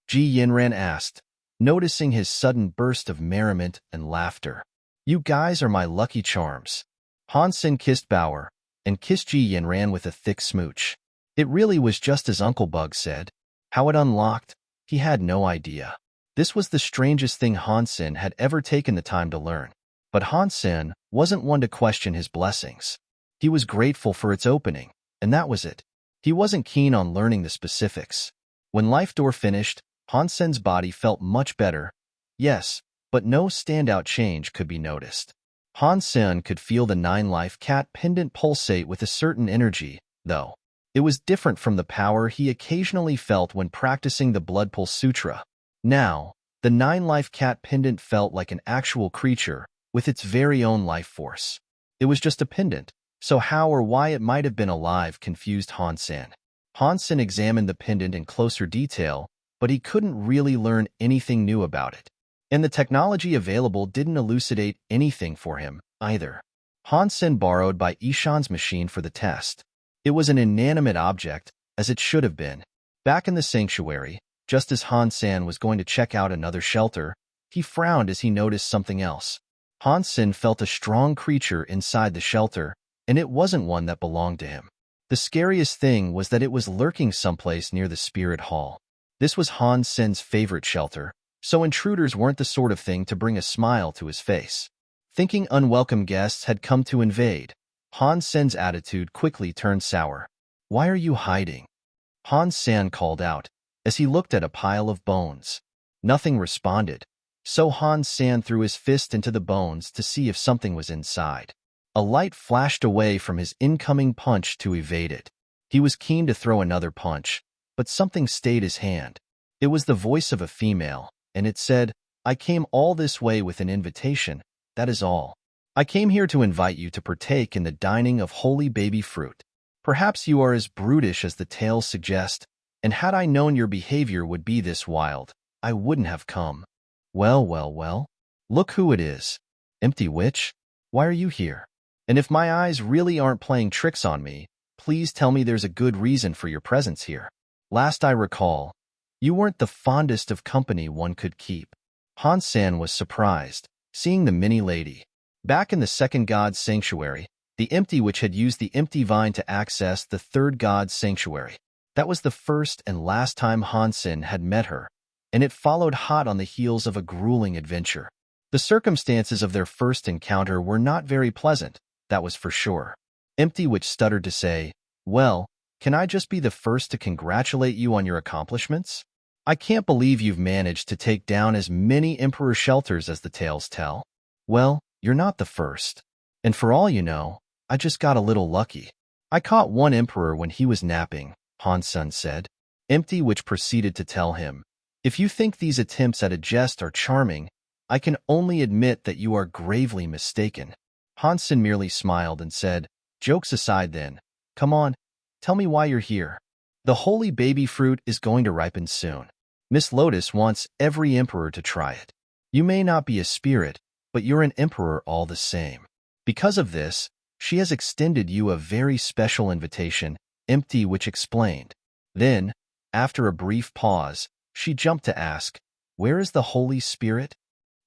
Ji Yinran asked, noticing his sudden burst of merriment and laughter. "You guys are my lucky charms." Han Sen kissed Bauer, and kissed Ji Yinran with a thick smooch. It really was just as Uncle Bug said. How it unlocked, he had no idea. This was the strangest thing Han Sen had ever taken the time to learn. But Han Sen wasn't one to question his blessings. He was grateful for its opening, and that was it. He wasn't keen on learning the specifics. When Life Door finished, Han Sen's body felt much better. Yes, but no standout change could be noticed. Han Sen could feel the 9-life cat pendant pulsate with a certain energy, though. It was different from the power he occasionally felt when practicing the Blood Pulse Sutra. Now, the 9-life cat pendant felt like an actual creature, with its very own life force. It was just a pendant, so how or why it might have been alive confused Han Sen. Han Sen examined the pendant in closer detail, but he couldn't really learn anything new about it. And the technology available didn't elucidate anything for him, either. Han Sen borrowed by Ishan's machine for the test. It was an inanimate object, as it should have been. Back in the sanctuary, just as Han Sen was going to check out another shelter, he frowned as he noticed something else. Han Sen felt a strong creature inside the shelter, and it wasn't one that belonged to him. The scariest thing was that it was lurking someplace near the spirit hall. This was Han Sen's favorite shelter, so intruders weren't the sort of thing to bring a smile to his face. Thinking unwelcome guests had come to invade, Han Sen's attitude quickly turned sour. "Why are you hiding?" Han Sen called out, as he looked at a pile of bones. Nothing responded, so Han Sen threw his fist into the bones to see if something was inside. A light flashed away from his incoming punch to evade it. He was keen to throw another punch, but something stayed his hand. It was the voice of a female, and it said, "I came all this way with an invitation, that is all. I came here to invite you to partake in the dining of holy baby fruit. Perhaps you are as brutish as the tales suggest, and had I known your behavior would be this wild, I wouldn't have come." Well, well, well. Look who it is. Empty witch? Why are you here? And if my eyes really aren't playing tricks on me, Please tell me there's a good reason for your presence here. Last I recall, you weren't the fondest of company one could keep. Han Sen was surprised, seeing the mini lady. Back in the second god's sanctuary, the empty witch had used the empty vine to access the third god's sanctuary. That was the first and last time Han Sen had met her, and it followed hot on the heels of a grueling adventure. The circumstances of their first encounter were not very pleasant, that was for sure. Empty Witch stuttered to say, "Well, can I just be the first to congratulate you on your accomplishments? I can't believe you've managed to take down as many Emperor shelters as the tales tell." "Well, you're not the first. And for all you know, I just got a little lucky. I caught one Emperor when he was napping," Han Sen said. Empty Witch proceeded to tell him, "If you think these attempts at a jest are charming, I can only admit that you are gravely mistaken." Han Sen merely smiled and said, "Jokes aside then, come on, tell me why you're here." "The holy baby fruit is going to ripen soon. Miss Lotus wants every emperor to try it. You may not be a spirit, but you're an emperor all the same. Because of this, she has extended you a very special invitation," Empty Witch explained. Then, after a brief pause, she jumped to ask, "Where is the Holy Spirit?"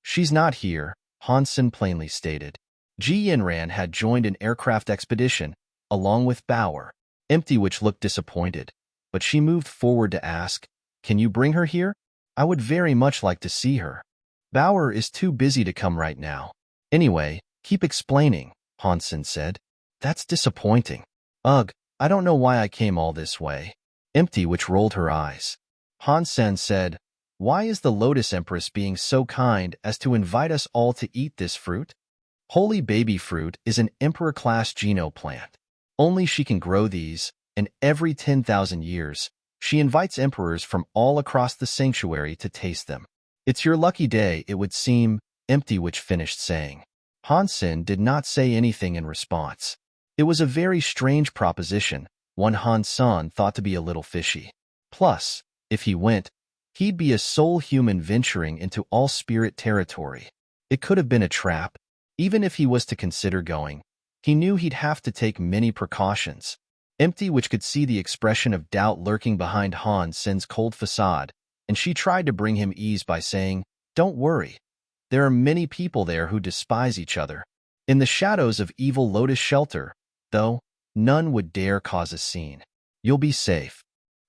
"She's not here," Han Sen plainly stated. Ji Yinran had joined an aircraft expedition, along with Bauer. Empty Witch looked disappointed, but she moved forward to ask, "Can you bring her here? I would very much like to see her." "Bauer is too busy to come right now." "Anyway, keep explaining," Han Sen said. "That's disappointing." "Ugh, I don't know why I came all this way." Empty Witch rolled her eyes. Han Sen said, "Why is the Lotus Empress being so kind as to invite us all to eat this fruit? Holy baby fruit is an emperor-class geno plant. Only she can grow these, and every 10,000 years, she invites emperors from all across the sanctuary to taste them. It's your lucky day, it would seem," Empty Witch finished saying. Han Sen did not say anything in response. It was a very strange proposition, one Han Sen thought to be a little fishy. Plus, if he went, he'd be a sole human venturing into all-spirit territory. It could have been a trap. Even if he was to consider going, he knew he'd have to take many precautions. Empty Witch could see the expression of doubt lurking behind Han Sen's cold facade, and she tried to bring him ease by saying, "Don't worry. There are many people there who despise each other. In the shadows of evil Lotus Shelter, though, none would dare cause a scene. You'll be safe."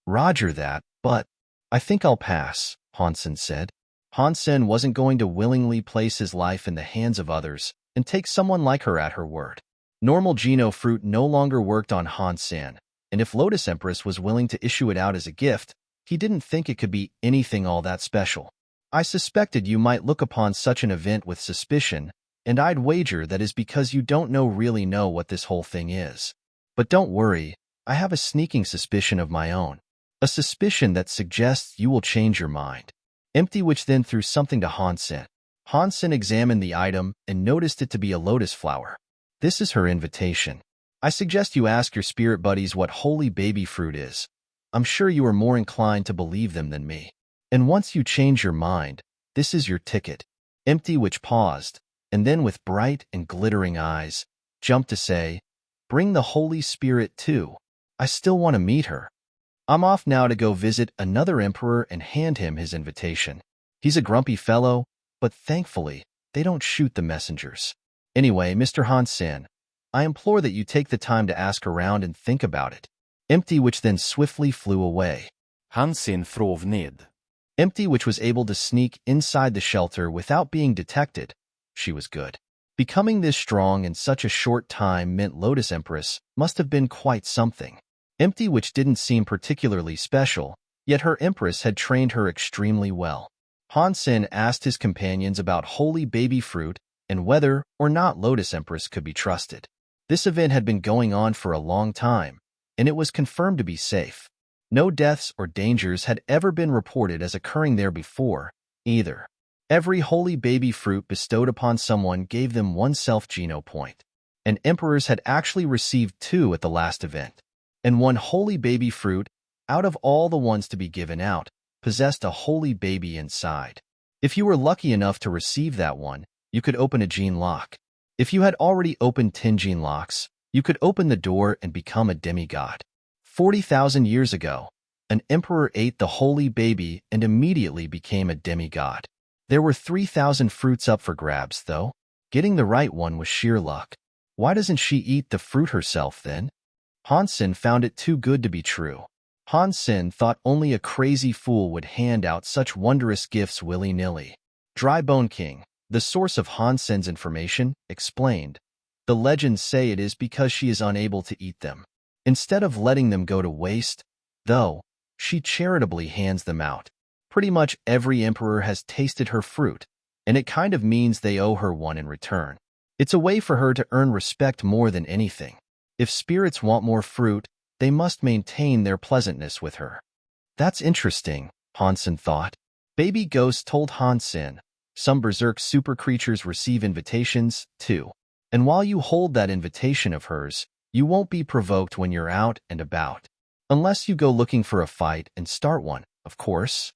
"Roger that, but I think I'll pass," Han Sen said. Han Sen wasn't going to willingly place his life in the hands of others and take someone like her at her word. Normal geno fruit no longer worked on Han Sen, and if Lotus Empress was willing to issue it out as a gift, he didn't think it could be anything all that special. "I suspected you might look upon such an event with suspicion, and I'd wager that is because you don't really know what this whole thing is. But don't worry, I have a sneaking suspicion of my own. A suspicion that suggests you will change your mind." Empty Witch then threw something to Han Sen. Han Sen examined the item and noticed it to be a lotus flower. "This is her invitation. I suggest you ask your spirit buddies what holy baby fruit is. I'm sure you are more inclined to believe them than me. And once you change your mind, this is your ticket." Empty Witch paused, and then with bright and glittering eyes, jumped to say, "Bring the Holy Spirit too. I still want to meet her. I'm off now to go visit another emperor and hand him his invitation. He's a grumpy fellow, but thankfully, they don't shoot the messengers. Anyway, Mr. Han Sen, I implore that you take the time to ask around and think about it." Empty Witch then swiftly flew away. Han Sen frov ned. Empty Witch was able to sneak inside the shelter without being detected. She was good. Becoming this strong in such a short time meant Lotus Empress must have been quite something. Empty Witch didn't seem particularly special, yet her Empress had trained her extremely well. Han Sen asked his companions about holy baby fruit and whether or not Lotus Empress could be trusted. This event had been going on for a long time, and it was confirmed to be safe. No deaths or dangers had ever been reported as occurring there before, either. Every holy baby fruit bestowed upon someone gave them one self-geno point, and emperors had actually received 2 at the last event. And one holy baby fruit, out of all the ones to be given out, possessed a holy baby inside. If you were lucky enough to receive that one, you could open a gene lock. If you had already opened 10 gene locks, You could open the door and become a demigod. 40,000 years ago, an emperor ate the holy baby and immediately became a demigod. There were 3,000 fruits up for grabs, though. Getting the right one was sheer luck. Why doesn't she eat the fruit herself, then? Han Sen found it too good to be true. Han Sen thought only a crazy fool would hand out such wondrous gifts willy-nilly. Dry Bone King, the source of Han Sen's information, explained. The legends say it is because she is unable to eat them. Instead of letting them go to waste, though, she charitably hands them out. Pretty much every emperor has tasted her fruit, and it kind of means they owe her one in return. It's a way for her to earn respect more than anything. If spirits want more fruit, they must maintain their pleasantness with her. That's interesting, Han Sen thought. Baby Ghost told Han Sen, some berserk super creatures receive invitations, too. And while you hold that invitation of hers, you won't be provoked when you're out and about. Unless you go looking for a fight and start one, of course.